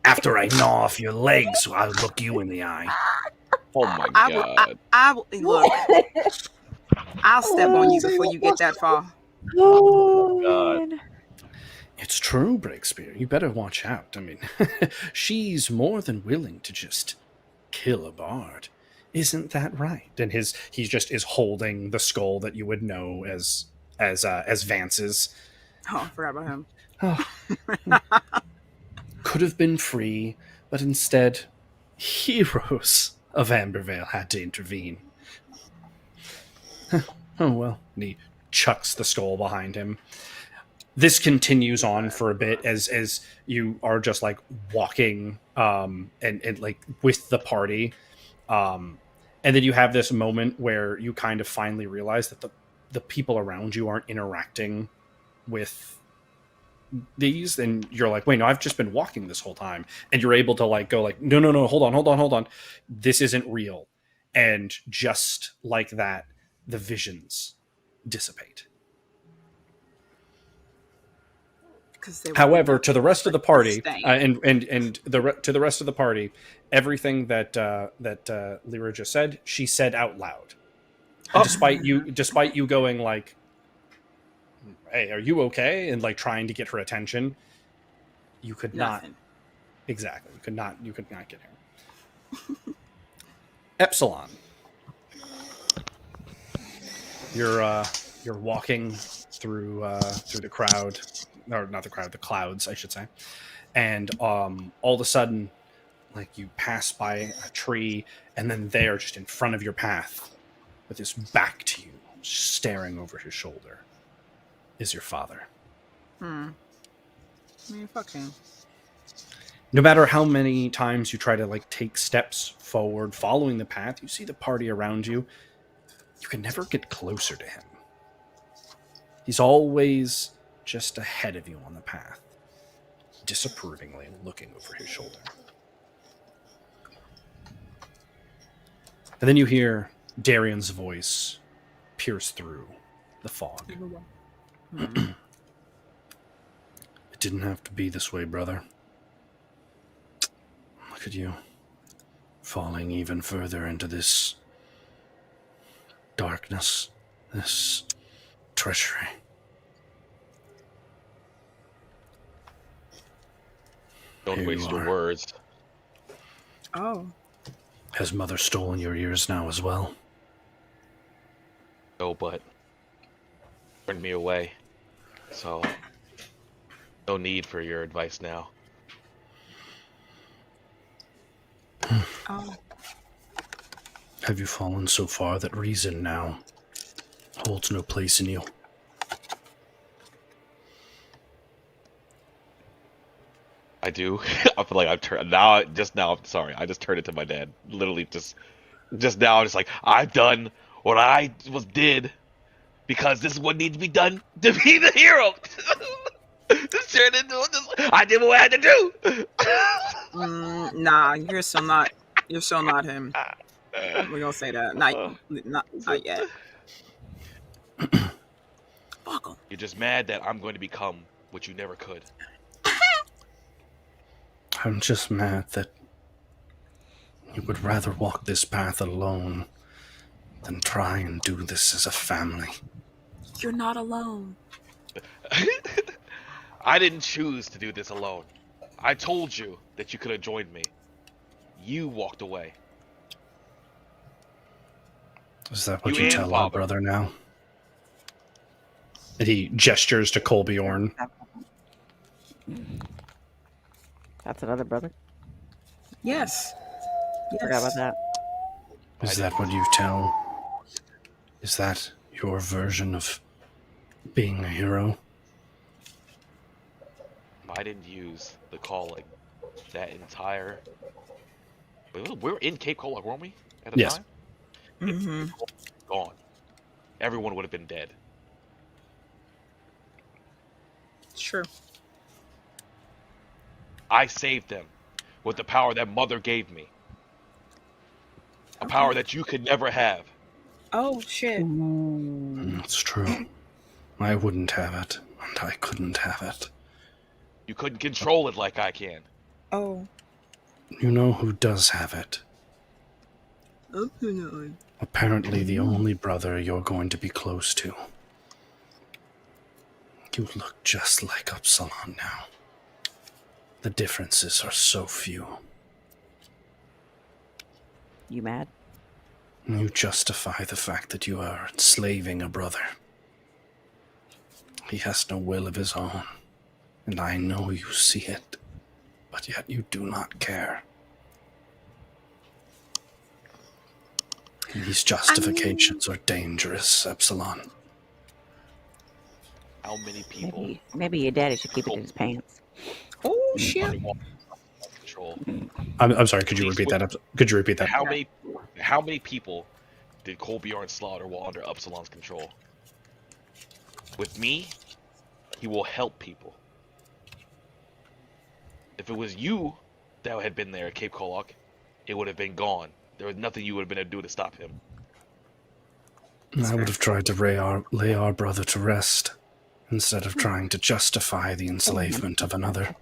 Speaker 1: After I gnaw off your legs, I'll look you in the eye.
Speaker 4: Oh my
Speaker 7: I will.
Speaker 4: god.
Speaker 7: I will look. I'll step on you before you get that far.
Speaker 2: Oh,
Speaker 4: God.
Speaker 2: man.
Speaker 1: It's true, Breakspear. You better watch out. I mean, she's more than willing to just kill a bard. Isn't that right? And he just is holding the skull that you would know as Vance's.
Speaker 7: Oh, I forgot about him.
Speaker 1: Oh, could have been free, but instead, heroes of Ambervale had to intervene. Oh well. And he chucks the skull behind him. This continues on for a bit as you are just like walking and like with the party. And then you have this moment where you kind of finally realize that the people around you aren't interacting with these, and you're like, wait, no, I've just been walking this whole time. And you're able to like go like, no, hold on. This isn't real. And just like that, the visions dissipate. However, to the rest of the party, to the rest of the party, everything that Lyra just said, she said out loud. And despite you going like, "Hey, are you okay?" and like trying to get her attention, you could
Speaker 7: Nothing.
Speaker 1: not. Exactly, you could not get her. Epsilon, you're walking through the crowd. Or not the crowd, the clouds, I should say. And all of a sudden, like you pass by a tree, and then there, just in front of your path, with his back to you, staring over his shoulder, is your father.
Speaker 7: I mean, fuck him.
Speaker 1: No matter how many times you try to like take steps forward, following the path, you see the party around you. You can never get closer to him. He's always just ahead of you on the path, disapprovingly looking over his shoulder. And then you hear Darian's voice pierce through the fog. It didn't have to be this way, brother. Look at you, falling even further into this darkness, this treachery.
Speaker 8: Don't
Speaker 1: Here
Speaker 8: waste
Speaker 1: you
Speaker 8: your
Speaker 1: are.
Speaker 8: words.
Speaker 7: Oh.
Speaker 1: Has Mother stolen your ears now as well?
Speaker 8: No, but turned me away. So no need for your advice now.
Speaker 7: Oh.
Speaker 1: Have you fallen so far that reason now holds no place in you?
Speaker 8: I do. I feel like I've turned now. I'm sorry. I just turned it to my dad. Literally, just now. I'm just like, I've done what I did because this is what needs to be done to be the hero. Just turned into this. I did what I had to do.
Speaker 7: Nah, you're still not him. We're gonna say that. Not yet. Fuck him.
Speaker 8: You're just mad that I'm going to become what you never could.
Speaker 1: I'm just mad that you would rather walk this path alone than try and do this as a family.
Speaker 7: You're not alone.
Speaker 8: I didn't choose to do this alone. I told you that you could have joined me. You walked away.
Speaker 1: Is that what
Speaker 8: You
Speaker 1: you
Speaker 8: and
Speaker 1: tell our
Speaker 8: Father.
Speaker 1: brother now? And he gestures to Colbjorn.
Speaker 2: That's another brother.
Speaker 7: Yes.
Speaker 2: Forgot about that.
Speaker 1: Is that what you tell? Is that your version of being a hero?
Speaker 8: I didn't use the calling that entire. We were in Cape Cola, weren't we? At the
Speaker 1: Yes.
Speaker 8: time?
Speaker 7: Mm-hmm.
Speaker 8: Gone. Everyone would have been dead.
Speaker 7: Sure.
Speaker 8: I saved them with the power that Mother gave me. A power that you could never have.
Speaker 7: Oh shit.
Speaker 1: It's true. I wouldn't have it, and I couldn't have it.
Speaker 8: You couldn't control it like I can.
Speaker 7: Oh.
Speaker 1: You know who does have it? Apparently the only brother you're going to be close to. You look just like Upsilon now. The differences are so few.
Speaker 2: You mad?
Speaker 1: You justify the fact that you are enslaving a brother. He has no will of his own, and I know you see it, but yet you do not care. These justifications are dangerous, Epsilon.
Speaker 8: How many people?
Speaker 2: Maybe your daddy should keep it in his pants.
Speaker 7: Oh shit!
Speaker 8: Underwater control.
Speaker 1: I'm sorry, could you repeat that? Could you repeat that?
Speaker 8: How many people did Colbjorn slaughter while under Upsilon's control? With me, he will help people. If it was you that had been there at Cape Kolok, it would have been gone. There was nothing you would have been able to do to stop him.
Speaker 1: I would have tried to lay our brother to rest, instead of trying to justify the enslavement of another.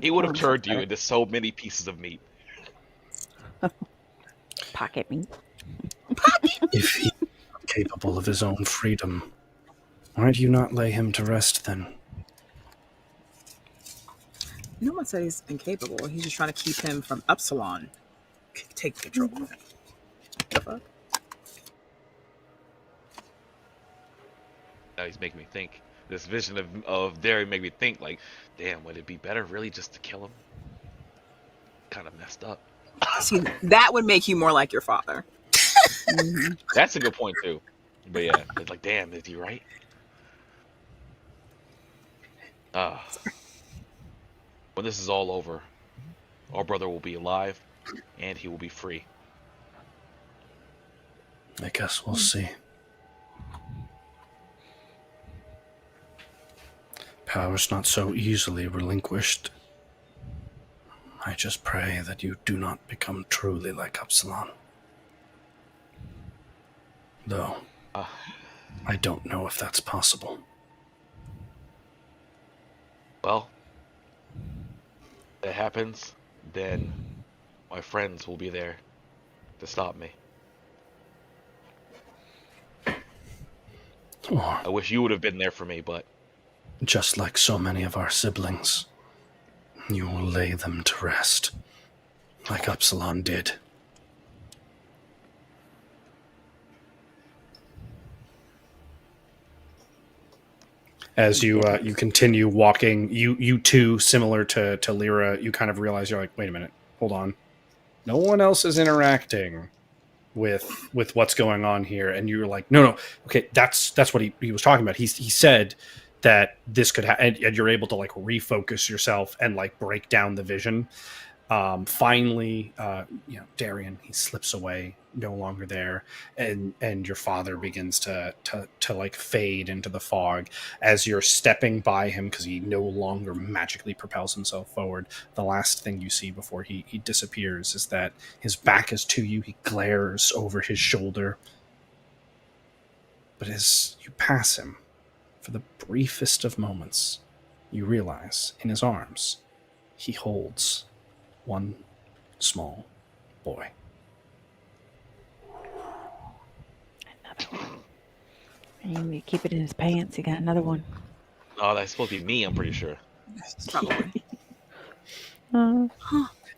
Speaker 8: He would have turned you into so many pieces of meat.
Speaker 2: Pocket meat.
Speaker 1: If he is capable of his own freedom, why do you not lay him to rest then?
Speaker 7: No one said he's incapable. He's just trying to keep him from Upsilon take control of him. The fuck?
Speaker 8: Now he's making me think. This vision of Derry made me think, like, damn, would it be better really just to kill him? Kind of messed up.
Speaker 7: See, that would make you more like your father.
Speaker 8: That's a good point too. But yeah, it's like, damn, is he right? When this is all over, our brother will be alive, and he will be free.
Speaker 1: I guess we'll see. Power's not so easily relinquished. I just pray that you do not become truly like Upsilon. Though, I don't know if that's possible.
Speaker 8: Well, if that happens, then my friends will be there to stop me.
Speaker 1: Or,
Speaker 8: I wish you would have been there for me, but
Speaker 1: just like so many of our siblings, you will lay them to rest, like Upsilon did. As you continue walking, you too, similar to Lyra, you kind of realize you're like, wait a minute, hold on. No one else is interacting with what's going on here, and you're like, no, okay, that's what he was talking about. He said that this could happen, and you're able to like refocus yourself and like break down the vision. Finally, Darian, he slips away, no longer there, and your father begins to like fade into the fog as you're stepping by him because he no longer magically propels himself forward. The last thing you see before he disappears is that his back is to you. He glares over his shoulder, but as you pass him, for the briefest of moments, you realize in his arms he holds one small boy.
Speaker 2: Another one. And you keep it in his pants. He got another one.
Speaker 8: oh, that's supposed to be me, I'm pretty sure.
Speaker 7: Probably.
Speaker 1: And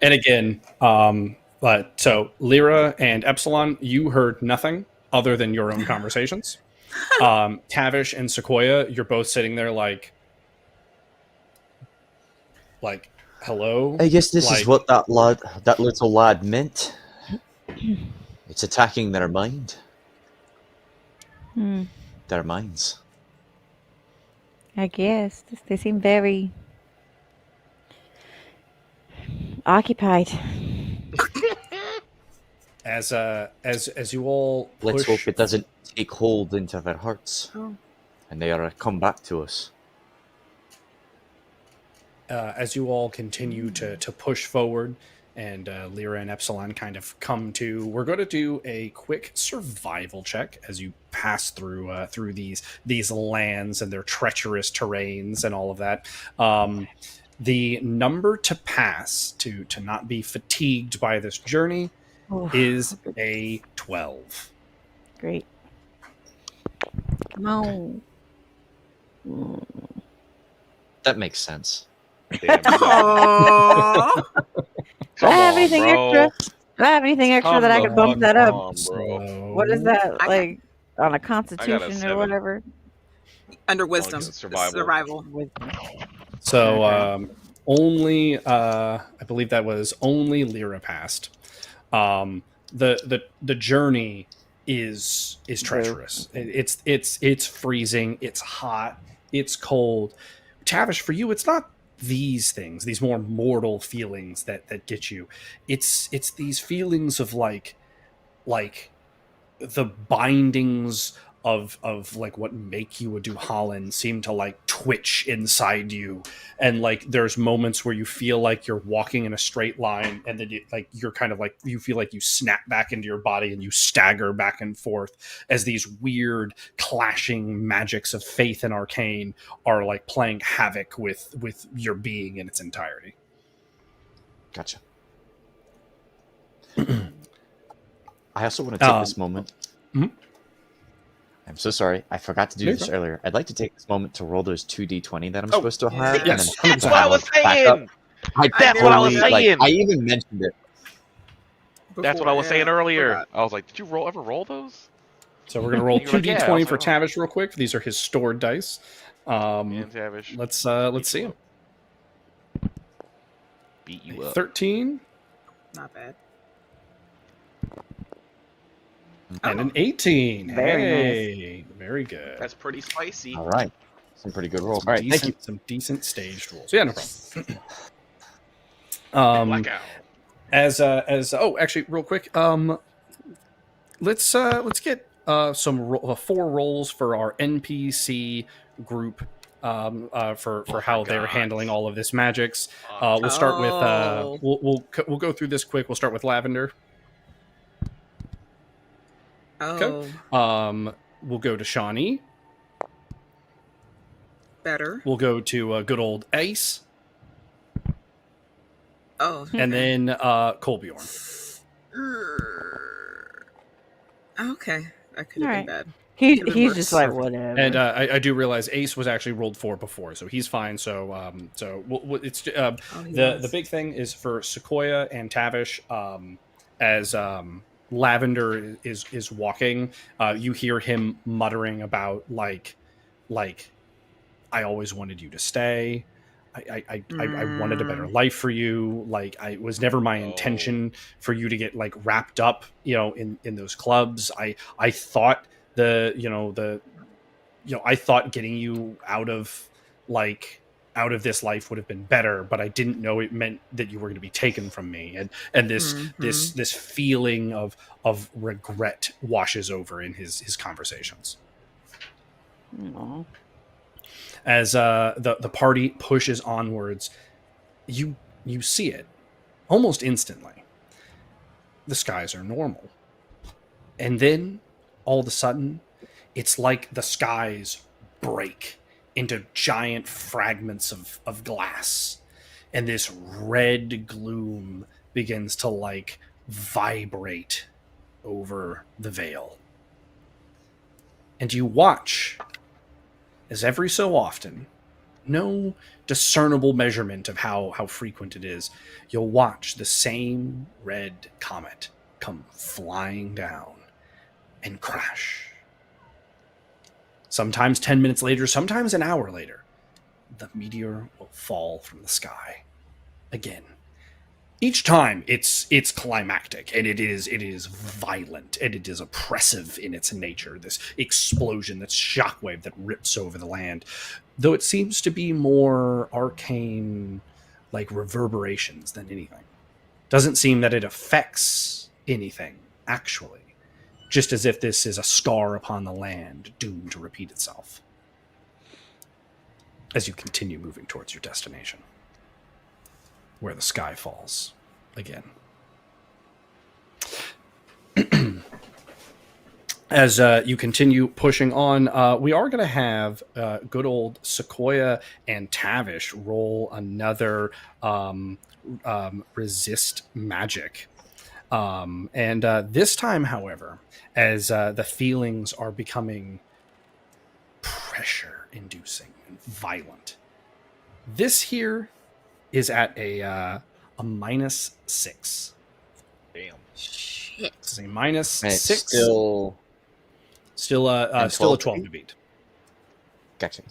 Speaker 1: again, but so Lyra and Epsilon, you heard nothing other than your own conversations. Tavish and Sequoia, you're both sitting there like hello.
Speaker 3: I guess this is what that little lad meant. It's attacking their mind. Their minds.
Speaker 2: I guess they seem very occupied.
Speaker 1: As you all push,
Speaker 3: Let's hope it doesn't take hold into their hearts, and they are come back to us.
Speaker 1: As you all continue to push forward, and Lyra and Epsilon kind of come to, we're going to do a quick survival check as you pass through these lands and their treacherous terrains and all of that. The number to pass to not be fatigued by this journey
Speaker 2: Oof,
Speaker 1: is a 12.
Speaker 2: great. Come on. Mm.
Speaker 3: That makes sense.
Speaker 8: Damn, you got
Speaker 7: Oh,
Speaker 2: Do
Speaker 8: Come
Speaker 2: I have
Speaker 8: on,
Speaker 2: anything
Speaker 8: bro.
Speaker 2: extra? Do I have anything extra
Speaker 8: Come
Speaker 2: that I
Speaker 8: the
Speaker 2: could bump
Speaker 8: fuck
Speaker 2: that up?
Speaker 8: on, bro.
Speaker 2: What is that
Speaker 7: I got-
Speaker 2: like on a
Speaker 8: I got a
Speaker 2: constitution or
Speaker 8: 7.
Speaker 2: whatever?
Speaker 7: under wisdom,
Speaker 8: survival.
Speaker 7: survival.
Speaker 2: Wisdom.
Speaker 1: So
Speaker 2: Okay.
Speaker 1: only I believe that was only Lyra passed. The journey is treacherous. It's freezing. It's hot. It's cold. Tavish, for you, it's not these things, these more mortal feelings that get you. It's these feelings of like the bindings of like what make you a Duhalin seem to like twitch inside you, and like there's moments where you feel like you're walking in a straight line, and then you're kind of like you feel like you snap back into your body and you stagger back and forth as these weird clashing magics of faith and arcane are like playing havoc with your being in its entirety.
Speaker 3: Gotcha. I also want to take this moment.
Speaker 1: Mhm.
Speaker 3: I'm so sorry. I forgot to do
Speaker 1: No,
Speaker 3: this
Speaker 1: you're
Speaker 3: earlier. I'd like to take this moment to roll those 2d20 that I'm
Speaker 1: Oh,
Speaker 3: supposed to have.
Speaker 7: yeah.
Speaker 1: Yes,
Speaker 3: And then
Speaker 8: That's what I was saying. That's what I was
Speaker 3: like,
Speaker 8: saying.
Speaker 3: I even mentioned it.
Speaker 8: That's what
Speaker 7: Before,
Speaker 8: I was saying
Speaker 7: yeah,
Speaker 8: earlier.
Speaker 7: forgot.
Speaker 8: I was like, did you ever roll those?
Speaker 1: So we're gonna roll
Speaker 8: You were like,
Speaker 1: 2d20
Speaker 8: yeah, I was
Speaker 1: for
Speaker 8: like, oh.
Speaker 1: Tavish real quick. These are his stored dice.
Speaker 8: And Tavish.
Speaker 1: Let's see him.
Speaker 8: Beat you up.
Speaker 1: 13
Speaker 7: Not bad.
Speaker 1: and
Speaker 7: Oh.
Speaker 1: an 18.
Speaker 2: Very
Speaker 1: Hey, very good.
Speaker 8: That's pretty spicy.
Speaker 3: All right. Some pretty good rolls.
Speaker 1: Some
Speaker 3: All right, thank you.
Speaker 1: Some decent staged rolls. Yeah, no problem.
Speaker 8: Blackout.
Speaker 1: Actually, real quick, let's get some 4 rolls for our NPC group for how they're
Speaker 8: God.
Speaker 1: handling all of this magics. We'll start with
Speaker 7: Oh.
Speaker 1: we'll go through this quick. We'll start with Lavender.
Speaker 7: Oh,
Speaker 1: We'll go to Shawnee.
Speaker 7: better.
Speaker 1: We'll go to good old Ace,
Speaker 7: Oh,
Speaker 1: and then Colbjorn.
Speaker 7: okay, that could have
Speaker 2: Alright.
Speaker 7: been bad.
Speaker 2: He's
Speaker 7: Could've been
Speaker 2: just
Speaker 7: worse.
Speaker 2: like whatever.
Speaker 1: And I do realize Ace was actually rolled 4 before, so he's fine. So it's
Speaker 7: Oh, he
Speaker 1: the
Speaker 7: was.
Speaker 1: big thing is for Sequoia and Tavish. As Lavender is walking, you hear him muttering about like I always wanted you to stay. I wanted a better life for you. Like it was never my intention for you to get like wrapped up, in those clubs. I thought I thought getting you out of this life would have been better, but I didn't know it meant that you were going to be taken from me. And this feeling of regret washes over in his conversations.
Speaker 2: Aw.
Speaker 1: As the party pushes onwards, you see it almost instantly. The skies are normal. And then all of a sudden, it's like the skies break into giant fragments of glass, and this red gloom begins to like vibrate over the veil. And you watch as every so often, no discernible measurement of how frequent it is, you'll watch the same red comet come flying down and crash. Sometimes 10 minutes later, sometimes an hour later, the meteor will fall from the sky again. Each time it's climactic, and it is violent, and it is oppressive in its nature, this explosion, this shockwave that rips over the land. Though it seems to be more arcane, like reverberations than anything. Doesn't seem that it affects anything, actually. Just as if this is a scar upon the land, doomed to repeat itself. As you continue moving towards your destination, where the sky falls again. As you continue pushing on, we are going to have good old Sequoia and Tavish roll another resist magic. And this time, however, as the feelings are becoming pressure-inducing and violent, this here is at a -6.
Speaker 8: Damn.
Speaker 7: Shit.
Speaker 1: It's a minus
Speaker 3: And it's
Speaker 1: 6.
Speaker 3: still...
Speaker 1: Still a
Speaker 3: 12
Speaker 1: 12 to beat.
Speaker 3: Gotcha.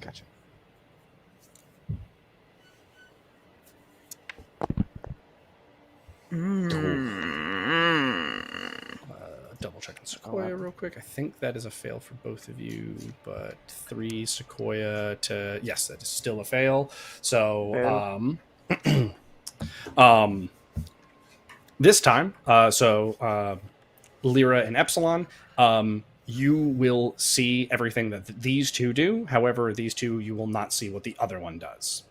Speaker 1: Double checking Sequoia real quick. I think that is a fail for both of you, but 3 Sequoia to yes, that is still a fail. So this time, Lyra and Epsilon, you will see everything that these two do. However, these two you will not see what the other one does.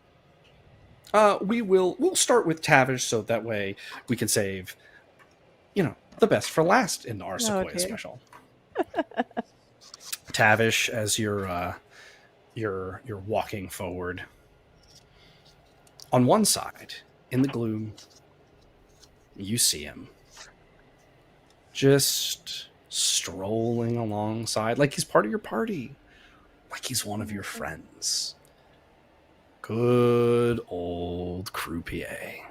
Speaker 1: We'll start with Tavish, so that way we can save, the best for last in our Sequoia Special. Tavish, as you're walking forward, on one side in the gloom, you see him just strolling alongside, like he's part of your party, like he's one of your friends. Good old croupier.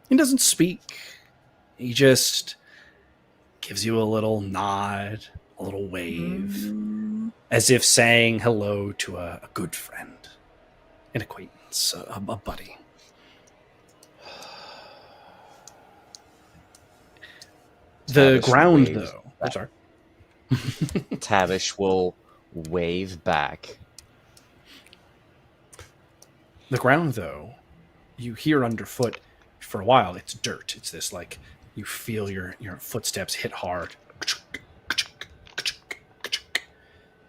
Speaker 1: He doesn't speak. He just gives you a little nod, a little wave, as if saying hello to a good friend, an acquaintance, a buddy. The ground, though. I'm sorry.
Speaker 3: Tavish will wave back.
Speaker 1: The ground, though, you hear underfoot for a while. It's dirt. It's this, like, you feel your footsteps hit hard.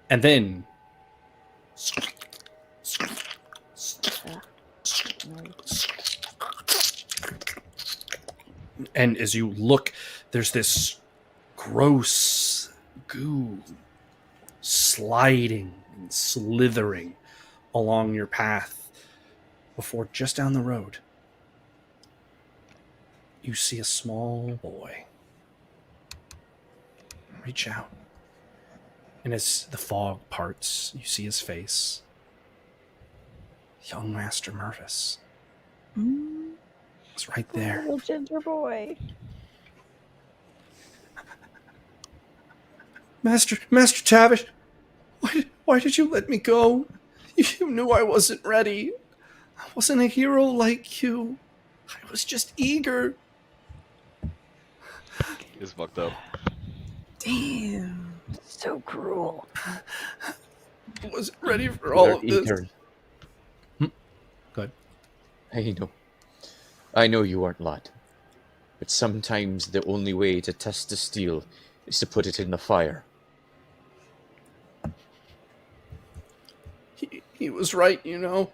Speaker 1: And then and as you look, there's this gross goo sliding and slithering along your path before just down the road you see a small boy reach out. And as the fog parts, you see his face. Young Master Mervis. It's right there.
Speaker 2: Little ginger boy.
Speaker 1: Master Tavish, why did you let me go? You knew I wasn't ready. I wasn't a hero like you. I was just eager.
Speaker 8: It's fucked up.
Speaker 7: Damn.
Speaker 2: So cruel.
Speaker 1: I wasn't ready for all of this. Go ahead.
Speaker 3: I know you aren't lad, but sometimes the only way to test the steel is to put it in the fire.
Speaker 1: He was right, And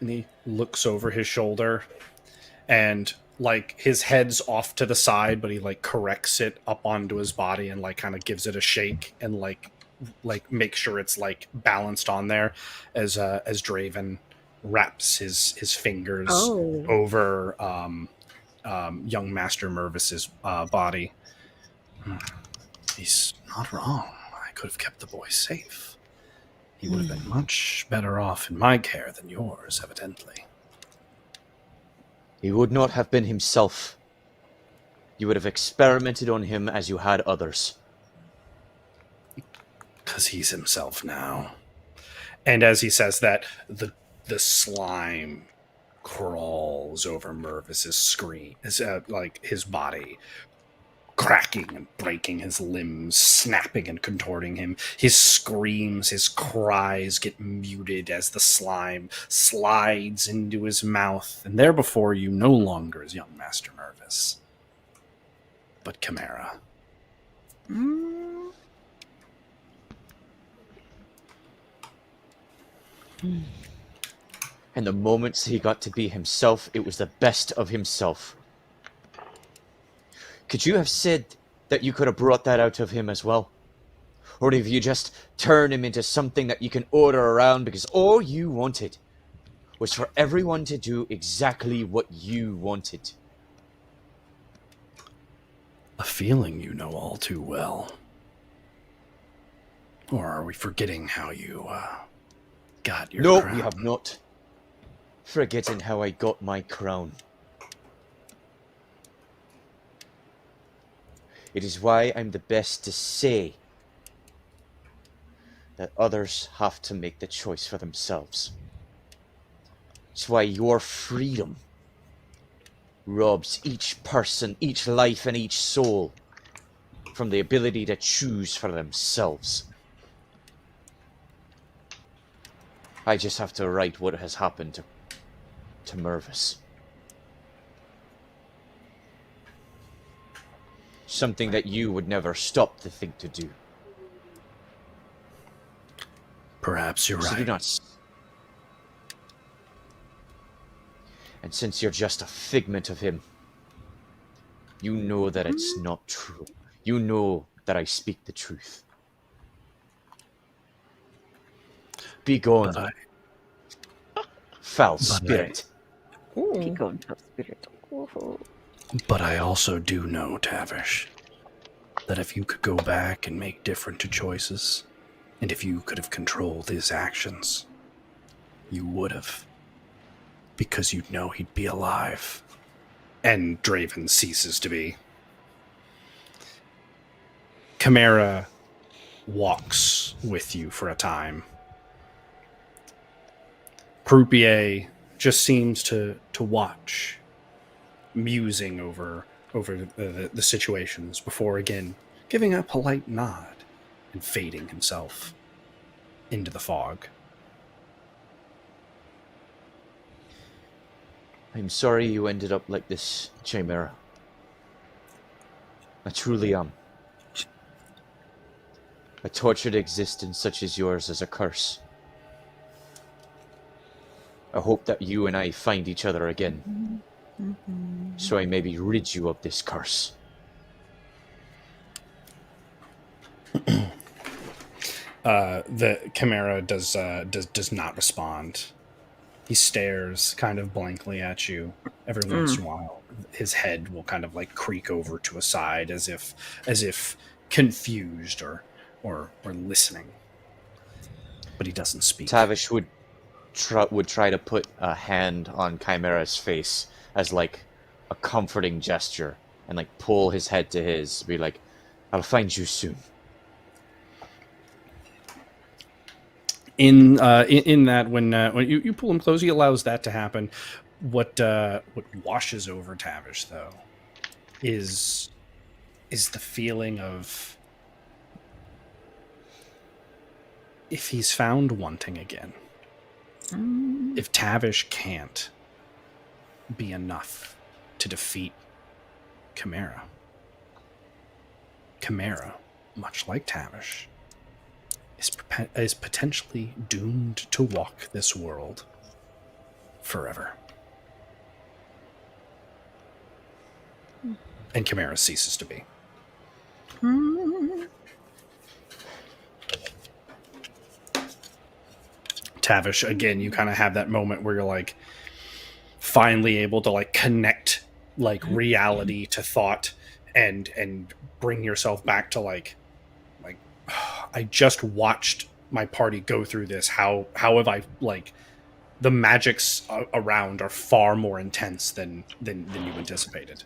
Speaker 1: he looks over his shoulder, and like his head's off to the side, but he like corrects it up onto his body and like kind of gives it a shake and like make sure it's like balanced on there as Draven wraps his fingers over young Master Mervis's body. He's not wrong. I could have kept the boy safe. He would have been much better off in my care than yours, evidently.
Speaker 3: He would not have been himself. You would have experimented on him as you had others.
Speaker 1: 'Cause he's himself now. And as he says that, the slime crawls over Mervis's screen, like his body, cracking and breaking his limbs, snapping and contorting him. His screams, his cries get muted as the slime slides into his mouth, and there before you no longer is young Master Mervis, but Chimera.
Speaker 3: And the moments he got to be himself, it was the best of himself. Could you have said that you could have brought that out of him as well? Or have you just turned him into something that you can order around because all you wanted was for everyone to do exactly what you wanted?
Speaker 1: A feeling you know all too well. Or are we forgetting how you, got your
Speaker 3: No,
Speaker 1: crown?
Speaker 3: we have not. Forgetting how I got my crown. It is why I'm the best to say that others have to make the choice for themselves. It's why your freedom robs each person, each life, and each soul from the ability to choose for themselves. I just have to write what has happened to Mervis. Something that you would never stop to think to do.
Speaker 1: Perhaps you're
Speaker 3: So
Speaker 1: right.
Speaker 3: do not. And since you're just a figment of him, you know that it's not true. You know that I speak the truth. Be gone,
Speaker 1: But
Speaker 3: foul
Speaker 1: but
Speaker 3: spirit.
Speaker 2: Pico and Tough Spirit. Ooh.
Speaker 1: But I also do know, Tavish, that if you could go back and make different choices, and if you could have controlled his actions, you would have. Because you'd know he'd be alive. And Draven ceases to be. Chimera walks with you for a time. Croupier just seems to watch, musing over the situations before again giving a polite nod and fading himself into the fog.
Speaker 3: I'm sorry you ended up like this, Chimera. I truly am. A tortured existence such as yours is a curse. I hope that you and I find each other again, so I maybe rid you of this curse.
Speaker 1: The Chimera does not respond. He stares kind of blankly at you. Every once in a while, his head will kind of like creak over to a side as if confused or listening. But he doesn't speak.
Speaker 3: Tavish would try to put a hand on Chimera's face as like a comforting gesture and like pull his head to his, be like, I'll find you soon.
Speaker 1: In that when you pull him close, he allows that to happen. What washes over Tavish though is the feeling of if he's found wanting again. If Tavish can't be enough to defeat Chimera, much like Tavish, is potentially doomed to walk this world forever. And Chimera ceases to be. Tavish, again, you kind of have that moment where you're like finally able to like connect like reality to thought and bring yourself back to like I just watched my party go through this. How have I like the magics around are far more intense than you anticipated.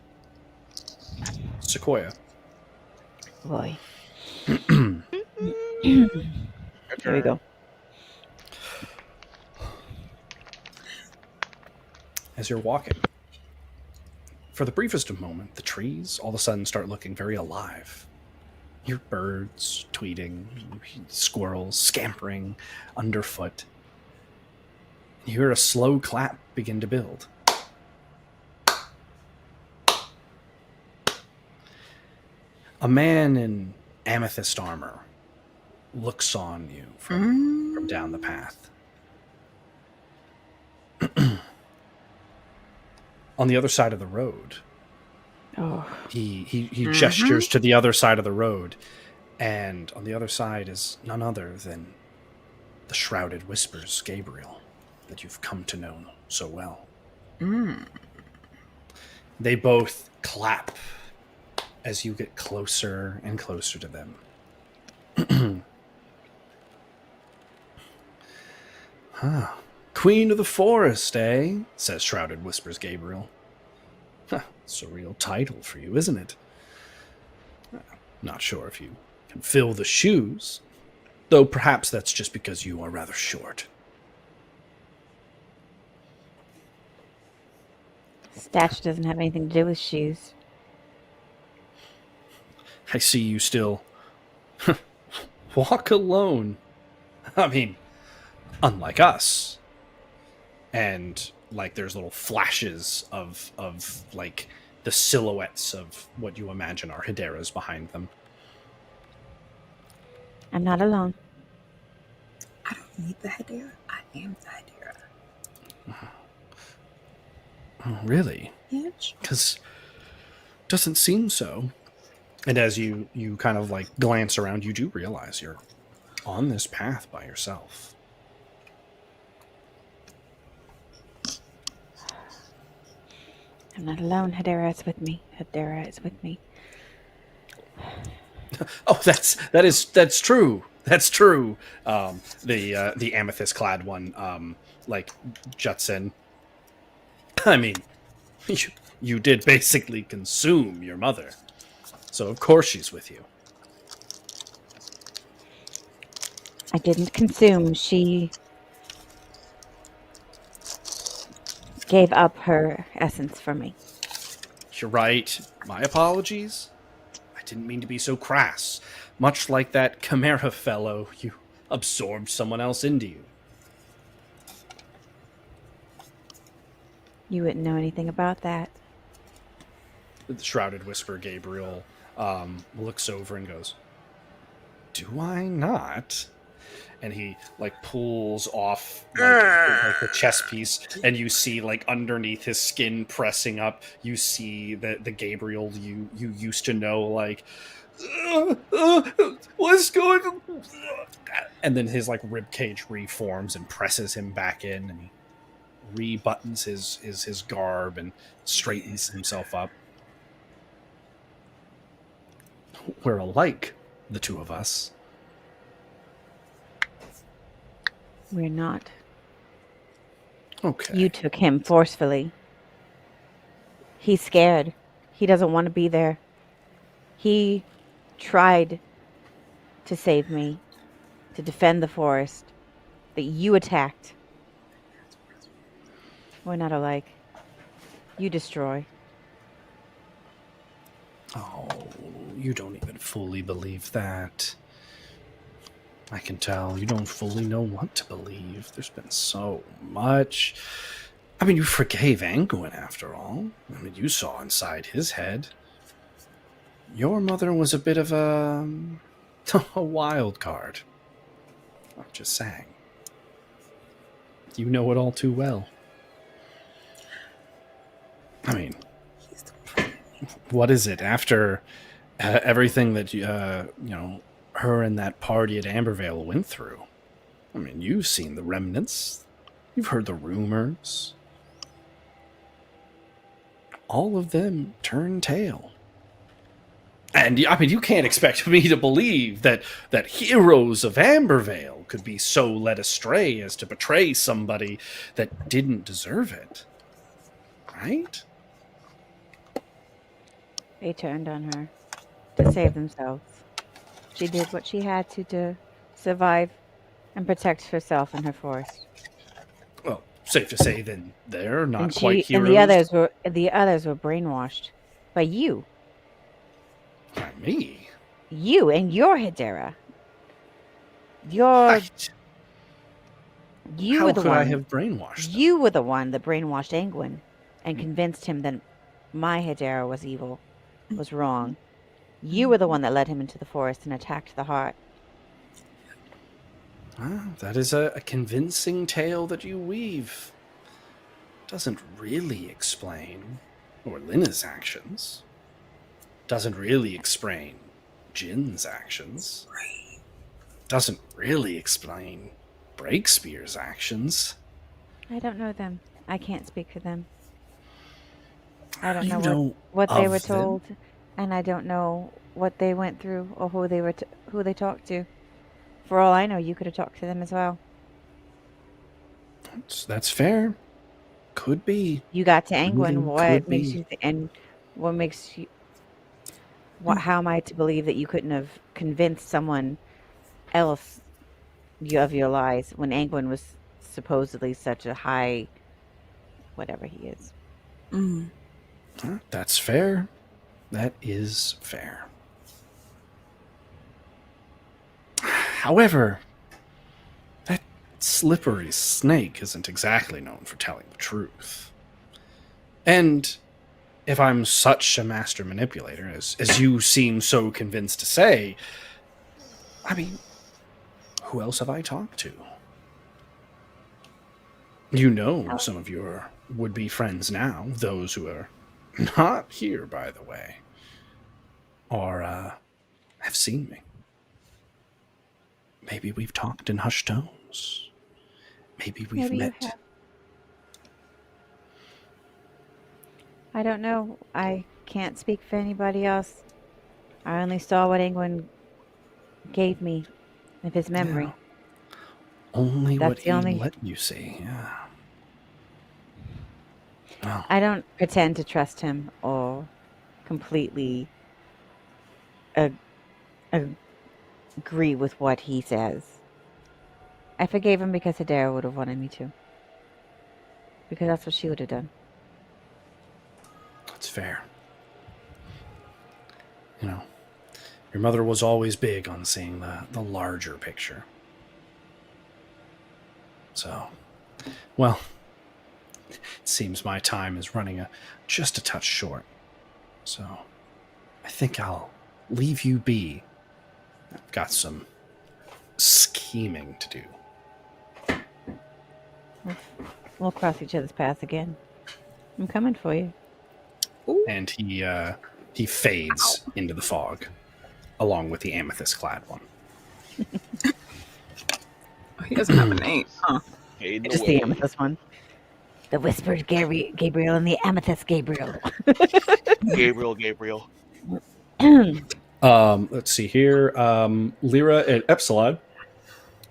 Speaker 1: Sequoia.
Speaker 2: Boy. Here we go.
Speaker 1: As you're walking, for the briefest of moment, the trees all of a sudden start looking very alive. You hear birds tweeting, squirrels scampering underfoot. You hear a slow clap begin to build. A man in amethyst armor looks on you from down the path. On the other side of the road, he gestures to the other side of the road, and on the other side is none other than the shrouded whispers, Gabriel, that you've come to know so well. They both clap as you get closer and closer to them. Huh. Queen of the Forest, eh? Says Shrouded Whispers Gabriel. Huh, it's a real title for you, isn't it? Not sure if you can fill the shoes, though perhaps that's just because you are rather short.
Speaker 2: Stature doesn't have anything to do with shoes.
Speaker 1: I see you still walk alone. I mean, unlike us. And like there's little flashes of like the silhouettes of what you imagine are Hedera's behind them.
Speaker 2: I'm not alone.
Speaker 7: I don't need the Hedera. I am the Hedera.
Speaker 1: Oh, really?
Speaker 7: Yeah.
Speaker 1: Because doesn't seem so. And as you kind of like glance around, you do realize you're on this path by yourself.
Speaker 2: I'm not alone. Hedera is with me. Hedera is with me.
Speaker 1: Oh, that's true. That's true. The amethyst clad one, like juts in. I mean, you did basically consume your mother, so of course she's with you.
Speaker 2: I didn't consume. She gave up her essence for me.
Speaker 1: You're right. My apologies. I didn't mean to be so crass. Much like that Chimera fellow, you absorbed someone else into you.
Speaker 2: You wouldn't know anything about that.
Speaker 1: The Shrouded Whisper Gabriel looks over and goes, "Do I not?" And he like pulls off like the chest piece, and you see like underneath his skin pressing up, you see the Gabriel you used to know, like what's going on? And then his like rib cage reforms and presses him back in, and he rebuttons his garb and straightens himself up. We're alike, the two of us.
Speaker 2: We're not.
Speaker 1: Okay.
Speaker 2: You took him forcefully. He's scared. He doesn't want to be there. He tried to save me, to defend the forest, that you attacked. We're not alike. You destroy.
Speaker 1: Oh, you don't even fully believe that. I can tell you don't fully know what to believe. There's been so much. I mean, you forgave Anguin after all. I mean, you saw inside his head. Your mother was a bit of a wild card. I'm just saying. You know it all too well. I mean, what is it after everything that her and that party at Ambervale went through? I mean, you've seen the remnants. You've heard the rumors. All of them turn tail. And I mean, you can't expect me to believe that heroes of Ambervale could be so led astray as to betray somebody that didn't deserve it. Right?
Speaker 2: They turned on her to save themselves. She did what she had to survive and protect herself and her forest.
Speaker 1: Well, safe to say then they're not
Speaker 2: And
Speaker 1: quite heroes.
Speaker 2: And the others were brainwashed by you.
Speaker 1: By me?
Speaker 2: You and your Hedera. You
Speaker 1: How
Speaker 2: were the
Speaker 1: could
Speaker 2: one.
Speaker 1: I have brainwashed them?
Speaker 2: You were the one that brainwashed Anguin and convinced him that my Hedera was evil, was wrong. You were the one that led him into the forest and attacked the heart.
Speaker 1: Well, that is a convincing tale that you weave. Doesn't really explain Orlina's actions. Doesn't really explain Jin's actions. Doesn't really explain Breakspear's actions.
Speaker 2: I don't know them. I can't speak for them. I don't
Speaker 1: You
Speaker 2: know
Speaker 1: know
Speaker 2: what they
Speaker 1: of
Speaker 2: were
Speaker 1: them?
Speaker 2: told. And I don't know what they went through or who they talked to. For all I know, you could have talked to them as well.
Speaker 1: That's fair. Could be.
Speaker 2: You got to Angwin.
Speaker 1: Could
Speaker 2: What makes
Speaker 1: be.
Speaker 2: you and what makes you? How am I to believe that you couldn't have convinced someone else of your lies when Angwin was supposedly such a high, whatever he is?
Speaker 7: Mm.
Speaker 1: That's fair. That is fair. However, that slippery snake isn't exactly known for telling the truth. And if I'm such a master manipulator, as you seem so convinced to say, I mean, who else have I talked to? You know some of your would-be friends now, those who are not here, by the way, or have seen me. Maybe we've talked in hushed tones. Maybe we've
Speaker 2: Maybe you
Speaker 1: met.
Speaker 2: have. I don't know. I can't speak for anybody else. I only saw what Angwin gave me of his memory.
Speaker 1: Yeah. Only
Speaker 2: That's
Speaker 1: what
Speaker 2: the
Speaker 1: he
Speaker 2: only-
Speaker 1: let you see, yeah. Well,
Speaker 2: I don't pretend to trust him or completely agree with what he says. I forgave him because Hedera would have wanted me to. Because that's what she would have done.
Speaker 1: that's fair. You know, your mother was always big on seeing the larger picture. So, well, it seems my time is running just a touch short. So, I think I'll leave you be. I've got some scheming to do.
Speaker 2: We'll cross each other's paths again. I'm coming for you.
Speaker 1: And he fades into the fog, along with the amethyst-clad one.
Speaker 7: He doesn't have a name. Huh.
Speaker 8: Fade
Speaker 2: Just
Speaker 8: away.
Speaker 2: the amethyst one. The whispered Gabriel and the amethyst Gabriel.
Speaker 8: Gabriel.
Speaker 1: Let's see here. Lyra and Epsilon,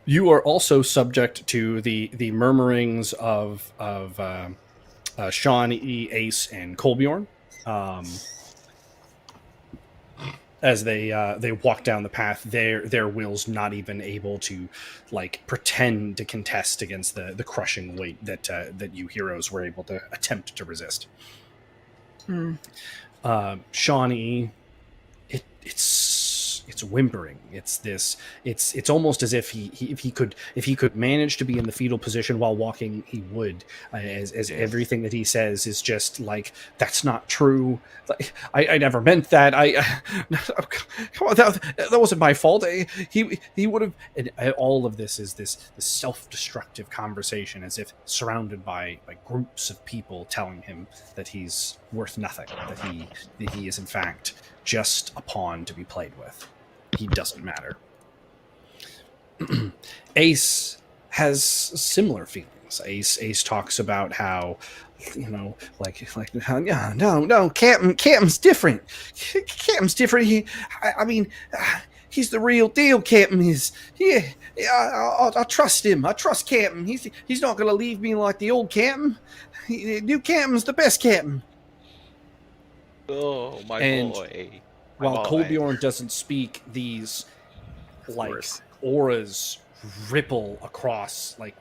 Speaker 1: you are also subject to the murmurings of Sean, E, Ace, and Colbjorn. As they walk down the path, their wills not even able to like pretend to contest against the crushing weight that you heroes were able to attempt to resist. Shawnee, it's whimpering. It's almost as if he could manage to be in the fetal position while walking, he would. As everything that he says is just like, that's not true. Like, I never meant that. Come on, that wasn't my fault. He would have. And all of this is this self-destructive conversation, as if surrounded by groups of people telling him that he's worth nothing, that he is in fact just a pawn to be played with. He doesn't matter. Ace has similar feelings. Ace talks about how, no, Captain's different. Captain's different. He's the real deal. Captain is. Yeah, I trust him. I trust Captain. He's not going to leave me like the old Captain. New Captain's the best Captain.
Speaker 8: Oh, my
Speaker 1: And
Speaker 8: boy.
Speaker 1: While
Speaker 8: boy.
Speaker 1: Colbjorn doesn't speak, these auras ripple across like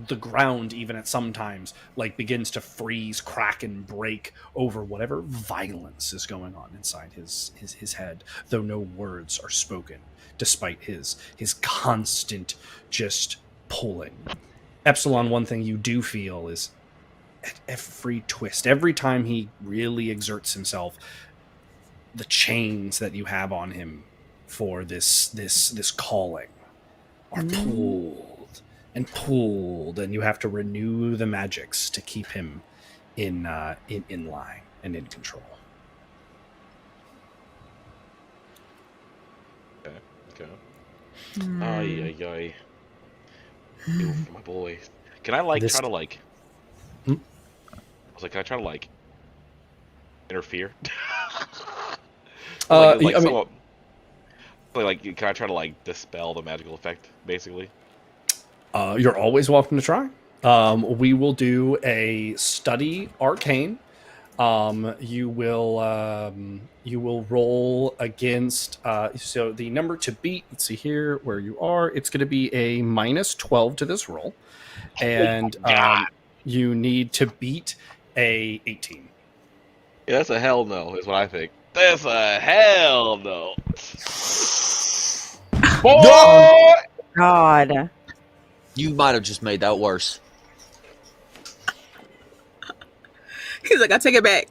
Speaker 1: the ground, even at sometimes begins to freeze, crack, and break over whatever violence is going on inside his head, though no words are spoken, despite his constant just pulling. Epsilon, one thing you do feel is at every twist, every time he really exerts himself, the chains that you have on him for this calling are pulled, and you have to renew the magics to keep him in line and in control.
Speaker 8: Okay. Ay. Oof, my boy. Can I
Speaker 1: This-
Speaker 8: try to
Speaker 1: Hmm?
Speaker 8: I was like, can I try to interfere? Like,
Speaker 1: I mean,
Speaker 8: like, can I try to like dispel the magical effect, basically?
Speaker 1: you're always welcome to try. We will do a study arcane. You will roll against. So the number to beat. Let's see here where you are. It's going to be a -12 to this roll, and you need to beat a 18.
Speaker 8: Yeah, that's a hell no, is what I think. That's a hell no. Boy!
Speaker 2: God.
Speaker 3: You might have just made that worse.
Speaker 7: He's like, I take it back.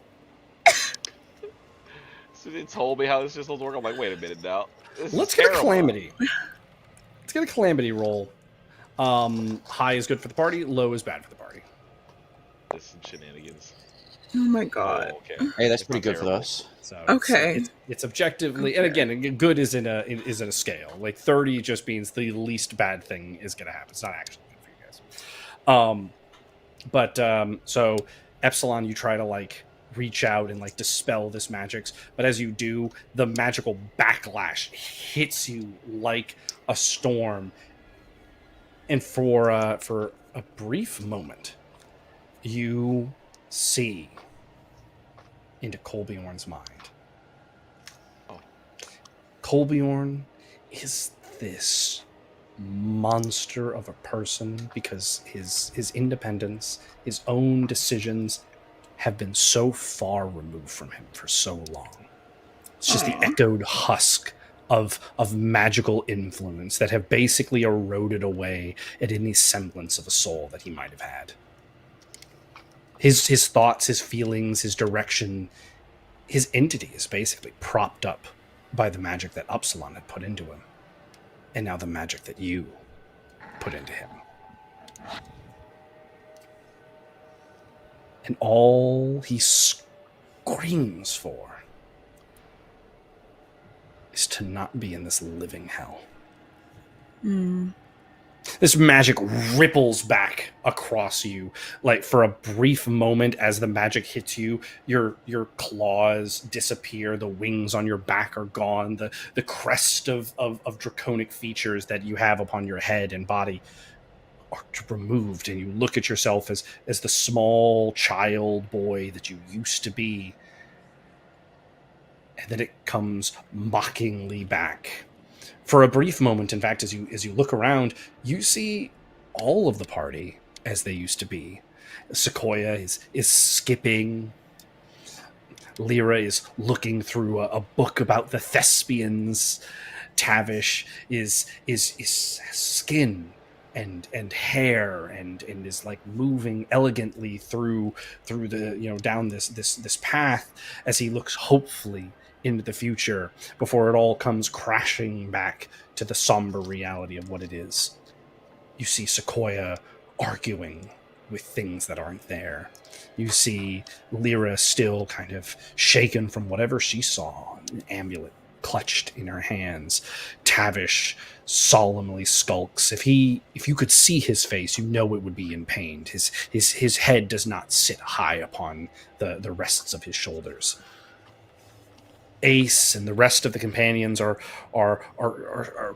Speaker 8: So they told me how this just doesn't work. I'm like, wait a minute now.
Speaker 1: Let's get a calamity. Let's get a calamity roll. High is good for the party. Low is bad for the party.
Speaker 8: There's some shenanigans.
Speaker 7: Oh my god.
Speaker 8: Oh, okay.
Speaker 3: Hey, that's
Speaker 8: It's
Speaker 3: pretty
Speaker 8: not
Speaker 3: good for
Speaker 8: terrible.
Speaker 3: us.
Speaker 1: So
Speaker 7: Okay.
Speaker 1: it's objectively, and again, good is in a scale. Like 30 just means the least bad thing is going to happen. It's not actually good for you guys. So Epsilon, you try to like reach out and like dispel this magic, but as you do, the magical backlash hits you like a storm, and for a brief moment, you see into Colbjorn's mind.
Speaker 8: Oh.
Speaker 1: Colbjorn is this monster of a person because his independence, his own decisions have been so far removed from him for so long. It's just the echoed husk of magical influence that have basically eroded away at any semblance of a soul that he might have had. His thoughts, his feelings, his direction, his entity is basically propped up by the magic that Upsilon had put into him, and now the magic that you put into him. And all he screams for is to not be in this living hell. This magic ripples back across you, like for a brief moment as the magic hits you, your claws disappear, the wings on your back are gone, the crest of draconic features that you have upon your head and body are removed, and you look at yourself as the small child boy that you used to be. And then it comes mockingly back. For a brief moment, in fact, as you look around, you see all of the party as they used to be. Sequoia is skipping. Lyra is looking through a book about the thespians. Tavish is skin and hair and is like moving elegantly through the down this path as he looks hopefully into the future before it all comes crashing back to the somber reality of what it is. You see Sequoia arguing with things that aren't there. You see Lyra still kind of shaken from whatever she saw, an amulet clutched in her hands. Tavish solemnly skulks. If you could see his face, you know it would be in pain. His head does not sit high upon the rests of his shoulders. Ace and the rest of the companions are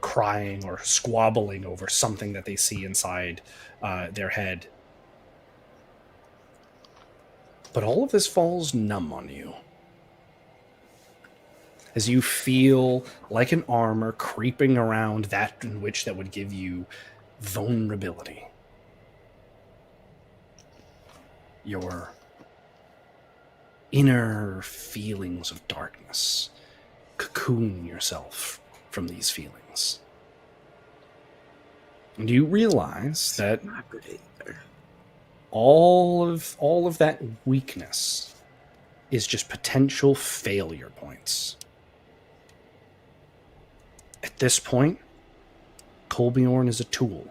Speaker 1: crying or squabbling over something that they see inside their head. But all of this falls numb on you, as you feel like an armor creeping around that in which that would give you vulnerability. Your inner feelings of darkness cocoon yourself from these feelings. And you realize that all of that weakness is just potential failure points. At this point, Colbjorn is a tool.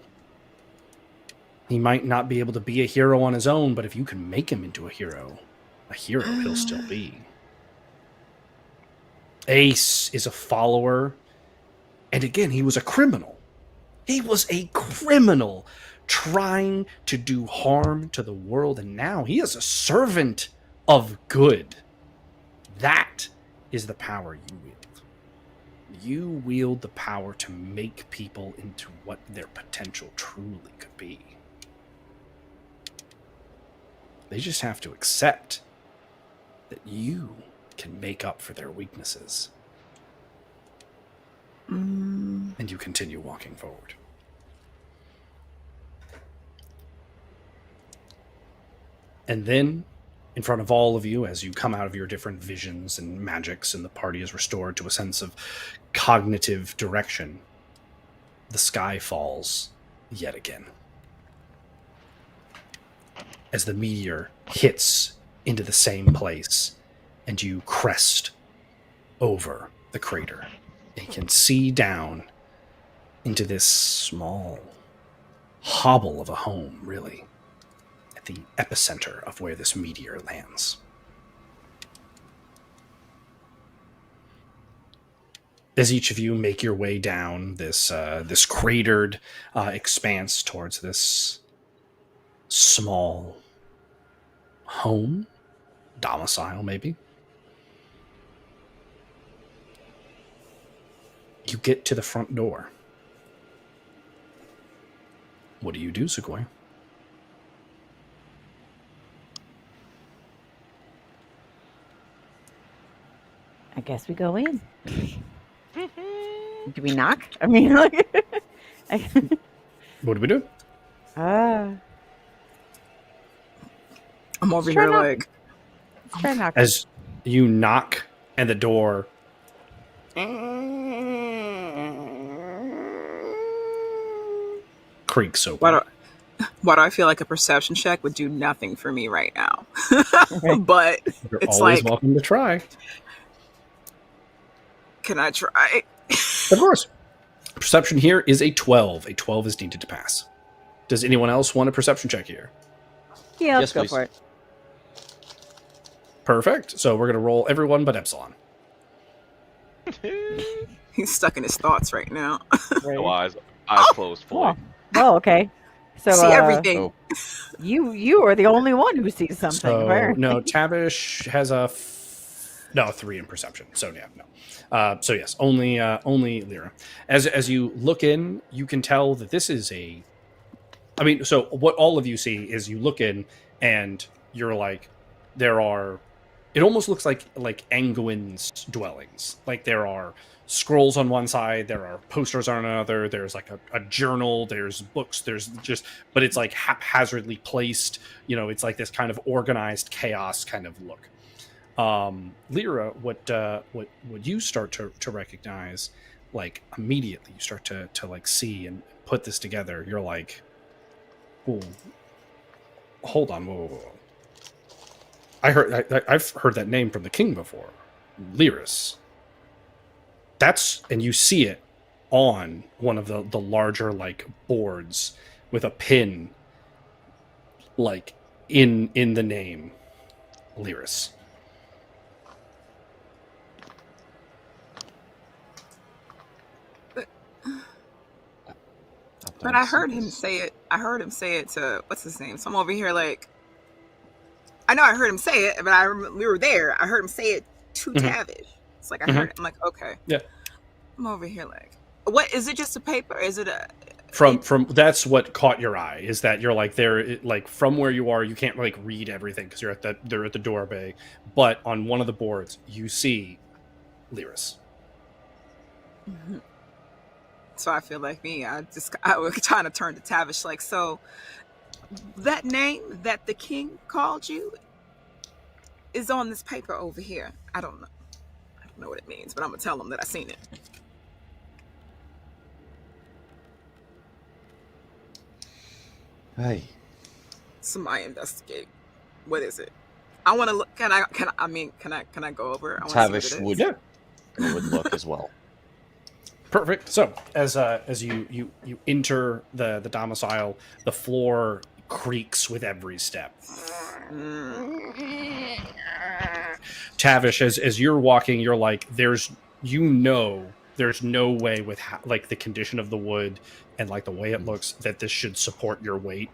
Speaker 1: He might not be able to be a hero on his own, but if you can make him into a hero he'll still be. Ace is a follower, and again, he was a criminal. He was a criminal trying to do harm to the world, and now he is a servant of good. That is the power you wield. you wield the power to make people into what their potential truly could be. They just have to accept that you can make up for their weaknesses. And you continue walking forward. And then, in front of all of you, as you come out of your different visions and magics and the party is restored to a sense of cognitive direction, the sky falls yet again. As the meteor hits into the same place and you crest over the crater, and you can see down into this small hobble of a home, really, at the epicenter of where this meteor lands. As each of you make your way down this cratered expanse towards this small home, domicile maybe, you get to the front door. What do you do, Sequoia?
Speaker 2: I guess we go in. Do we knock? I mean, like...
Speaker 1: What do we do?
Speaker 7: I'm over
Speaker 2: Let's try
Speaker 7: here
Speaker 2: knocking.
Speaker 7: like,
Speaker 2: Let's try knocking.
Speaker 1: As you knock and the door creaks open.
Speaker 7: why do I feel like a perception check would do nothing for me right now?
Speaker 2: Right.
Speaker 7: But
Speaker 1: You're
Speaker 7: it's
Speaker 1: always
Speaker 7: like,
Speaker 1: welcome to try.
Speaker 7: can I try?
Speaker 1: Of course. Perception here is a 12. A 12 is needed to pass. Does anyone else want a perception check here?
Speaker 2: Yeah, let's
Speaker 3: Yes,
Speaker 2: go
Speaker 3: please.
Speaker 2: for it.
Speaker 1: Perfect. So we're going to roll everyone but Epsilon.
Speaker 7: He's stuck in his thoughts right now.
Speaker 8: No eyes closed fully.
Speaker 2: Oh, okay. So
Speaker 7: See everything.
Speaker 3: Oh,
Speaker 2: you are the only one who sees something.
Speaker 1: So,
Speaker 2: apparently.
Speaker 1: no, Tavish has a 3 in perception. So, yeah, no. So, yes, only Lyra. As you look in, you can tell that this is so what all of you see is you look in and you're like, it almost looks like Anguin's dwellings. Like there are scrolls on one side, there are posters on another, there's like a journal, there's books, but it's like haphazardly placed. You know, it's like this kind of organized chaos kind of look. Lyra, what you start to recognize, like immediately, you start to like see and put this together. You're like, oh, hold on, whoa. I've heard that name from the king before, Lyris. And you see it on one of the larger like boards with a pin, like in the name, Lyris.
Speaker 7: But I heard him say it. I heard him say it to, what's his name? So I'm over here like, I know I heard him say it, but we were there. I heard him say it to Tavish. It's like I heard it. I'm like, okay.
Speaker 1: Yeah.
Speaker 7: I'm over here like, what is it? Just a paper? Is it a
Speaker 1: From that's what caught your eye, is that you're like like from where you are, you can't like read everything because they're at the doorway, but on one of the boards you see Lyris.
Speaker 7: Mm-hmm. So I feel like I was trying to turn to Tavish like, so that name that the king called you is on this paper over here. I don't know what it means, but I'm gonna tell him that I seen it.
Speaker 3: hey.
Speaker 7: Somebody investigate. What is it? I want to look. Can I go over? I wanna see
Speaker 3: Tavish
Speaker 7: what it is.
Speaker 3: would look as well.
Speaker 1: Perfect. So as you enter the domicile, the floor creaks with every step. Tavish, as you're walking, you're like, there's no way with like the condition of the wood and like the way it looks that this should support your weight,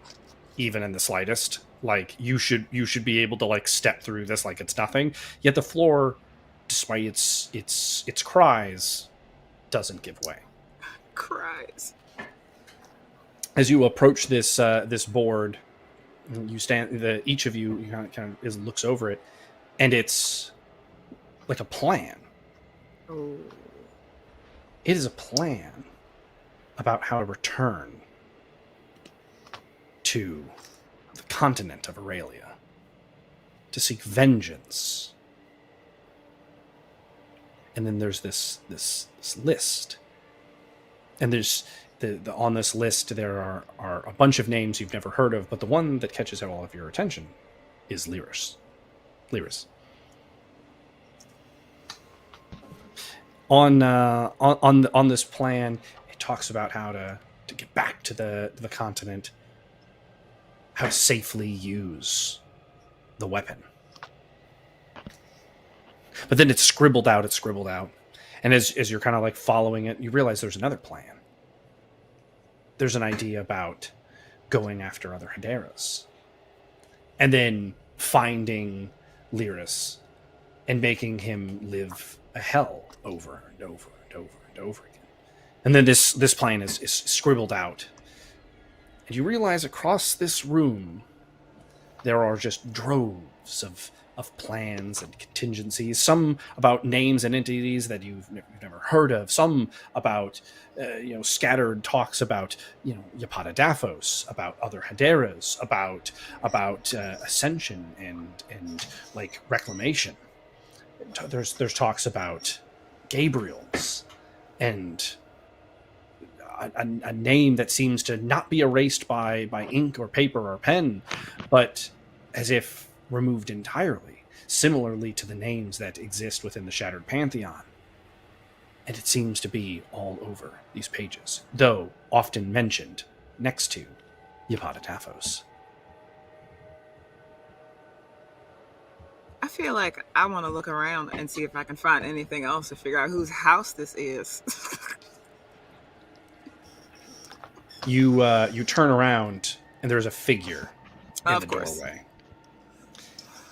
Speaker 1: even in the slightest. Like you should be able to like step through this like it's nothing. Yet the floor, despite its cries, doesn't give way.
Speaker 7: Cries.
Speaker 1: As you approach this this board, you stand. Each of you kind of looks over it, and it's like a plan.
Speaker 7: Oh.
Speaker 1: It is a plan about how to return to the continent of Aurelia to seek vengeance. And then there's this list, and there's on this list there are a bunch of names you've never heard of, but the one that catches all of your attention is Lyris. On this plan, it talks about how to get back to the continent, how to safely use the weapon. But then it's scribbled out. And as you're kind of like following it, you realize there's another plan. There's an idea about going after other Hederas. And then finding Lyris and making him live a hell over and over and over and over again. And then this plan is scribbled out. And you realize across this room there are just droves of plans and contingencies, some about names and entities that you've never heard of, some about scattered talks about Yapata Daphos, about other Hederas, about ascension and like reclamation. There's talks about Gabriel's and a name that seems to not be erased by ink or paper or pen, but as if removed entirely, similarly to the names that exist within the Shattered Pantheon. And it seems to be all over these pages, though often mentioned next to Yapata Daphos.
Speaker 7: I feel like I want to look around and see if I can find anything else to figure out whose house this is.
Speaker 1: You turn around and there's a figure in
Speaker 7: Of
Speaker 1: the
Speaker 7: course.
Speaker 1: doorway.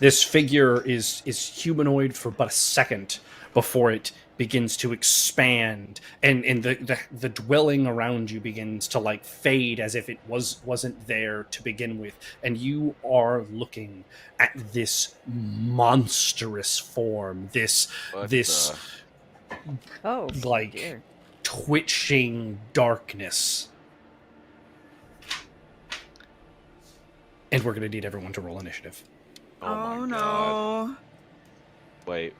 Speaker 1: This figure is humanoid for but a second before it begins to expand, and the dwelling around you begins to like fade as if it wasn't there to begin with, and you are looking at this monstrous form, this
Speaker 2: Oh,
Speaker 1: like
Speaker 2: dear.
Speaker 1: twitching darkness. And we're going to need everyone to roll initiative.
Speaker 7: Oh,
Speaker 8: my
Speaker 7: no.
Speaker 8: God. Wait.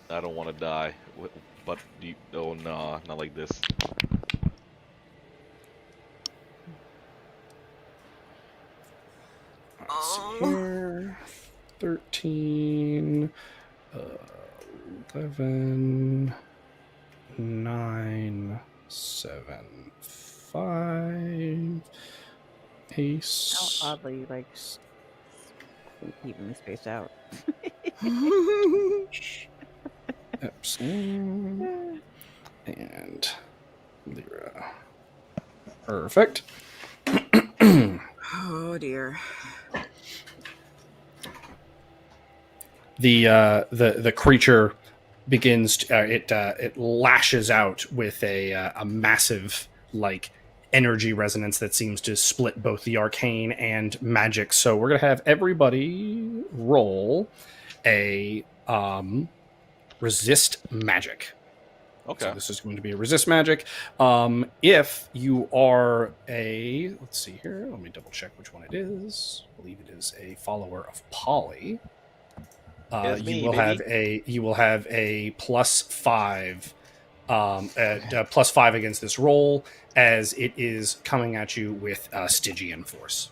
Speaker 8: I don't want to die. But oh no, not like this.
Speaker 7: Oh.
Speaker 1: Here, 13, 11, 9, 7, 5, Ace.
Speaker 2: How oddly, like, evenly spaced out.
Speaker 1: Epsilon and Lyra. Perfect.
Speaker 7: Oh dear.
Speaker 1: The creature begins to, it lashes out with a massive like energy resonance that seems to split both the arcane and magic. So we're gonna have everybody roll a resist magic.
Speaker 8: Okay.
Speaker 1: So this is going to be a resist magic. If you are a, let's see here, let me double check which one it is. I believe it is a follower of Polly.
Speaker 8: It's
Speaker 1: You
Speaker 8: me,
Speaker 1: will
Speaker 8: baby.
Speaker 1: have a +5, +5 against this roll, as it is coming at you with Stygian force.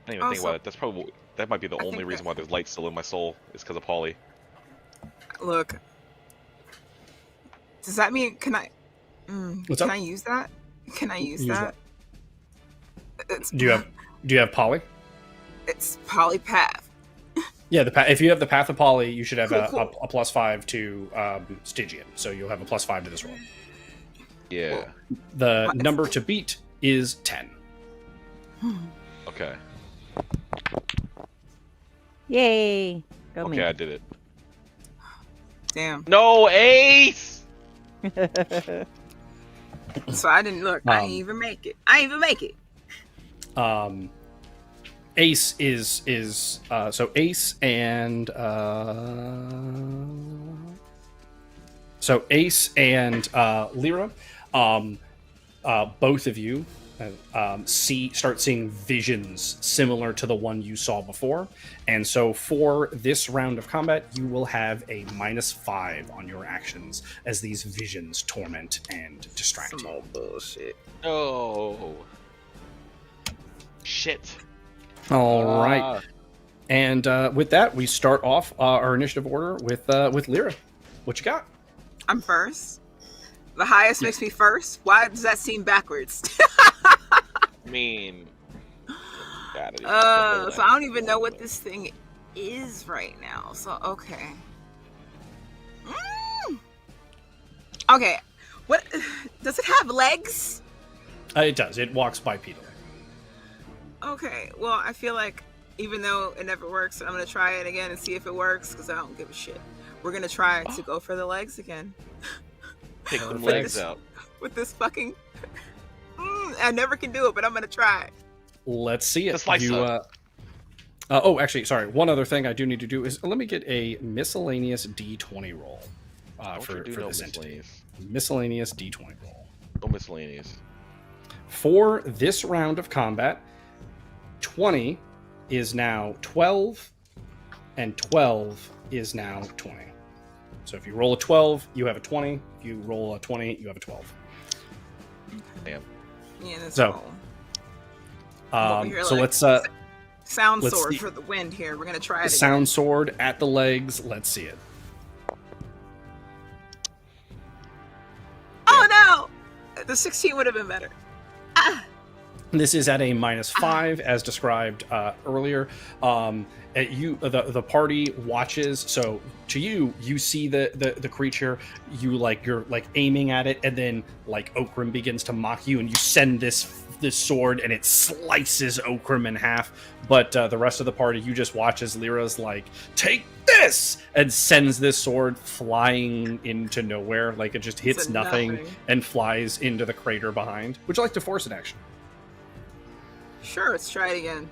Speaker 8: I didn't even think
Speaker 7: Also-
Speaker 8: about it. That might be the
Speaker 7: I
Speaker 8: only
Speaker 7: think
Speaker 8: reason
Speaker 7: that-
Speaker 8: why there's light still in my soul. Is because of Polly.
Speaker 7: Look. Does that mean can I
Speaker 1: What's
Speaker 7: can
Speaker 1: up?
Speaker 7: I use that? Can I use
Speaker 1: Use
Speaker 7: that? It's
Speaker 1: Do you have Polly?
Speaker 7: it's polypath.
Speaker 1: Yeah, if you have the Path of Polly, you should have
Speaker 7: Cool.
Speaker 1: a +5 to Stygian, so you'll have a +5 to this roll.
Speaker 8: Yeah.
Speaker 1: The
Speaker 7: What?
Speaker 1: number to beat is 10.
Speaker 8: Okay.
Speaker 2: Yay! Go
Speaker 8: Okay,
Speaker 2: me.
Speaker 8: I did it.
Speaker 7: Damn.
Speaker 8: No, Ace!
Speaker 7: So I didn't look. I didn't even make it. I didn't even make it.
Speaker 1: Ace is so Ace and Lyra, both of you start seeing visions similar to the one you saw before, and so for this round of combat, you will have a -5 on your actions as these visions torment and distract
Speaker 7: Some
Speaker 1: you.
Speaker 7: old bullshit.
Speaker 8: Oh. Shit.
Speaker 1: All right. And with that, we start off our initiative order with Lyra. What you got?
Speaker 7: I'm first. The highest makes me first. Why does that seem backwards?
Speaker 8: I mean.
Speaker 7: So I don't even know what this thing is right now. So okay. Okay. What does it have legs?
Speaker 1: It does. It walks bipedally.
Speaker 7: Okay. Well, I feel like even though it never works, I'm gonna try it again and see if it works because I don't give a shit. We're gonna try to go for the legs again.
Speaker 8: Take the
Speaker 1: Legs.
Speaker 8: legs out.
Speaker 7: With this fucking. I never can do it, but I'm gonna try.
Speaker 1: Let's see it.
Speaker 8: The slice up.
Speaker 1: Oh, actually, sorry. One other thing I do need to do is let me get a miscellaneous D20 roll for this entity. Miscellaneous D20 roll.
Speaker 8: No miscellaneous.
Speaker 1: For this round of combat, 20 is now 12, and 12 is now 20. So if you roll a 12, you have a 20. If you roll a 20, you have a 12.
Speaker 8: Damn.
Speaker 7: Yeah, that's
Speaker 1: So,
Speaker 7: cool.
Speaker 1: let's
Speaker 7: Sound
Speaker 1: let's
Speaker 7: sword
Speaker 1: see.
Speaker 7: for the wind here. We're gonna try it.
Speaker 1: sound sword at the legs. Let's see it.
Speaker 7: Oh no! The 16 would have been better.
Speaker 1: This is at a -5, as described earlier. The party watches. So to you, you see the creature. You're aiming at it, and then Okrim begins to mock you, and you send this sword, and it slices Okrim in half. But the rest of the party, you just watch as Lyra's take this, and sends this sword flying into nowhere. It just hits
Speaker 7: It's a
Speaker 1: nothing
Speaker 7: nothing.
Speaker 1: and flies into the crater behind. Would you like to force an action?
Speaker 7: Sure, let's try it again.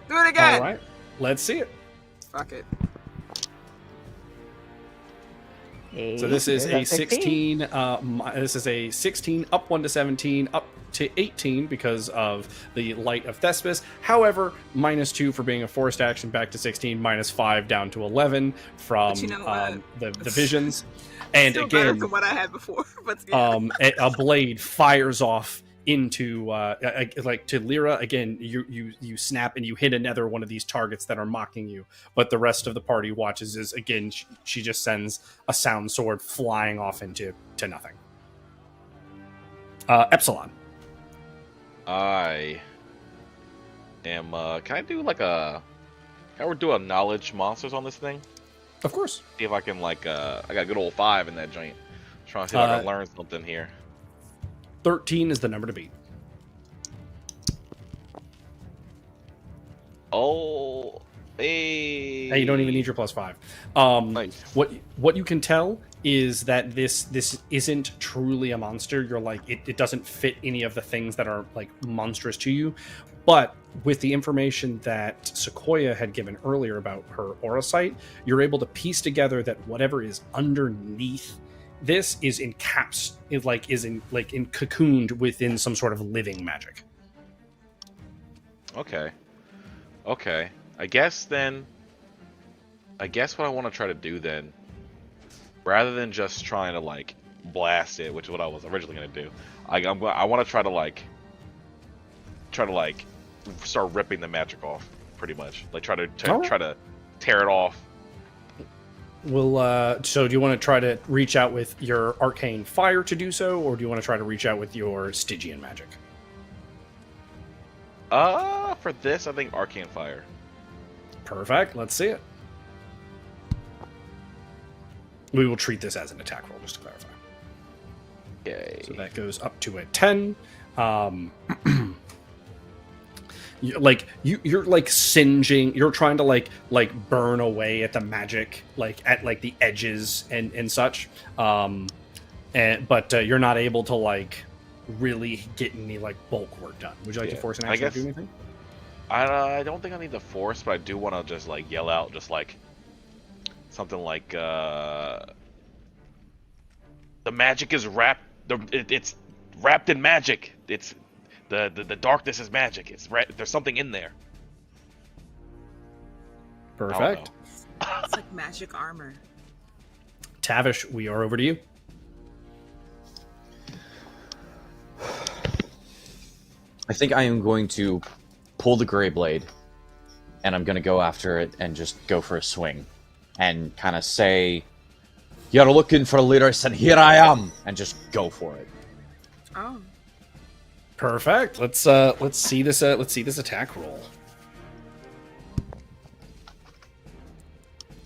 Speaker 7: Do it again.
Speaker 1: All right, let's see it.
Speaker 7: Fuck it.
Speaker 1: So this is a 16. This is a 16 up 1 to 17 up to 18 because of the light of Thespis. However, -2 for being a forced action back to 16, -5 down to 11 from
Speaker 7: But you know what?
Speaker 1: the visions. And
Speaker 7: Still better
Speaker 1: again,
Speaker 7: than what I had before. But yeah.
Speaker 1: a blade fires off into to Lyra. Again, you snap and you hit another one of these targets that are mocking you, but the rest of the party watches as again she just sends a sound sword flying off into nothing. Epsilon.
Speaker 8: I am. Can I do can I do a knowledge monsters on this thing?
Speaker 1: Of course.
Speaker 8: See if I can I got a good old 5 in that joint. Trying to see if I can learn something here.
Speaker 1: 13 is the number to beat.
Speaker 8: Oh, hey.
Speaker 1: Hey, you don't even need your +5.
Speaker 8: Nice.
Speaker 1: What you can tell is that this isn't truly a monster. You're it doesn't fit any of the things that are monstrous to you. But with the information that Sequoia had given earlier about her aura sight, you're able to piece together that whatever is underneath this is cocooned within some sort of living magic.
Speaker 8: Okay. I guess what I want to try to do then, rather than just trying to blast it, which is what I was originally going to do, I want to try to start ripping the magic off, pretty much. Try to tear it off.
Speaker 1: So do you want to try to reach out with your arcane fire to do so, or do you want to try to reach out with your Stygian magic?
Speaker 8: For this, I think arcane fire.
Speaker 1: Perfect. Let's see it. We will treat this as an attack roll, just to clarify.
Speaker 8: Yay.
Speaker 1: So that goes up to a 10. You're singeing. You're trying to burn away at the magic, at the edges and such. but you're not able to like really get any like bulk work done. Would you like to force an
Speaker 8: I
Speaker 1: action to
Speaker 8: guess-
Speaker 1: do anything?
Speaker 8: I don't think I need the force, but I do want to just like yell out, just like something like the magic is wrapped. It's wrapped in magic. It's the darkness is magic. There's something in there.
Speaker 1: Perfect.
Speaker 7: It's like magic armor.
Speaker 1: Tavish, we are over to you.
Speaker 3: I think I am going to pull the Grey Blade, and I'm going to go after it and just go for a swing, and kind of say, "You're looking for leaders, and here I am," and just go for it.
Speaker 7: Oh.
Speaker 1: Perfect. Let's see this attack roll.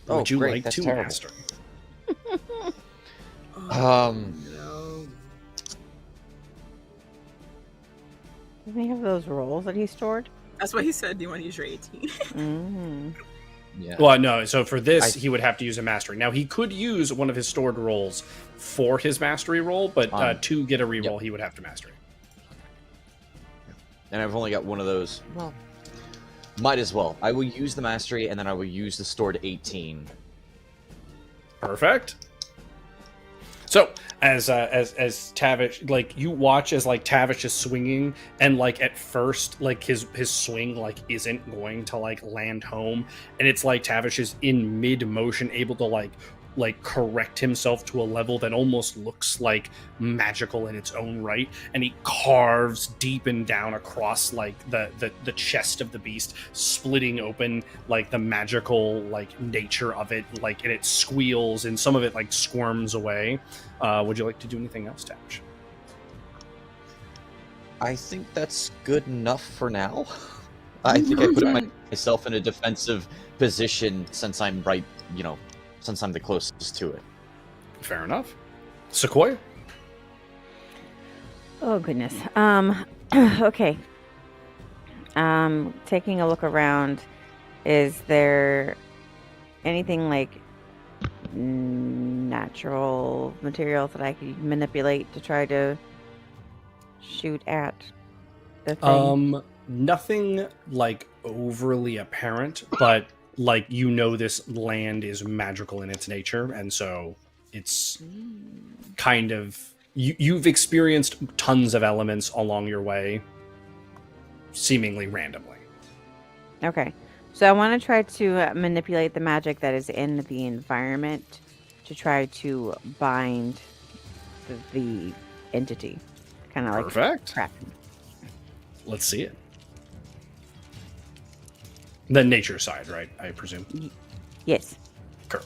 Speaker 3: Oh,
Speaker 1: Would you
Speaker 3: great,
Speaker 1: like
Speaker 3: that's
Speaker 1: to
Speaker 3: terrible.
Speaker 1: master?
Speaker 7: No.
Speaker 2: Doesn't he have those rolls that he stored?
Speaker 7: That's what he said. Do you want to use your 18?
Speaker 2: Mm.
Speaker 3: Yeah.
Speaker 1: Well, no. So for this, he would have to use a mastery. Now he could use one of his stored rolls for his mastery roll, but to get a reroll, he would have to mastery.
Speaker 3: And I've only got one of those. Well, might as well. I will use the mastery, and then I will use the stored 18.
Speaker 1: Perfect. So as Tavish, like you watch as like Tavish is swinging, and like at first, like his swing like isn't going to like land home, and it's like Tavish is in mid motion, able to like correct himself to a level that almost looks like magical in its own right, and he carves deep and down across like the chest of the beast, splitting open like the magical like nature of it, like, and it squeals and some of it like squirms away. Would you like to do anything else, Tavish?
Speaker 3: I think that's good enough for now. I think I put myself in a defensive position since I'm right, since I'm the closest to it.
Speaker 1: Fair enough. Sequoia?
Speaker 2: Oh goodness. Okay. Taking a look around, is there anything like natural materials that I could manipulate to try to shoot at the thing?
Speaker 1: Nothing like overly apparent, but like this land is magical in its nature, and so it's kind of you've experienced tons of elements along your way, seemingly randomly.
Speaker 2: Okay. So I want to try to manipulate the magic that is in the environment to try to bind the entity. Kind of like
Speaker 1: Perfect.
Speaker 2: Kraken.
Speaker 1: Let's see it. The nature side, right? I presume.
Speaker 2: Yes.
Speaker 1: Cool.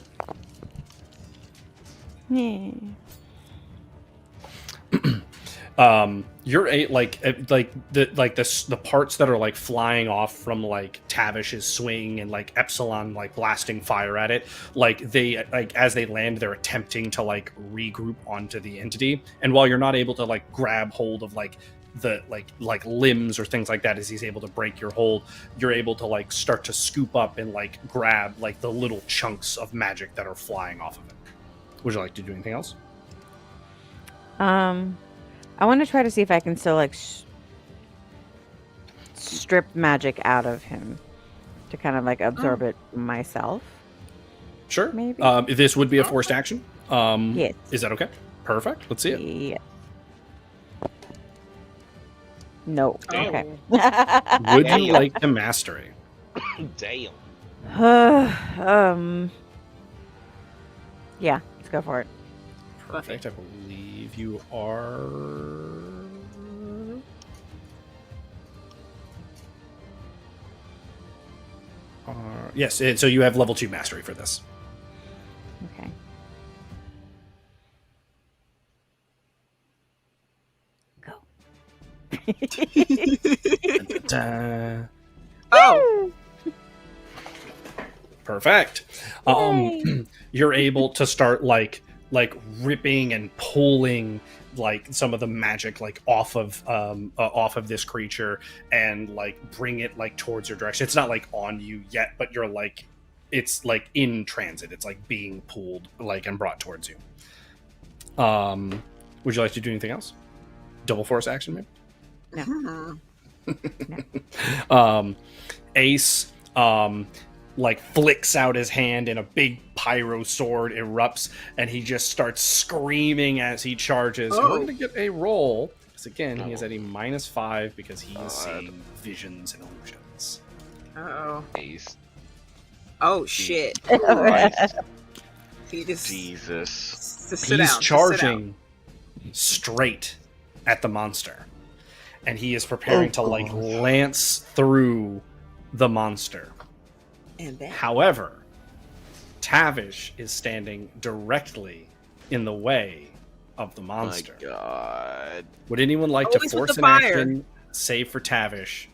Speaker 2: Yeah.
Speaker 1: You're the parts that are like flying off from like Tavish's swing and like Epsilon like blasting fire at it, like they like as they land, they're attempting to like regroup onto the entity, and while you're not able to like grab hold of like the like limbs or things like that as he's able to break your hold, you're able to like start to scoop up and like grab like the little chunks of magic that are flying off of it. Would you like to do anything else?
Speaker 2: I want to try to see if I can still like strip magic out of him to kind of like absorb it myself.
Speaker 1: Sure.
Speaker 2: Maybe.
Speaker 1: This would be a forced action.
Speaker 2: Yes.
Speaker 1: Is that okay? Perfect. Let's see it.
Speaker 2: Yeah. No.
Speaker 7: Damn.
Speaker 2: Okay.
Speaker 1: Would you like to mastery?
Speaker 8: Damn.
Speaker 2: Yeah, let's go for it.
Speaker 1: Perfect. I believe you are. Yes. So you have level 2 mastery for this.
Speaker 2: Okay. Go.
Speaker 1: Da-da.
Speaker 7: Oh.
Speaker 1: Perfect. You're able to start like ripping and pulling like some of the magic like off of this creature and like bring it like towards your direction. It's not like on you yet, but you're like it's like in transit. It's like being pulled like and brought towards you. Would you like to do anything else? Double force action, maybe?
Speaker 7: Mhm.
Speaker 1: Ace like flicks out his hand and a big pyro sword erupts, and he just starts screaming as he charges. And we're gonna get a roll, because again he is at a -5 because he is seeing visions and illusions.
Speaker 7: Uh-oh.
Speaker 8: Ace.
Speaker 7: Oh, shit.
Speaker 8: Christ.
Speaker 7: He just,
Speaker 8: Jesus.
Speaker 7: just sit
Speaker 1: He's
Speaker 7: down.
Speaker 1: charging straight at the monster, and he is preparing to like lance through the monster.
Speaker 7: And back.
Speaker 1: However, Tavish is standing directly in the way of the monster.
Speaker 8: My God.
Speaker 1: Would anyone like to
Speaker 7: Always with
Speaker 1: force
Speaker 7: the
Speaker 1: an
Speaker 7: fire.
Speaker 1: action save for Tavish?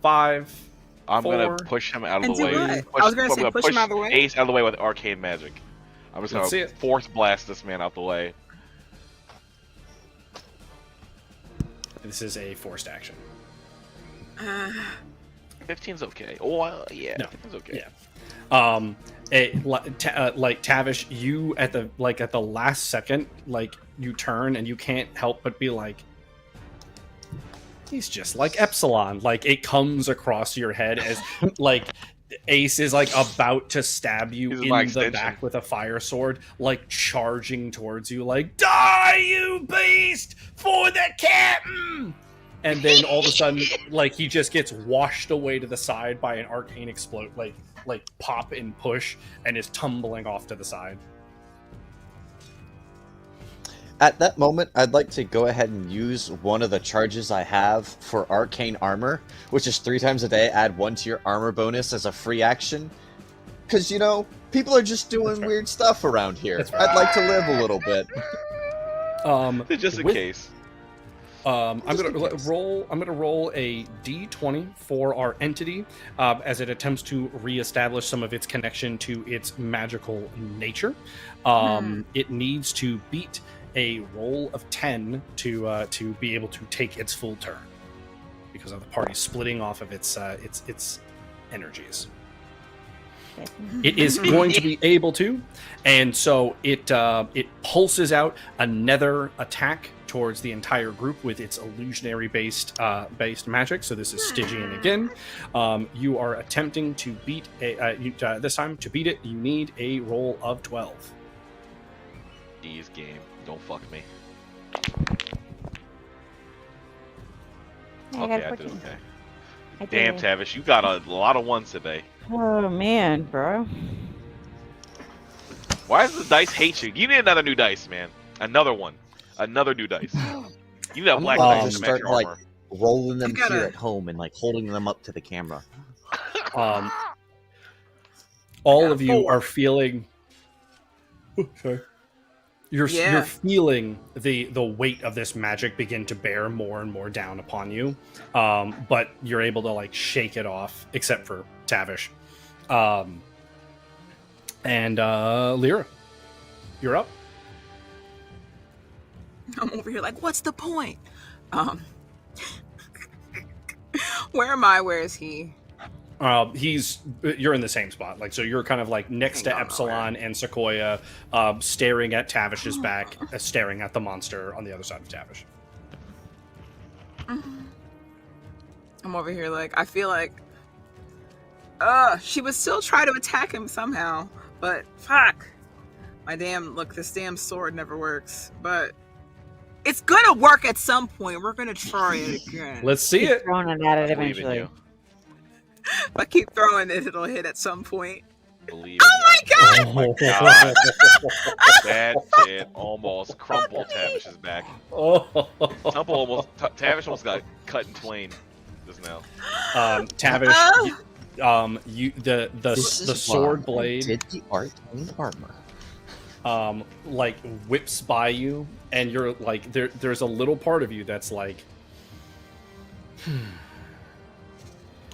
Speaker 1: 5.
Speaker 8: I'm gonna
Speaker 1: 4.
Speaker 8: push him out of
Speaker 7: And
Speaker 8: the
Speaker 7: do
Speaker 8: way.
Speaker 7: what? I was gonna say, push him out of the way?
Speaker 8: Ace out of the way with arcane magic. I'm just
Speaker 1: Let's see
Speaker 8: gonna
Speaker 1: it.
Speaker 8: force blast this man out the way.
Speaker 1: This is a forced action.
Speaker 8: 15's okay. Oh, yeah.
Speaker 1: No.
Speaker 8: 15's okay.
Speaker 1: Yeah. Like Tavish, you at the last second, like you turn and you can't help but be like, he's just like Epsilon. Like it comes across your head as like Ace is like about to stab you
Speaker 8: He's
Speaker 1: in
Speaker 8: my
Speaker 1: the
Speaker 8: extension.
Speaker 1: back with a fire sword, like charging towards you, like die, you beast, for the captain. And then all of a sudden, like he just gets washed away to the side by an arcane explode, like pop and push, and is tumbling off to the side.
Speaker 3: At that moment, I'd like to go ahead and use one of the charges I have for arcane armor, which is 3 times a day. Add 1 to your armor bonus as a free action. Because, you know, people are just doing
Speaker 1: fair.
Speaker 3: weird stuff around here.
Speaker 1: That's fair.
Speaker 3: I'd like to live a little bit.
Speaker 8: Just in
Speaker 1: with-
Speaker 8: case.
Speaker 1: I'm gonna roll a d20 for our entity as it attempts to reestablish some of its connection to its magical nature. It needs to beat a roll of 10 to be able to take its full turn because of the party splitting off of its energies. It is going to be able to, and so it pulses out another attack towards the entire group with its illusionary based magic. So this is Stygian again. You are attempting to beat this time. To beat it, you need a roll of 12.
Speaker 8: Ease game. Don't fuck me.
Speaker 2: I got
Speaker 8: Okay, I
Speaker 2: 14.
Speaker 8: did okay.
Speaker 2: I
Speaker 8: Damn,
Speaker 2: did.
Speaker 8: Tavish, you got a lot of ones today.
Speaker 2: Oh man, bro.
Speaker 8: Why does the dice hate you? You need another new dice, man. Another one. Another new dice. You need a black
Speaker 3: gonna
Speaker 8: dice
Speaker 3: just
Speaker 8: to match
Speaker 3: start,
Speaker 8: your
Speaker 3: like,
Speaker 8: armor.
Speaker 3: rolling them
Speaker 7: You gotta-
Speaker 3: here at home and like holding them up to the camera.
Speaker 1: All of you
Speaker 7: 4.
Speaker 1: are feeling. Sorry. You're feeling the weight of this magic begin to bear more and more down upon you, but you're able to like shake it off, except for Tavish. And Lyra, you're up.
Speaker 7: I'm over here like, what's the point? Where am I? Where is he?
Speaker 1: You're in the same spot, like so. You're kind of like next to
Speaker 7: Hang on,
Speaker 1: Epsilon and Sequoia, staring at Tavish's back, staring at the monster on the other side of Tavish.
Speaker 7: I'm over here like, I feel like, she would still try to attack him somehow, but fuck. This damn sword never works, but it's gonna work at some point. We're gonna try it again.
Speaker 1: Let's see it.
Speaker 2: Throwing it at it
Speaker 8: I believe in
Speaker 2: eventually.
Speaker 8: you.
Speaker 7: If I keep throwing it, it'll hit at some point.
Speaker 8: Believe
Speaker 7: Oh my god!
Speaker 8: Oh my god. That shit almost crumpled Tavish's back. Tavish almost got cut in twain just now.
Speaker 1: Tavish, the sword blade
Speaker 3: Did the arcane armor.
Speaker 1: like whips by you, and you're like there's a little part of you that's like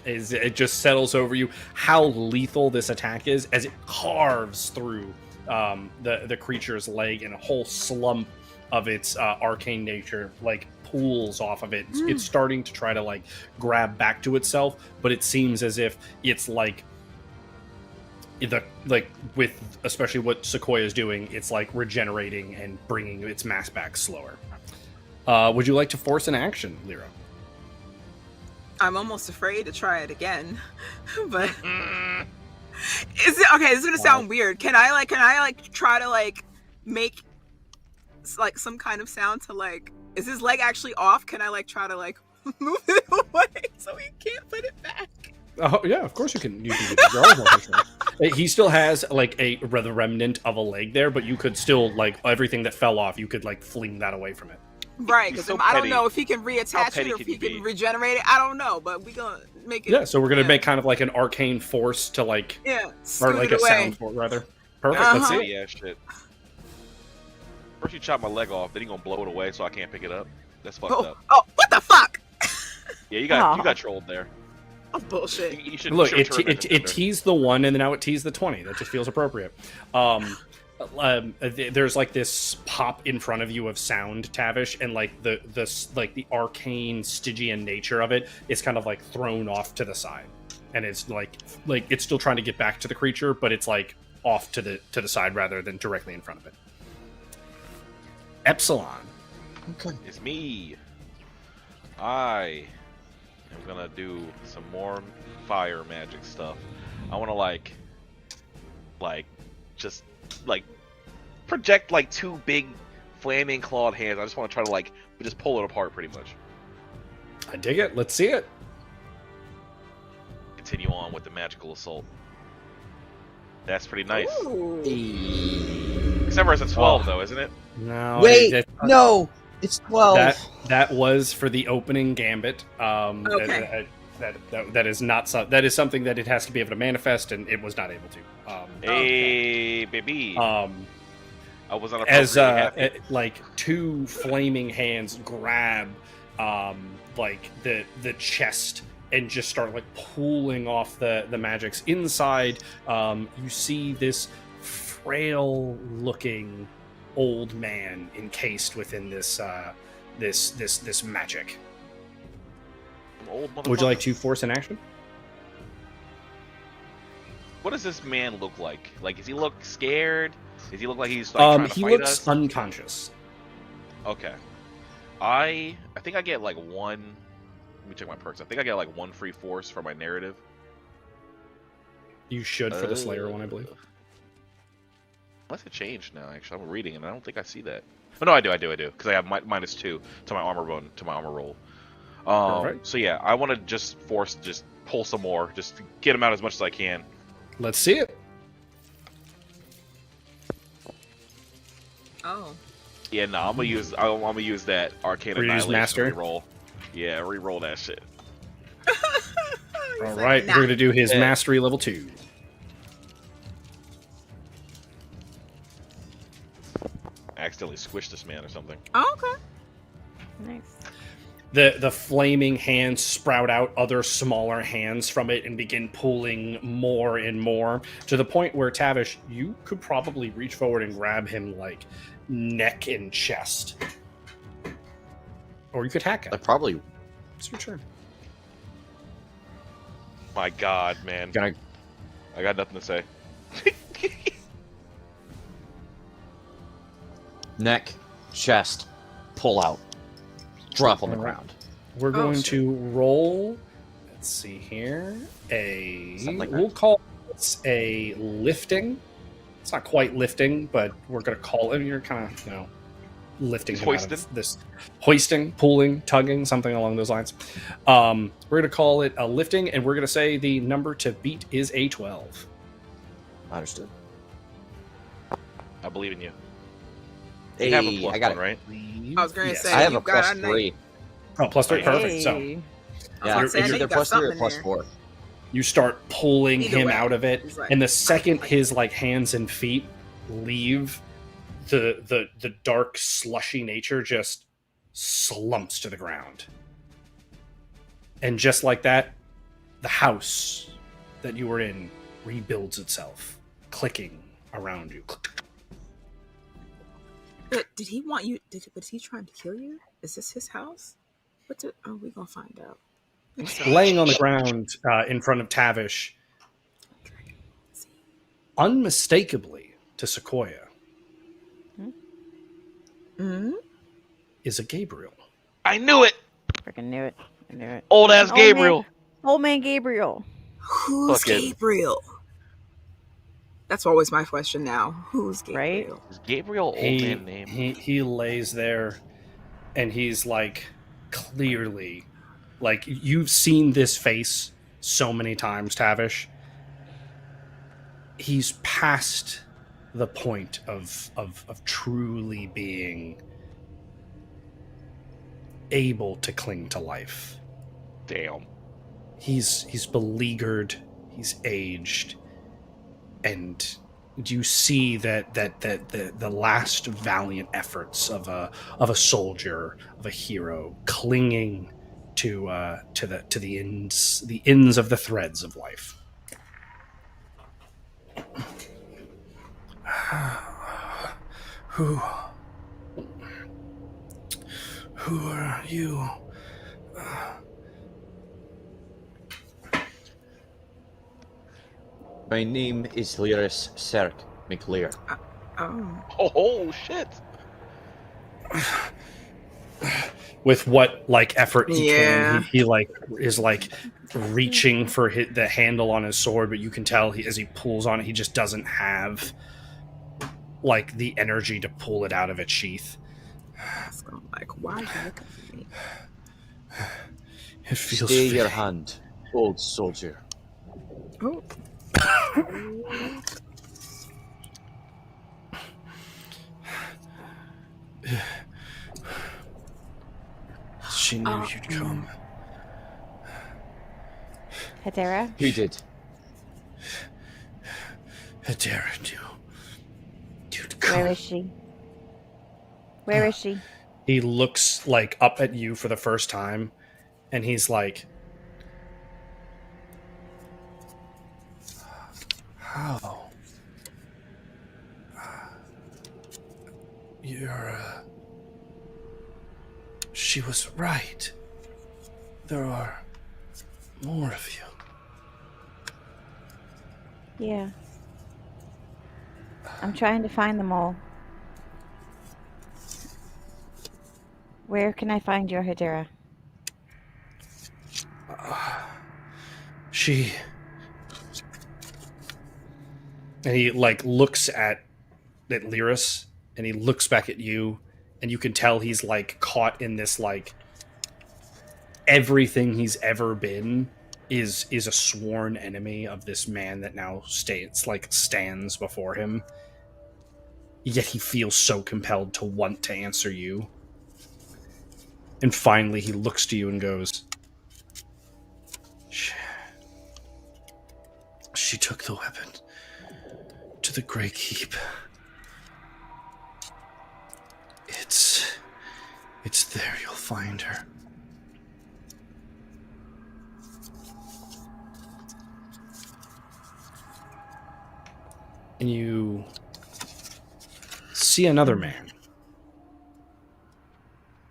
Speaker 1: it just settles over you how lethal this attack is as it carves through the creature's leg, and a whole slump of its arcane nature like pools off of it. It's starting to try to like grab back to itself, but it seems as if it's like like with especially what Sequoia is doing, it's like regenerating and bringing its mass back slower. Would you like to force an action, Lyra?
Speaker 7: I'm almost afraid to try it again, but is it okay? This is gonna sound weird. Can I try to like make like some kind of sound to like? Is his leg actually off? Can I like try to like move it away so he can't put it back?
Speaker 1: Oh yeah, of course you can. He still has like the remnant of a leg there, but you could still like everything that fell off. You could like fling that away from it.
Speaker 7: Right, because I don't know if he can reattach it or if he can regenerate it. I don't know, but we're gonna make it.
Speaker 1: Yeah, so we're gonna make kind of like an arcane force to like, or like a sound force rather. Perfect. Let's see.
Speaker 8: Yeah, shit. First you chop my leg off, then you gonna blow it away so I can't pick it up. That's fucked up.
Speaker 7: Oh, what the fuck?
Speaker 8: Yeah, you got trolled there.
Speaker 7: Oh, bullshit.
Speaker 8: You should,
Speaker 1: Look, it teased the 1 and then now it teased the 20. That just feels appropriate. There's like this pop in front of you of sound, Tavish, and like the arcane Stygian nature of it is kind of like thrown off to the side, and it's like it's still trying to get back to the creature, but it's like off to the side rather than directly in front of it. Epsilon.
Speaker 3: Okay.
Speaker 8: It's me. I am gonna do some more fire magic stuff. I want to like just like project like 2 big flaming clawed hands. I just want to try to like just pull it apart pretty much.
Speaker 1: I dig it. Let's see it.
Speaker 8: Continue on with the magical assault. That's pretty nice. Except for it's a 12 though, isn't it?
Speaker 1: No.
Speaker 3: Wait, no, it's 12.
Speaker 1: That was for the opening gambit.
Speaker 7: Okay.
Speaker 1: That is not that is something that it has to be able to manifest, and it was not able to.
Speaker 8: Hey, baby.
Speaker 1: I
Speaker 8: was on
Speaker 1: as like 2 flaming hands grab like the chest and just start like pulling off the magics inside. You see this frail looking old man encased within this this magic. Would you like to force an action?
Speaker 8: What does this man look like? Like, does he look scared? Does he look like he's like trying to
Speaker 1: he
Speaker 8: fight
Speaker 1: looks
Speaker 8: us?
Speaker 1: unconscious.
Speaker 8: Okay. I think I get like 1. Let me check my perks. I think I get like 1 free force for my narrative.
Speaker 1: You should for the Slayer one, I believe.
Speaker 8: Unless it changed now. Actually, I'm reading and I don't think I see that. Oh no, I do, because I have -2 to my armor roll. So yeah, I want to just pull some more, just get him out as much as I can.
Speaker 1: Let's see it.
Speaker 7: Oh.
Speaker 8: Yeah, no, I'm gonna use that Arcane Annihilation
Speaker 1: Master?
Speaker 8: reroll. Yeah, reroll that shit.
Speaker 1: All right, we're gonna do his mastery level 2.
Speaker 8: Accidentally squished this man or something.
Speaker 7: Oh, okay.
Speaker 2: Nice.
Speaker 1: The flaming hands sprout out other smaller hands from it and begin pulling more and more to the point where, Tavish, you could probably reach forward and grab him like neck and chest. Or you could hack it. It's your turn.
Speaker 8: My God, man. I got nothing to say.
Speaker 3: Neck, chest, pull out. Drop on the ground.
Speaker 1: We're going to roll. Let's see here. We'll call this a lifting. It's not quite lifting, but we're going to call it. You're kind of, lifting him out of this, hoisting, pulling, tugging, something along those lines. We're going to call it a lifting, and we're going to say the number to beat is a 12.
Speaker 3: Understood.
Speaker 8: I believe in you.
Speaker 3: Hey,
Speaker 8: You have a plus
Speaker 3: I got
Speaker 8: one,
Speaker 3: it.
Speaker 8: right?
Speaker 7: I was gonna say
Speaker 3: I have
Speaker 7: you
Speaker 3: a
Speaker 7: got
Speaker 3: +3.
Speaker 1: Oh, +3, perfect. So
Speaker 2: Hey.
Speaker 3: Yeah,
Speaker 7: was gonna say, I know
Speaker 3: it's either
Speaker 7: you got
Speaker 3: +3 or
Speaker 7: something in there.
Speaker 3: +4.
Speaker 1: you start pulling
Speaker 7: Either
Speaker 1: him
Speaker 7: way,
Speaker 1: out of it,
Speaker 7: he's like-
Speaker 1: and the second his like hands and feet leave, the dark slushy nature just slumps to the ground. And just like that, the house that you were in rebuilds itself, clicking around you.
Speaker 7: Did he want you? Was he trying to kill you? Is this his house? We gonna find out.
Speaker 1: Laying on the ground in front of Tavish unmistakably to Sequoia,
Speaker 7: Hmm?
Speaker 1: is a Gabriel.
Speaker 8: I knew it.
Speaker 2: Freaking knew it. I knew it.
Speaker 8: Old ass
Speaker 2: Old man-
Speaker 8: Gabriel.
Speaker 2: Old man Gabriel.
Speaker 7: Who's
Speaker 8: Fucking-
Speaker 7: Gabriel? That's always my question now. Who's
Speaker 2: Right?
Speaker 7: Gabriel?
Speaker 8: Is Gabriel old man name?
Speaker 1: He lays there, and he's like, clearly, like, you've seen this face so many times, Tavish. He's past the point of truly being able to cling to life.
Speaker 8: Damn.
Speaker 1: He's beleaguered, he's aged, and you see that the last valiant efforts of a soldier, of a hero, clinging to the ends of the threads of life. Who are you?
Speaker 3: My name is Lyris Serk McLear.
Speaker 7: Oh.
Speaker 8: Oh shit.
Speaker 1: With what like effort he
Speaker 7: Yeah.
Speaker 1: can, he like is like reaching for the handle on his sword, but you can tell as he pulls on it, he just doesn't have like the energy to pull it out of its sheath.
Speaker 7: So I'm like, why are you looking at me?
Speaker 1: It feels
Speaker 3: Stay your
Speaker 1: fitting.
Speaker 3: hand, old soldier.
Speaker 7: Oh.
Speaker 1: She knew you'd come.
Speaker 2: Hedera?
Speaker 3: Who did?
Speaker 1: Hedera knew you'd
Speaker 2: Where
Speaker 1: come.
Speaker 2: is she? Where is she?
Speaker 1: He looks like up at you for the first time, and he's like, "How? You're. She was right. There are more of you."
Speaker 2: Yeah. I'm trying to find them all. Where can I find your Hedera?
Speaker 1: She. And he like looks at Lyris, and he looks back at you, and you can tell he's like caught in this like everything he's ever been is a sworn enemy of this man that now stands before him. Yet he feels so compelled to want to answer you. And finally he looks to you and goes, She took the weapon to the Grey Keep. It's there, you'll find her. And you see another man.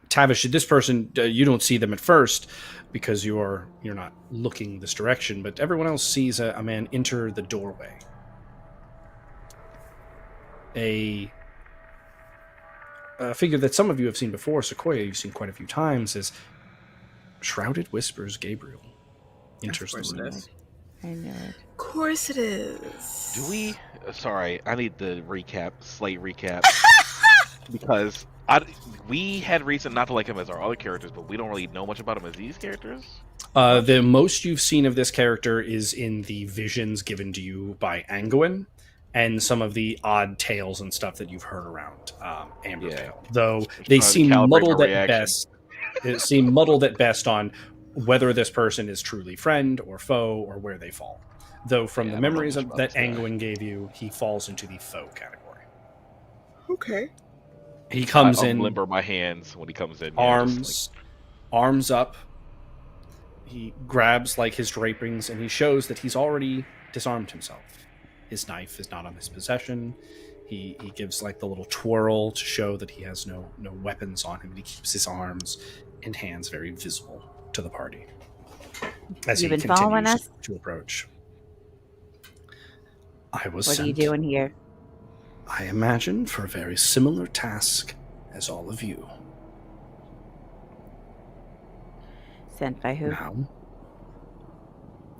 Speaker 1: Tavish, this person, you don't see them at first because you're not looking this direction, but everyone else sees a man enter the doorway. A figure that some of you have seen before, Sequoia, you've seen quite a few times, is Shrouded Whispers Gabriel enters the room.
Speaker 2: I know it.
Speaker 7: Of course it is.
Speaker 8: Do we? Sorry, I need the slate recap, because we had reason not to like him as our other characters, but we don't really know much about him as these characters.
Speaker 1: The most you've seen of this character is in the visions given to you by Anguin, and some of the odd tales and stuff that you've heard around Ambervale. Though they seem muddled at best. It seem muddled at best on whether this person is truly friend or foe or where they fall. Though from the memories that Anguin gave you, he falls into the foe category.
Speaker 7: Okay.
Speaker 1: He comes in,
Speaker 8: limber my hands when he comes in.
Speaker 1: arms up. He grabs like his drapings and he shows that he's already disarmed himself. His knife is not on his possession. He gives like the little twirl to show that he has no weapons on him, and he keeps his arms and hands very visible to the party as
Speaker 2: You've
Speaker 1: he
Speaker 2: been following
Speaker 1: continues
Speaker 2: us?
Speaker 1: to approach. I was
Speaker 2: What are you
Speaker 1: sent,
Speaker 2: doing here?
Speaker 1: I imagine, for a very similar task as all of you.
Speaker 2: Sent by who?
Speaker 1: Now,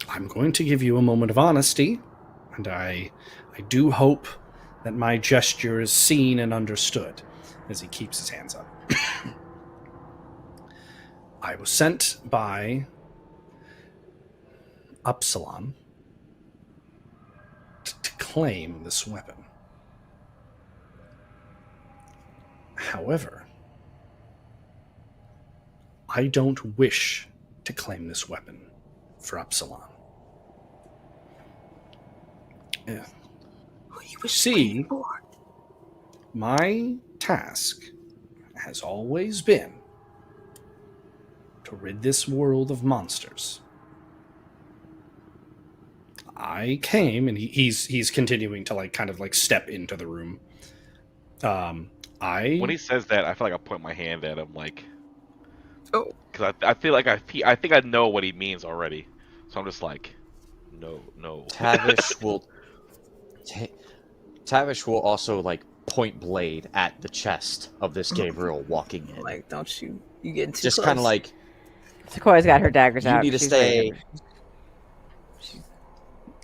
Speaker 1: I'm going to give you a moment of honesty, and I do hope that my gesture is seen and understood, as he keeps his hands up. I was sent by Upsilon to claim this weapon. However, I don't wish to claim this weapon for Upsilon. Yeah. See, my task has always been to rid this world of monsters. I came, and he's continuing to kind of step into the room.
Speaker 4: When he says that, I feel like I point my hand at him, like,
Speaker 7: Oh.
Speaker 4: because I feel like I think I know what he means already, so I'm just like, no.
Speaker 3: Tavish will also point blade at the chest of this Gabriel walking in.
Speaker 7: Like, don't you getting too
Speaker 3: Just
Speaker 7: close.
Speaker 3: kind of like,
Speaker 2: Sequoia's got her daggers
Speaker 3: you
Speaker 2: out.
Speaker 3: need to
Speaker 2: She's
Speaker 3: stay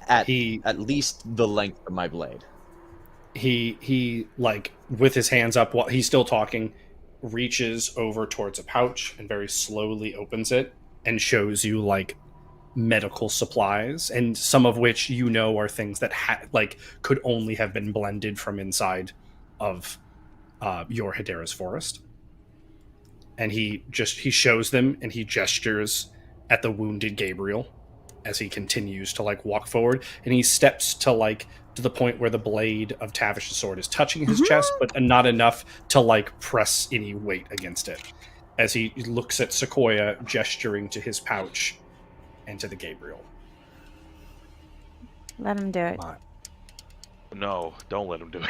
Speaker 2: ready
Speaker 3: at least the length of my blade.
Speaker 1: He with his hands up while he's still talking, reaches over towards a pouch and very slowly opens it and shows you medical supplies, and some of which are things that could only have been blended from inside of your Hedera's forest. And he shows them, and he gestures at the wounded Gabriel as he continues to walk forward, and he steps to the point where the blade of Tavish's sword is touching his chest, but not enough to press any weight against it, as he looks at Sequoia, gesturing to his pouch and to the Gabriel.
Speaker 2: Let him do it.
Speaker 4: No, don't let him do it.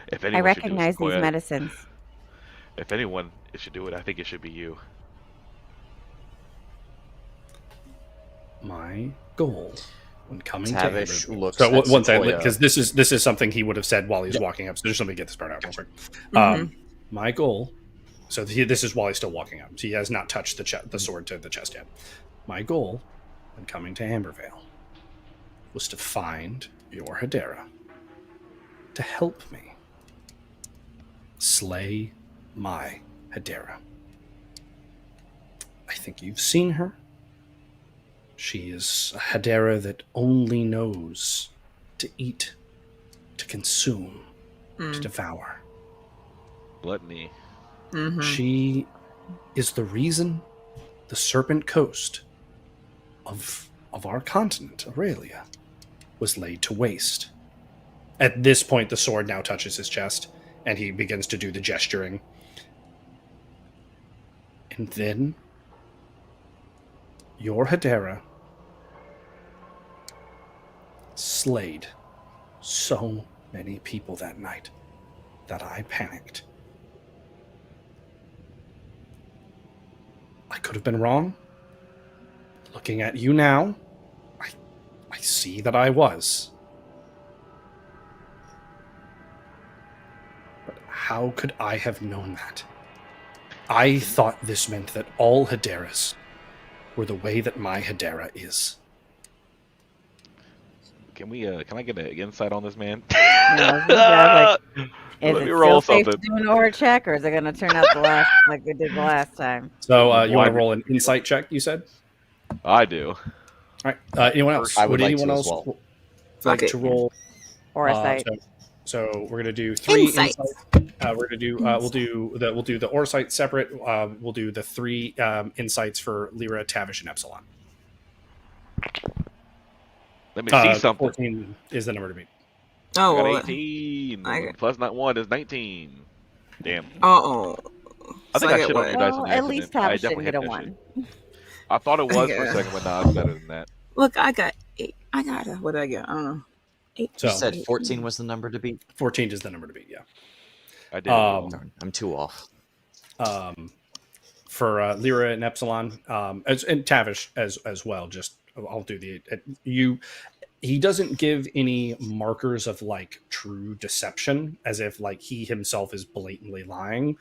Speaker 4: If
Speaker 2: I
Speaker 4: anyone
Speaker 2: recognize
Speaker 4: should do it,
Speaker 2: these
Speaker 4: Sequoia,
Speaker 2: medicines.
Speaker 4: if anyone should do it, I think it should be you.
Speaker 1: My goal when coming
Speaker 3: Tavish
Speaker 1: to
Speaker 3: looks
Speaker 1: so
Speaker 3: at
Speaker 1: one second,
Speaker 3: Sequoia.
Speaker 1: because this is something he would have said while he's walking up. So just let me get this part out real quick. My goal. So this is while he's still walking up. So he has not touched the sword to the chest yet. My goal when coming to Ambervale was to find your Hedera, to help me slay my Hedera. I think you've seen her. She is a Hedera that only knows to eat, to consume, to devour.
Speaker 4: Gluttony.
Speaker 1: She is the reason the Serpent Coast of our continent, Aurelia, was laid to waste. At this point, the sword now touches his chest, and he begins to do the gesturing. And then, your Hedera slayed so many people that night that I panicked. I could have been wrong. Looking at you now, I see that I was. But how could I have known that? I thought this meant that all Hederas were the way that my Hedera is.
Speaker 4: Can I get an insight on this man?
Speaker 2: Is
Speaker 4: Let
Speaker 2: it
Speaker 4: me roll
Speaker 2: still safe to
Speaker 4: something.
Speaker 2: do an aura check, or is it going to turn out like we did the last time?
Speaker 1: So you want to roll an insight check, you said?
Speaker 4: I do.
Speaker 1: All right. Anyone else?
Speaker 3: I would like
Speaker 1: anyone
Speaker 3: to as
Speaker 1: else
Speaker 3: well.
Speaker 1: like to roll?
Speaker 2: Aura sight.
Speaker 1: So we're gonna do 3
Speaker 7: Insight.
Speaker 1: insights. We're gonna do we'll do the aura sight separate. We'll do the 3 insights for Lyra, Tavish, and Epsilon.
Speaker 4: Let me see something.
Speaker 1: 14 is the number to beat.
Speaker 7: Oh,
Speaker 4: I got
Speaker 7: well,
Speaker 4: 18.
Speaker 7: I-
Speaker 4: Plus not 1 is 19. Damn.
Speaker 7: oh.
Speaker 4: I think
Speaker 7: So
Speaker 4: I
Speaker 7: get
Speaker 4: should
Speaker 7: what?
Speaker 4: have dice
Speaker 2: Well,
Speaker 4: on
Speaker 2: at
Speaker 4: accident.
Speaker 2: least
Speaker 4: I
Speaker 2: Tavish
Speaker 4: definitely
Speaker 2: didn't get a
Speaker 4: hit that
Speaker 2: 1.
Speaker 4: shit. I thought it was for a
Speaker 7: Yeah.
Speaker 4: second, but nah, it's better than that.
Speaker 7: Look, I got 8. What did I get? I don't know. 8.
Speaker 1: So
Speaker 3: You said 14 was the number to beat?
Speaker 1: 14 is the number to beat. Yeah.
Speaker 4: I did. Well.
Speaker 3: Darn, I'm 2 off.
Speaker 1: For Lyra and Epsilon, and Tavish as well. Just I'll do the you. he doesn't give any markers of like true deception, as if like he himself is blatantly lying.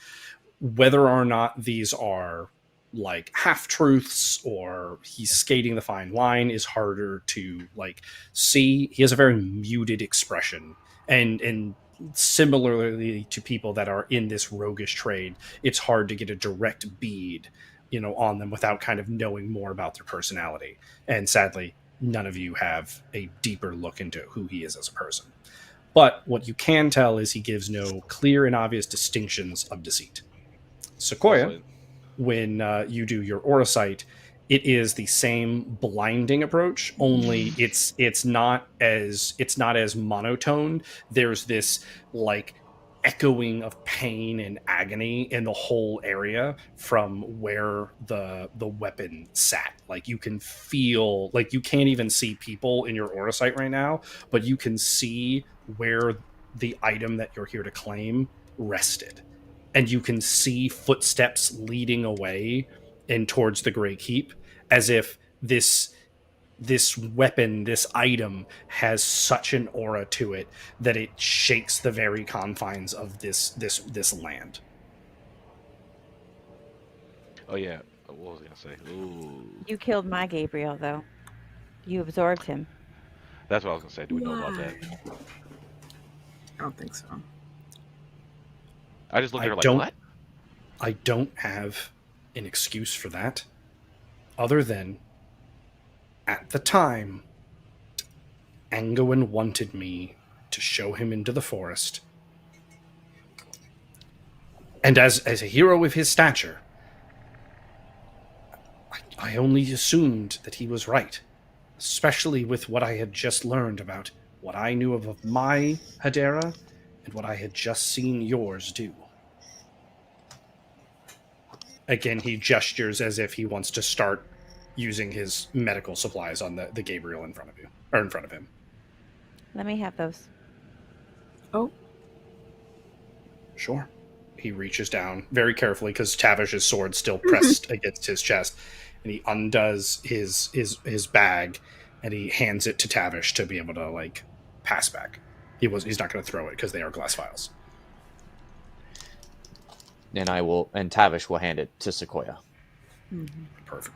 Speaker 1: Whether or not these are like half truths or he's skating the fine line is harder to like see. He has a very muted expression, and similarly to people that are in this roguish trade, it's hard to get a direct bead, on them without kind of knowing more about their personality. And sadly, none of you have a deeper look into who he is as a person. But what you can tell is he gives no clear and obvious distinctions of deceit. Sequoia, when you do your aura sight, it is the same blinding approach, only it's not as monotone. There's this like echoing of pain and agony in the whole area from where the weapon sat. Like you can feel, like you can't even see people in your aura sight right now, but you can see where the item that you're here to claim rested. And you can see footsteps leading away and towards the Grey Keep, as if this weapon, this item, has such an aura to it that it shakes the very confines of this land.
Speaker 8: Oh yeah, what was I gonna say? Ooh,
Speaker 2: You killed my Gabriel, though. You absorbed him.
Speaker 8: that's what I was gonna say. Do we know about that?
Speaker 7: I don't think so.
Speaker 8: I just looked at her like,
Speaker 1: don't-
Speaker 8: what?
Speaker 1: I don't have an excuse for that, other than at the time, Angoin wanted me to show him into the forest. And as a hero of his stature, I only assumed that he was right, especially with what I had just learned about what I knew of my Hedera and what I had just seen yours do. Again, he gestures as if he wants to start using his medical supplies on the Gabriel in front of you, or in front of him.
Speaker 2: Let me have those.
Speaker 7: Oh,
Speaker 1: Sure. He reaches down very carefully because Tavish's sword's still pressed against his chest, and he undoes his bag and he hands it to Tavish to be able to like pass back. He's not going to throw it because they are glass vials.
Speaker 3: And Tavish will hand it to Sequoia.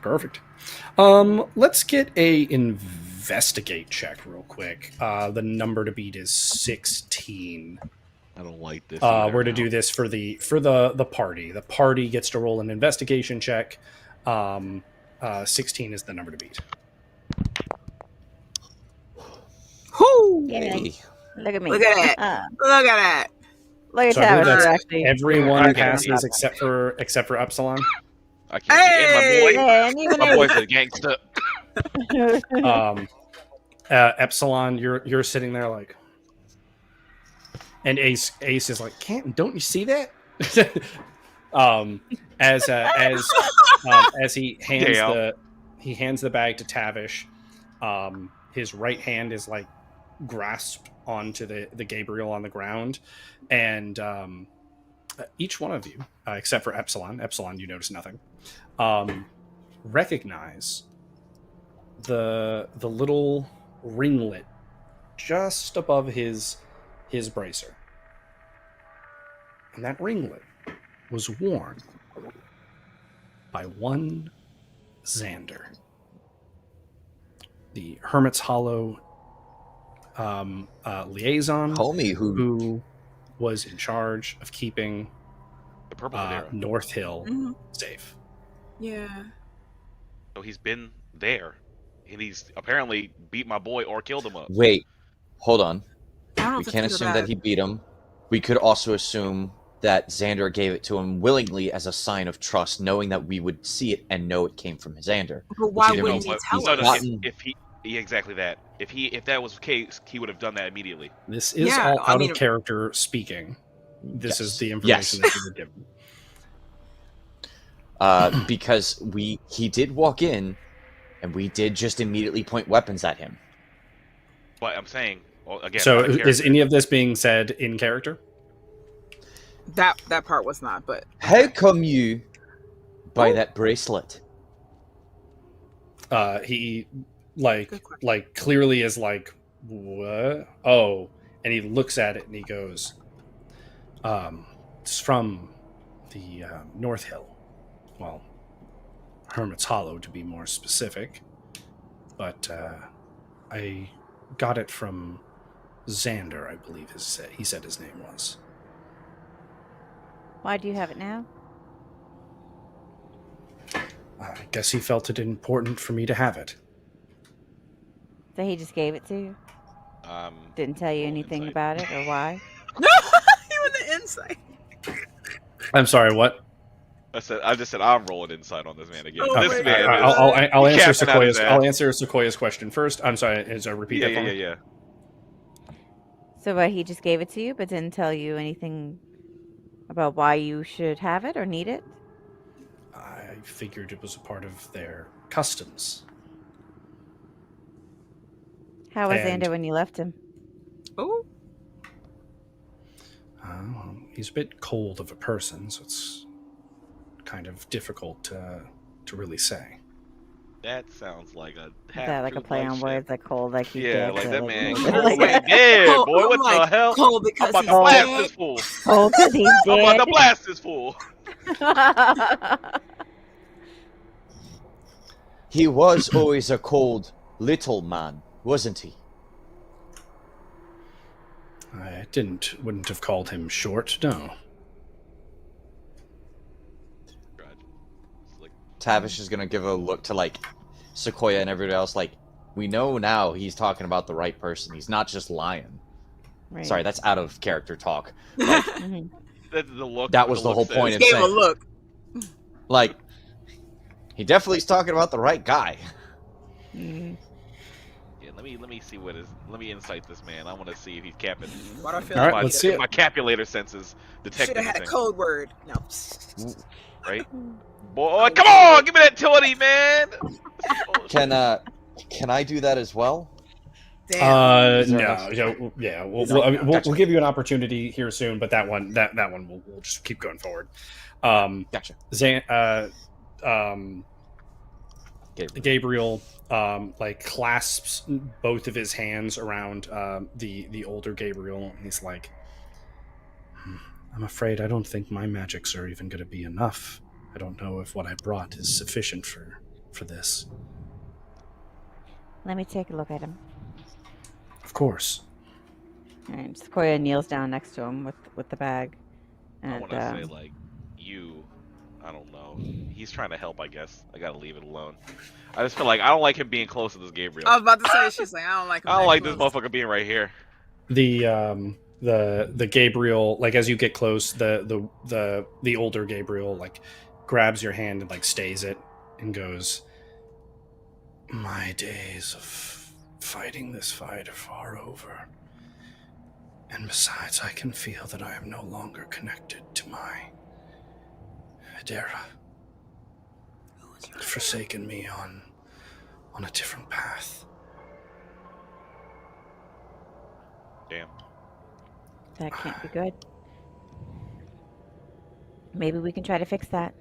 Speaker 1: Perfect. Let's get a investigate check real quick. The number to beat is 16.
Speaker 8: I don't like this.
Speaker 1: We're to do this for the party. The party gets to roll an investigation check. 16 is the number to beat.
Speaker 7: whoo!
Speaker 3: Hey.
Speaker 2: Look at me.
Speaker 7: Look at
Speaker 2: that.
Speaker 7: Look at that.
Speaker 2: Look at
Speaker 1: So I believe
Speaker 2: Tavish.
Speaker 1: that's
Speaker 2: Actually.
Speaker 1: everyone
Speaker 8: I
Speaker 1: passes
Speaker 8: can't
Speaker 1: except for Epsilon.
Speaker 8: I can't see it.
Speaker 2: Yeah, and even
Speaker 8: My boy's a gangster.
Speaker 1: Epsilon, you're sitting there like, and Ace is like, don't you see that? As he hands the bag to Tavish, his right hand is like grasped onto the Gabriel on the ground, and each one of you, except for Epsilon, you notice nothing, recognize the little ringlet just above his bracer, and that ringlet was worn by one Xander, the Hermit's Hollow liaison,
Speaker 3: Homie
Speaker 1: who was in charge of keeping
Speaker 8: The purple Hedera.
Speaker 1: North Hill
Speaker 7: Mhm.
Speaker 1: safe.
Speaker 7: Yeah.
Speaker 8: So he's been there, and he's apparently beat my boy or killed him up.
Speaker 3: Wait, hold on.
Speaker 7: I don't know
Speaker 3: We
Speaker 7: if
Speaker 3: can't
Speaker 7: it's
Speaker 3: assume
Speaker 7: bad.
Speaker 3: that he beat him. We could also assume that Xander gave it to him willingly as a sign of trust, knowing that we would see it and know it came from Xander.
Speaker 7: But why
Speaker 3: you
Speaker 7: wouldn't
Speaker 3: know,
Speaker 7: he
Speaker 3: but
Speaker 7: tell
Speaker 3: he's
Speaker 8: No,
Speaker 7: us?
Speaker 8: no,
Speaker 3: gotten-
Speaker 8: if he, yeah, exactly that. If that was the case, he would have done that immediately.
Speaker 1: This is
Speaker 7: Yeah,
Speaker 1: all
Speaker 7: I
Speaker 1: out
Speaker 7: mean-
Speaker 1: of character speaking. This is
Speaker 3: Yes.
Speaker 1: the information that you were given.
Speaker 3: Because he did walk in, and we did just immediately point weapons at him.
Speaker 8: But I'm saying, well, again,
Speaker 1: So
Speaker 8: out of
Speaker 1: is
Speaker 8: character.
Speaker 1: any of this being said in character?
Speaker 7: That part was not, but
Speaker 3: How come you buy that bracelet?
Speaker 1: He
Speaker 7: Good question.
Speaker 1: like clearly is like, what? Oh, and he looks at it and he goes, it's from the North Hill. Well, Hermit's Hollow to be more specific. But I got it from Xander, I believe he said his name was.
Speaker 2: Why do you have it now?
Speaker 1: I guess he felt it important for me to have it.
Speaker 2: So he just gave it to you? Didn't tell you
Speaker 8: roll
Speaker 2: anything
Speaker 8: insight.
Speaker 2: about it or why?
Speaker 7: No, you in the insight.
Speaker 1: I'm sorry, what?
Speaker 8: I just said I'm rolling inside on this man again.
Speaker 7: Oh
Speaker 8: this
Speaker 7: my
Speaker 8: man,
Speaker 7: God.
Speaker 8: is,
Speaker 1: I'll
Speaker 8: he's
Speaker 1: answer
Speaker 8: capping out his
Speaker 1: Sequoia's.
Speaker 8: ass.
Speaker 1: I'll answer Sequoia's question first. I'm sorry. As I repeat
Speaker 8: Yeah,
Speaker 1: that for
Speaker 8: yeah,
Speaker 1: me.
Speaker 8: yeah.
Speaker 2: So he just gave it to you but didn't tell you anything about why you should have it or need it?
Speaker 1: I figured it was a part of their customs.
Speaker 2: How was
Speaker 1: And-
Speaker 2: Xander when you left him?
Speaker 7: Oh,
Speaker 1: He's a bit cold of a person, so it's kind of difficult to really say.
Speaker 8: That sounds like a
Speaker 2: Is that like a play on words, like cold, like he's
Speaker 8: Yeah,
Speaker 2: dead?
Speaker 8: like
Speaker 2: so,
Speaker 8: that man.
Speaker 2: cold,
Speaker 8: Cold
Speaker 2: like,
Speaker 8: like dead,
Speaker 7: Cold,
Speaker 8: boy.
Speaker 7: I'm
Speaker 8: What
Speaker 7: like,
Speaker 8: the hell?
Speaker 7: cold
Speaker 8: I'm
Speaker 7: because
Speaker 8: about to
Speaker 7: he's
Speaker 8: blast
Speaker 7: dead.
Speaker 8: this fool.
Speaker 2: cold 'cause he's
Speaker 8: I'm about to
Speaker 2: dead.
Speaker 8: blast this fool.
Speaker 3: He was always a cold little man, wasn't he?
Speaker 1: I wouldn't have called him short, no.
Speaker 8: It's like,
Speaker 3: Tavish is gonna give a look to like Sequoia and everybody else. Like, we know now he's talking about the right person. He's not just lying.
Speaker 2: Right.
Speaker 3: Sorry, that's out of character talk.
Speaker 2: Mhm.
Speaker 8: that's the look.
Speaker 3: That was the whole
Speaker 8: says.
Speaker 3: point
Speaker 7: He
Speaker 3: of
Speaker 7: gave a
Speaker 3: saying,
Speaker 7: look.
Speaker 3: like, he definitely is talking about the right guy.
Speaker 2: Mhm.
Speaker 8: Yeah, let me see what is. Let me insight this man. I want to see if he's capping.
Speaker 7: Why do I feel
Speaker 1: All right,
Speaker 7: like
Speaker 1: let's see it.
Speaker 8: My capulator senses
Speaker 7: should
Speaker 8: detecting
Speaker 7: have had a
Speaker 8: thing,
Speaker 7: code word? No.
Speaker 8: right? Boy, come on, give me that 20, man.
Speaker 3: Can I do that as well?
Speaker 7: Damn.
Speaker 3: Is there
Speaker 1: No,
Speaker 3: enough-
Speaker 1: we'll
Speaker 3: Gotcha.
Speaker 1: give you an opportunity here soon, but that one we'll just keep going forward.
Speaker 3: Gotcha.
Speaker 1: Gabriel like clasps both of his hands around the older Gabriel, and he's like, I'm afraid I don't think my magics are even going to be enough. I don't know if what I brought is sufficient for this.
Speaker 2: Let me take a look at him.
Speaker 1: Of course.
Speaker 2: All right, Sequoia kneels down next to him with the bag.
Speaker 8: I
Speaker 2: And
Speaker 8: want to say like you. I don't know. He's trying to help, I guess. I gotta leave it alone. I just feel like I don't like him being close to this Gabriel.
Speaker 7: I was about to say, she's like, I don't like him.
Speaker 8: I don't
Speaker 7: that
Speaker 8: like this
Speaker 7: close.
Speaker 8: motherfucker being right here.
Speaker 1: The Gabriel, like as you get close, the older Gabriel like grabs your hand and like stays it and goes, my days of fighting this fight are far over. And besides, I can feel that I am no longer connected to my Hedera. Forsaken me on a different path.
Speaker 8: Damn.
Speaker 2: that can't be good. Maybe we can try to fix that.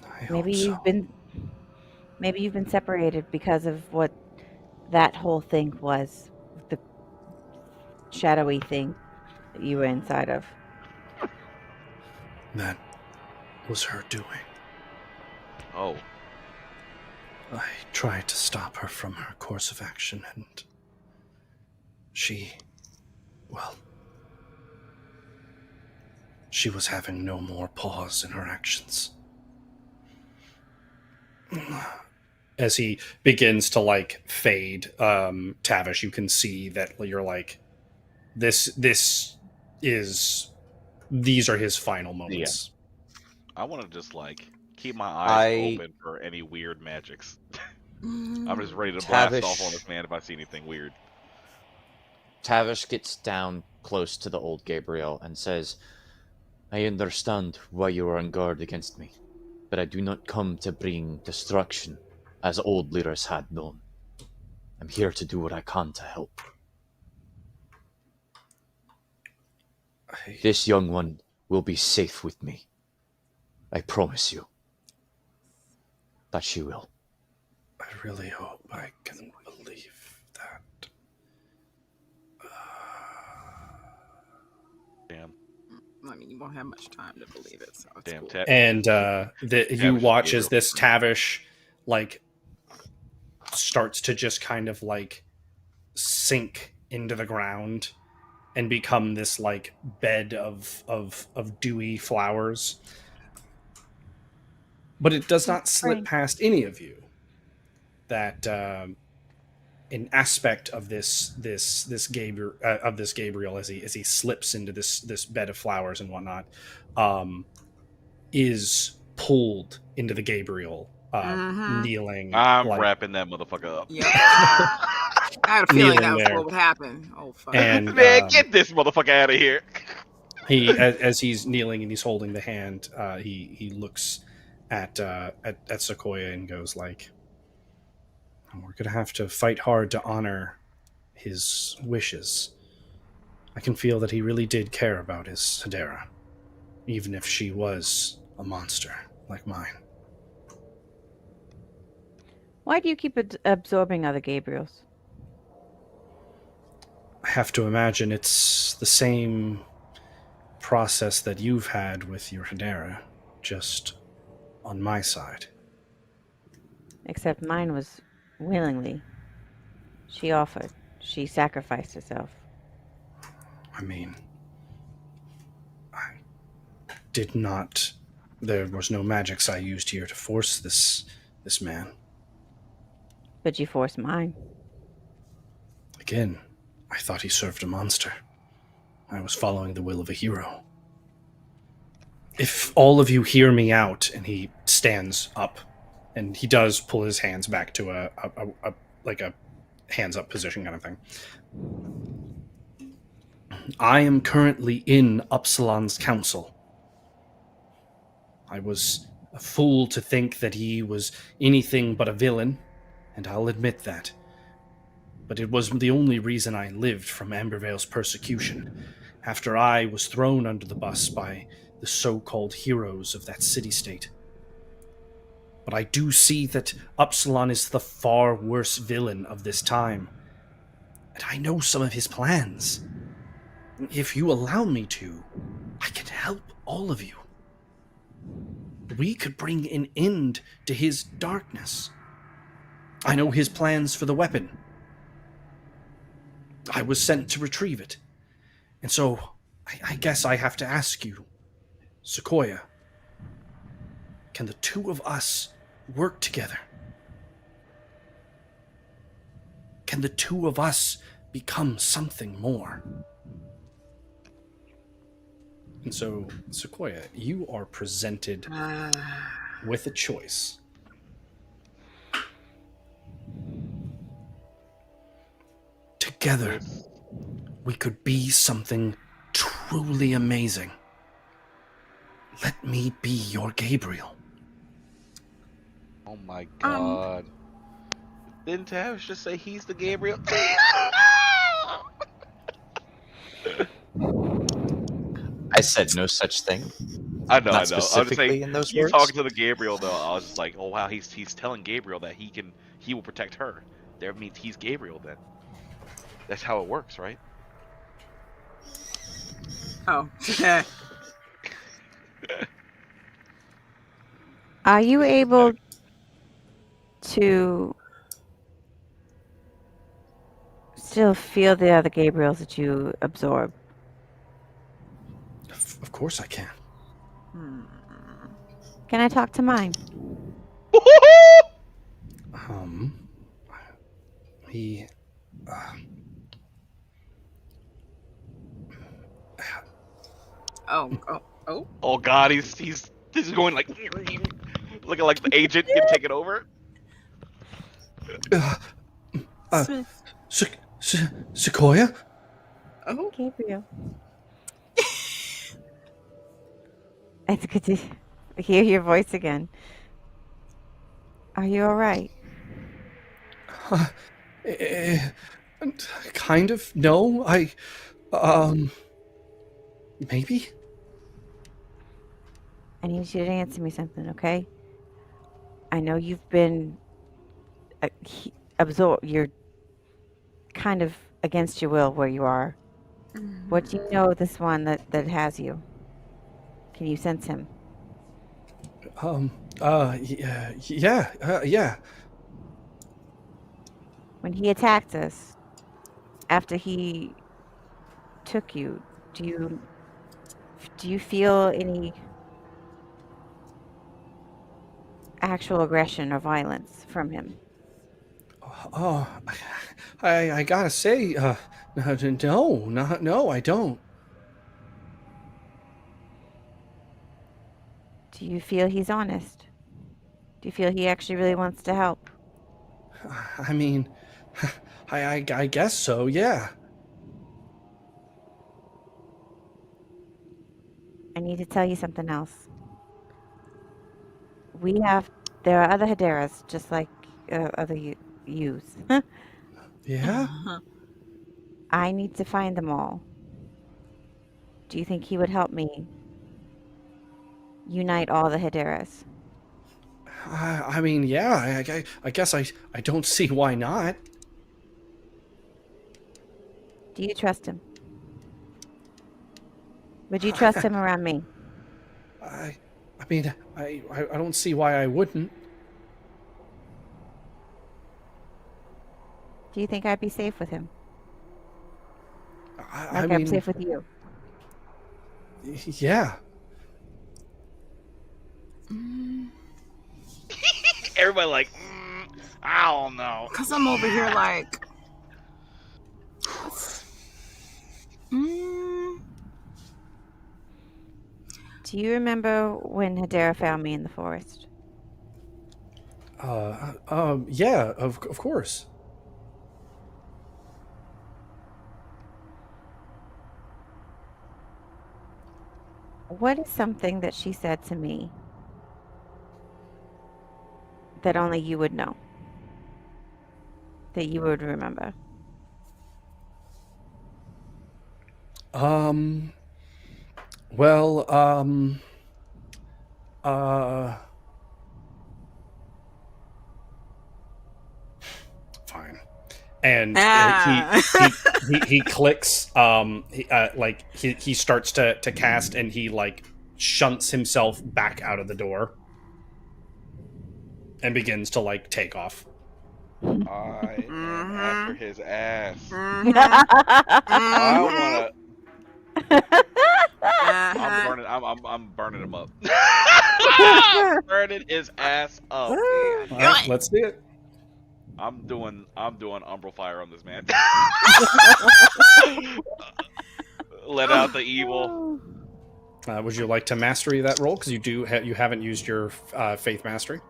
Speaker 1: I
Speaker 2: Maybe
Speaker 1: hope so.
Speaker 2: you've been separated because of what that whole thing was, the shadowy thing that you were inside of.
Speaker 1: That was her doing.
Speaker 8: Oh.
Speaker 1: I tried to stop her from her course of action, and she was having no more pause in her actions. As he begins to like fade, Tavish, you can see that you're like, these are his final moments.
Speaker 8: I want to just like keep my eyes
Speaker 3: I-
Speaker 8: open for any weird magics.
Speaker 7: Mm.
Speaker 8: I'm just ready to blast
Speaker 3: Tavish-
Speaker 8: off on this man if I see anything weird.
Speaker 3: Tavish gets down close to the old Gabriel and says, I understand why you are on guard against me, but I do not come to bring destruction as old leaders had known. I'm here to do what I can to help. This young one will be safe with me. I promise you that she will.
Speaker 1: I really hope I can believe that.
Speaker 8: Damn.
Speaker 7: I mean, you won't have much time to believe it, so it's
Speaker 8: Damn.
Speaker 7: cool.
Speaker 1: And you
Speaker 8: is
Speaker 1: watch as
Speaker 8: Gabriel.
Speaker 1: this Tavish like starts to just kind of like sink into the ground and become this like bed of dewy flowers. But it does not slip
Speaker 2: Spring.
Speaker 1: past any of you that an aspect of this Gabriel as he slips into this bed of flowers and whatnot is pulled into the Gabriel
Speaker 7: Mm-hmm.
Speaker 1: kneeling
Speaker 8: I'm
Speaker 1: like
Speaker 8: wrapping that motherfucker up.
Speaker 7: Yep. I had a feeling
Speaker 1: Kneeling
Speaker 7: that was
Speaker 1: there.
Speaker 7: what would happen. Oh, fuck.
Speaker 1: And
Speaker 8: Man, get this motherfucker out of here.
Speaker 1: he as he's kneeling and he's holding the hand, he looks at Sequoia and goes like, we're gonna have to fight hard to honor his wishes. I can feel that he really did care about his Hedera, even if she was a monster like mine.
Speaker 2: Why do you keep absorbing other Gabriels?
Speaker 1: I have to imagine it's the same process that you've had with your Hedera, just on my side.
Speaker 2: Except mine was willingly. She offered. She sacrificed herself.
Speaker 1: I mean, I did not. There was no magics I used here to force this man.
Speaker 2: But you forced mine.
Speaker 1: Again, I thought he served a monster. I was following the will of a hero. If all of you hear me out, and he stands up, and he does pull his hands back to a hands up position kind of thing. I am currently in Upsilon's council. I was a fool to think that he was anything but a villain, and I'll admit that. But it was the only reason I lived from Ambervale's persecution, after I was thrown under the bus by the so-called heroes of that city-state. But I do see that Upsilon is the far worse villain of this time, and I know some of his plans. If you allow me to, I can help all of you. We could bring an end to his darkness. I know his plans for the weapon. I was sent to retrieve it. And so, I guess I have to ask you, Sequoia, can the two of us work together? Can the two of us become something more? And so, Sequoia, you are presented with a choice. Together, we could be something truly amazing. Let me be your Gabriel.
Speaker 8: Oh my god. Didn't Tavish just say he's the Gabriel?
Speaker 3: I said no such thing.
Speaker 8: I know.
Speaker 3: Not
Speaker 8: I'm just
Speaker 3: specifically
Speaker 8: saying,
Speaker 3: in those
Speaker 8: you
Speaker 3: words.
Speaker 8: talking to the Gabriel though. I was just like, oh wow, he's telling Gabriel that he will protect her. That means he's Gabriel then. That's how it works, right?
Speaker 7: Oh, yeah.
Speaker 2: Are you able to still feel the other Gabriels that you absorb?
Speaker 1: Of course I can.
Speaker 2: Can I talk to mine?
Speaker 1: He...
Speaker 7: Oh.
Speaker 8: Oh god, he's going like looking like the agent getting taken over.
Speaker 1: Sequoia?
Speaker 7: Oh.
Speaker 2: Gabriel. It's good to hear your voice again. Are you all right?
Speaker 1: Kind of. No, maybe?
Speaker 2: I need you to answer me something, okay? I know you've been absorb. You're kind of against your will where you are. What do you know of this one that has you? Can you sense him?
Speaker 1: Yeah.
Speaker 2: When he attacked us, after he took you, do you feel any actual aggression or violence from him?
Speaker 1: Oh, I gotta say, no, I don't.
Speaker 2: Do you feel he's honest? Do you feel he actually really wants to help?
Speaker 1: I mean, I guess so, yeah.
Speaker 2: I need to tell you something else. There are other Haderas, just like other Yus.
Speaker 1: Yeah?
Speaker 2: I need to find them all. Do you think he would help me unite all the Haderas?
Speaker 1: I mean, yeah, I guess I don't see why not.
Speaker 2: Do you trust him? Would you trust him around me?
Speaker 1: I mean, I don't see why I wouldn't.
Speaker 2: Do you think I'd be safe with him?
Speaker 1: I
Speaker 2: I'm
Speaker 1: mean,
Speaker 2: safe with you.
Speaker 1: yeah.
Speaker 8: Everybody like, I don't know.
Speaker 7: Because I'm over here like...
Speaker 2: Do you remember when Hadera found me in the forest?
Speaker 1: Yeah, of course.
Speaker 2: What is something that she said to me that only you would know? That you would remember?
Speaker 1: Well, fine. And he clicks, he starts to cast, and he like shunts himself back out of the door and begins to like take off.
Speaker 8: I am after his ass.
Speaker 7: Mhm.
Speaker 8: I wanna. I'm burning him up. I'm burning his ass up.
Speaker 1: All right, let's see it.
Speaker 8: I'm doing umbral fire on this man. Let out the evil.
Speaker 1: Would you like to mastery that roll? Because you haven't used your faith mastery.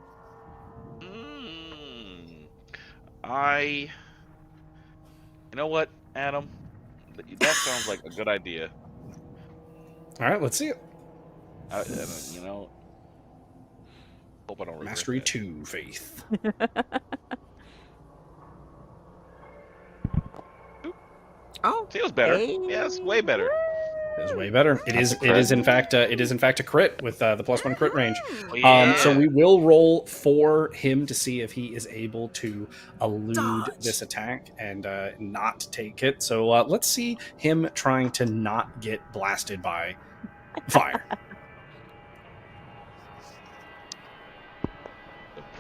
Speaker 8: You know what, Adam? That sounds like a good idea.
Speaker 1: All right, let's see it.
Speaker 8: You know, hope I don't regret
Speaker 1: Mastery
Speaker 8: that.
Speaker 1: 2 faith.
Speaker 7: Oh,
Speaker 8: See, it was better.
Speaker 7: hey.
Speaker 8: Yeah, it's way better.
Speaker 1: It is way better. It is in fact a crit with the +1 crit range.
Speaker 8: Yeah.
Speaker 1: So we will roll for him to see if he is able to elude
Speaker 7: Dodge.
Speaker 1: this attack and not take it. So let's see him trying to not get blasted by fire.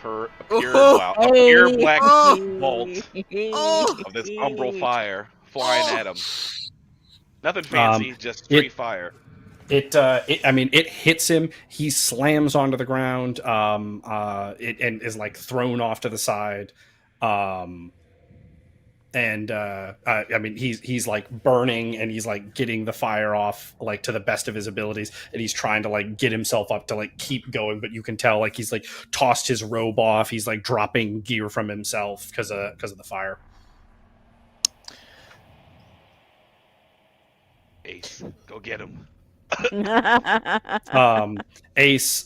Speaker 8: A pure black bolt
Speaker 7: Oh.
Speaker 8: of this umbral fire flying at him. Nothing fancy, just straight fire.
Speaker 1: It hits him. He slams onto the ground. And is like thrown off to the side. He's like burning, and he's like getting the fire off like to the best of his abilities, and he's trying to like get himself up to like keep going, but you can tell like he's like tossed his robe off. He's like dropping gear from himself because of the fire.
Speaker 8: Ace, go get him.
Speaker 1: Ace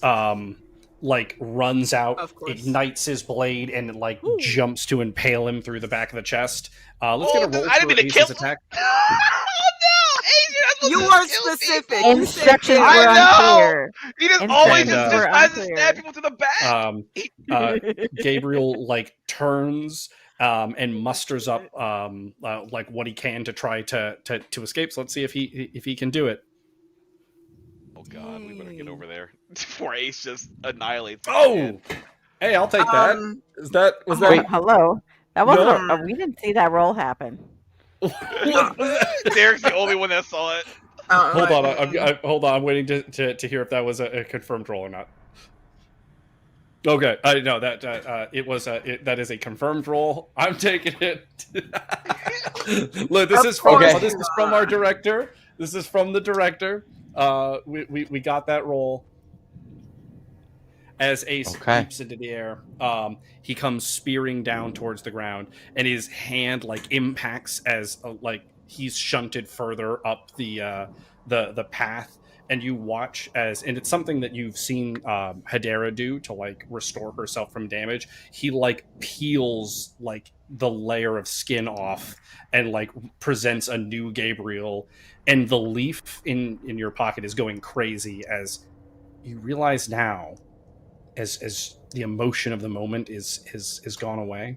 Speaker 1: like runs out,
Speaker 7: Of course.
Speaker 1: ignites his blade, and like jumps to impale him through the back of the chest. Let's get a roll
Speaker 8: I didn't
Speaker 1: for
Speaker 8: mean to
Speaker 1: Ace's
Speaker 8: kill him.
Speaker 1: attack.
Speaker 8: Oh
Speaker 7: You weren't specific. You said
Speaker 2: Instructions
Speaker 7: kill.
Speaker 2: were
Speaker 8: I know!
Speaker 2: unclear.
Speaker 8: He just always
Speaker 2: Instructions
Speaker 8: just
Speaker 2: were
Speaker 8: tries to
Speaker 2: unclear.
Speaker 8: stab people to the back.
Speaker 1: Gabriel like turns and musters up like what he can to try to escape. So let's see if he can do it.
Speaker 8: Oh god, we better get over there before Ace just annihilates.
Speaker 1: Oh, hey, I'll take that. Was that
Speaker 2: Hello. That wasn't.
Speaker 1: No.
Speaker 2: We didn't see that roll happen.
Speaker 1: what was that?
Speaker 8: Derek's the only one that saw it.
Speaker 1: Hold on, hold on. I'm waiting to hear if that was a confirmed roll or not. Okay, no, that it was that is a confirmed roll. I'm taking it. Look, this is from our director. This is from the director. We got that roll. As Ace leaps into the air, he comes spearing down towards the ground, and his hand like impacts as like he's shunted further up the path. And you watch and it's something that you've seen Hedera do to like restore herself from damage. He like peels like the layer of skin off and like presents a new Gabriel, and the leaf in your pocket is going crazy as you realize now, as the emotion of the moment is gone away,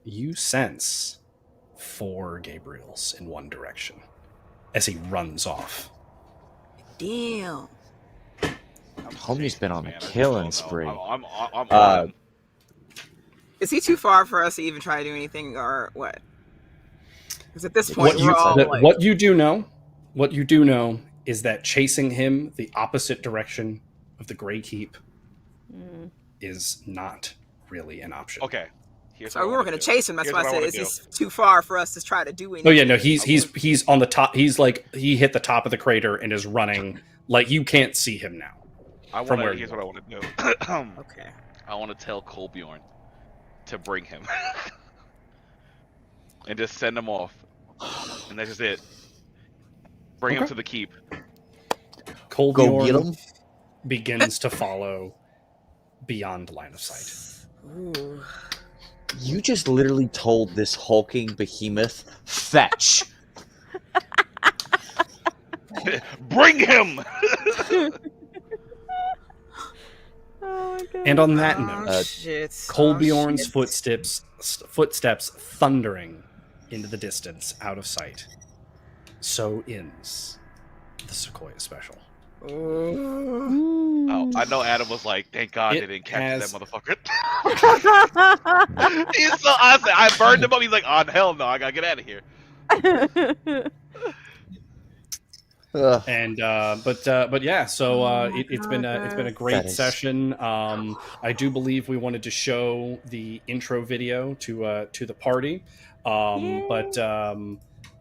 Speaker 1: you sense 4 Gabriels in one direction as he runs off.
Speaker 7: Damn.
Speaker 3: Homie's been on the killing spree.
Speaker 8: I'm on.
Speaker 7: Is he too far for us to even try to do anything, or what? Because at this point,
Speaker 1: what you do know is that chasing him the opposite direction of the Grey Keep is not really an option.
Speaker 8: Okay.
Speaker 7: So we were going to chase him. That's why I said, is this too far for us to try to do anything?
Speaker 1: Oh yeah, no, he's on the top. He's like he hit the top of the crater and is running. Like you can't see him now.
Speaker 8: Here's what I want to do.
Speaker 7: Okay.
Speaker 8: I want to tell Colbjorn to bring him and just send him off, and that's just it. Bring him to the keep.
Speaker 1: Colbjorn begins to follow beyond line of sight.
Speaker 7: Ooh.
Speaker 3: You just literally told this hulking behemoth, fetch.
Speaker 8: Bring him!
Speaker 2: Oh my god.
Speaker 1: And on that note, Colbjorn's
Speaker 7: Oh,
Speaker 1: footsteps thundering into the distance, out of sight. So ends the Sequoia Special.
Speaker 8: Oh, I know Adam was like, thank God they didn't catch that motherfucker. He's so honestly, I burned him up. He's like, oh hell no, I gotta get out of here.
Speaker 1: And but yeah, so it's been a great session. I do believe we wanted to show the intro video to the party, but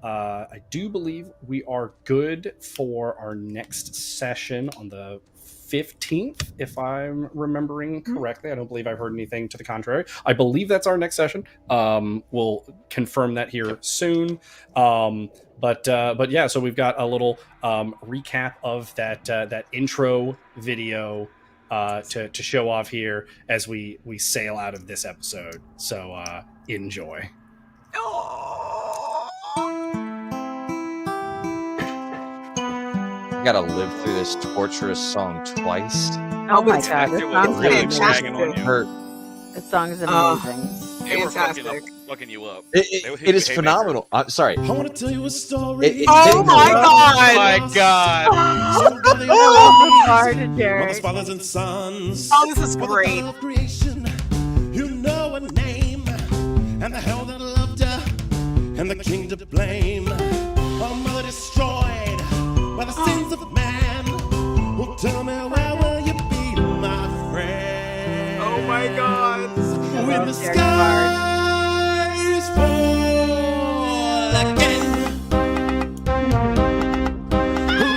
Speaker 1: I do believe we are good for our next session on the 15th, if I'm remembering correctly. I don't believe I've heard anything to the contrary. I believe that's our next session. We'll confirm that here soon. But yeah, so we've got a little recap of that intro video to show off here as we sail out of this episode. So enjoy.
Speaker 3: I gotta live through this torturous song twice.
Speaker 2: Oh my god, this song's
Speaker 8: really
Speaker 2: amazing.
Speaker 8: dragging on you.
Speaker 3: Hurt.
Speaker 2: This song is amazing.
Speaker 8: They were
Speaker 7: Fantastic.
Speaker 8: fucking you up.
Speaker 3: It is phenomenal. I'm sorry.
Speaker 6: I want to tell you a story.
Speaker 7: Oh my god!
Speaker 8: My God!
Speaker 2: Oh, hard to
Speaker 6: Mothers, fathers, and sons.
Speaker 7: Oh, this is
Speaker 6: For the
Speaker 7: great.
Speaker 6: God of creation, you know her name, and the hell that loved her, and the king to blame. A mother destroyed by the sins of man. Well, tell me, where will you be, my friend?
Speaker 7: Oh my god.
Speaker 6: When the
Speaker 2: Very
Speaker 6: skies fall again. When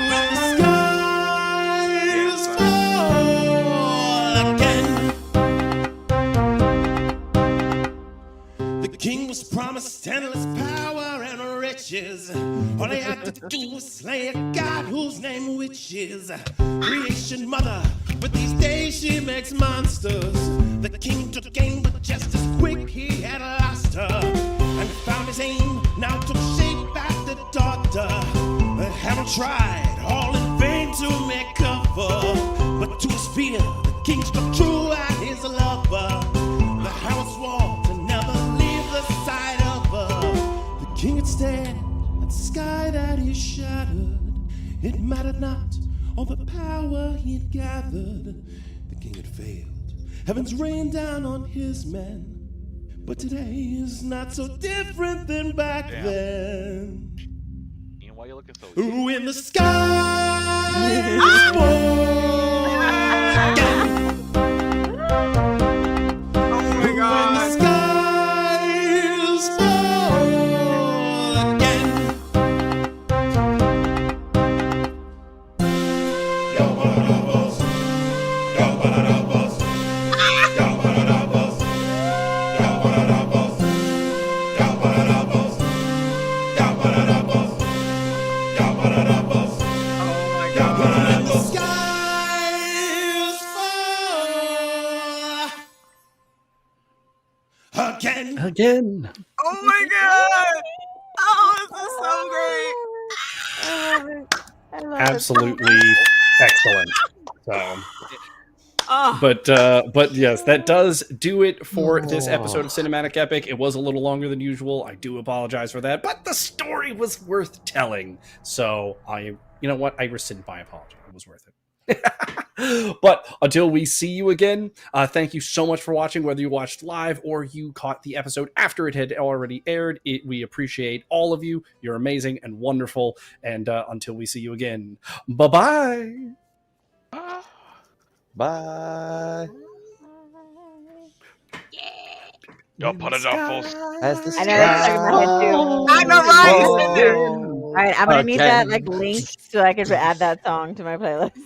Speaker 6: the skies fall again. The king was promised endless power and riches. All he had to do was slay a god whose name witches. Creation mother, but these days she makes monsters. The king took aim, but just as quick he had lost her. And found his aim, now took shape at the daughter. Harold tried all in vain to make cover, but to his fear, the king struck true at his lover. The Harold swore to never leave the side of her. The king had stared at the sky that he shattered. It mattered not all the power he had gathered. The king had failed. Heavens rained down on his men. But today is not so different than back then.
Speaker 8: Ian, why are you looking so?
Speaker 6: Ooh, in the sky is born again.
Speaker 7: Oh my god.
Speaker 6: In the sky is born again. Yo, ba-da-da-bus. Yo, ba-da-da-bus. Yo, ba-da-da-bus. Yo, ba-da-da-bus. Yo, ba-da-da-bus. Yo, ba-da-da-bus. Yo, ba-da-da-bus.
Speaker 7: Oh my
Speaker 6: Yo,
Speaker 7: god.
Speaker 6: ba-da-da-bus. The sky is full again.
Speaker 1: Again.
Speaker 7: Oh my god. Oh, this is so great.
Speaker 2: I love it.
Speaker 1: Absolutely excellent. So,
Speaker 7: Oh,
Speaker 1: but yes, that does do it for this episode of Cinematic Epic. It was a little longer than usual. I do apologize for that, but the story was worth telling. So you know what? I rescind my apology. It was worth it. But until we see you again, thank you so much for watching, whether you watched live or you caught the episode after it had already aired. We appreciate all of you. You're amazing and wonderful. And until we see you again, bye-bye.
Speaker 3: Bye.
Speaker 8: Yo, put it up, folks.
Speaker 3: As the
Speaker 2: I know that's stuck in my head too.
Speaker 7: I know, right? It's in there.
Speaker 2: All right, I'm gonna need that
Speaker 3: Again.
Speaker 2: like linked so I can add that song to my playlist.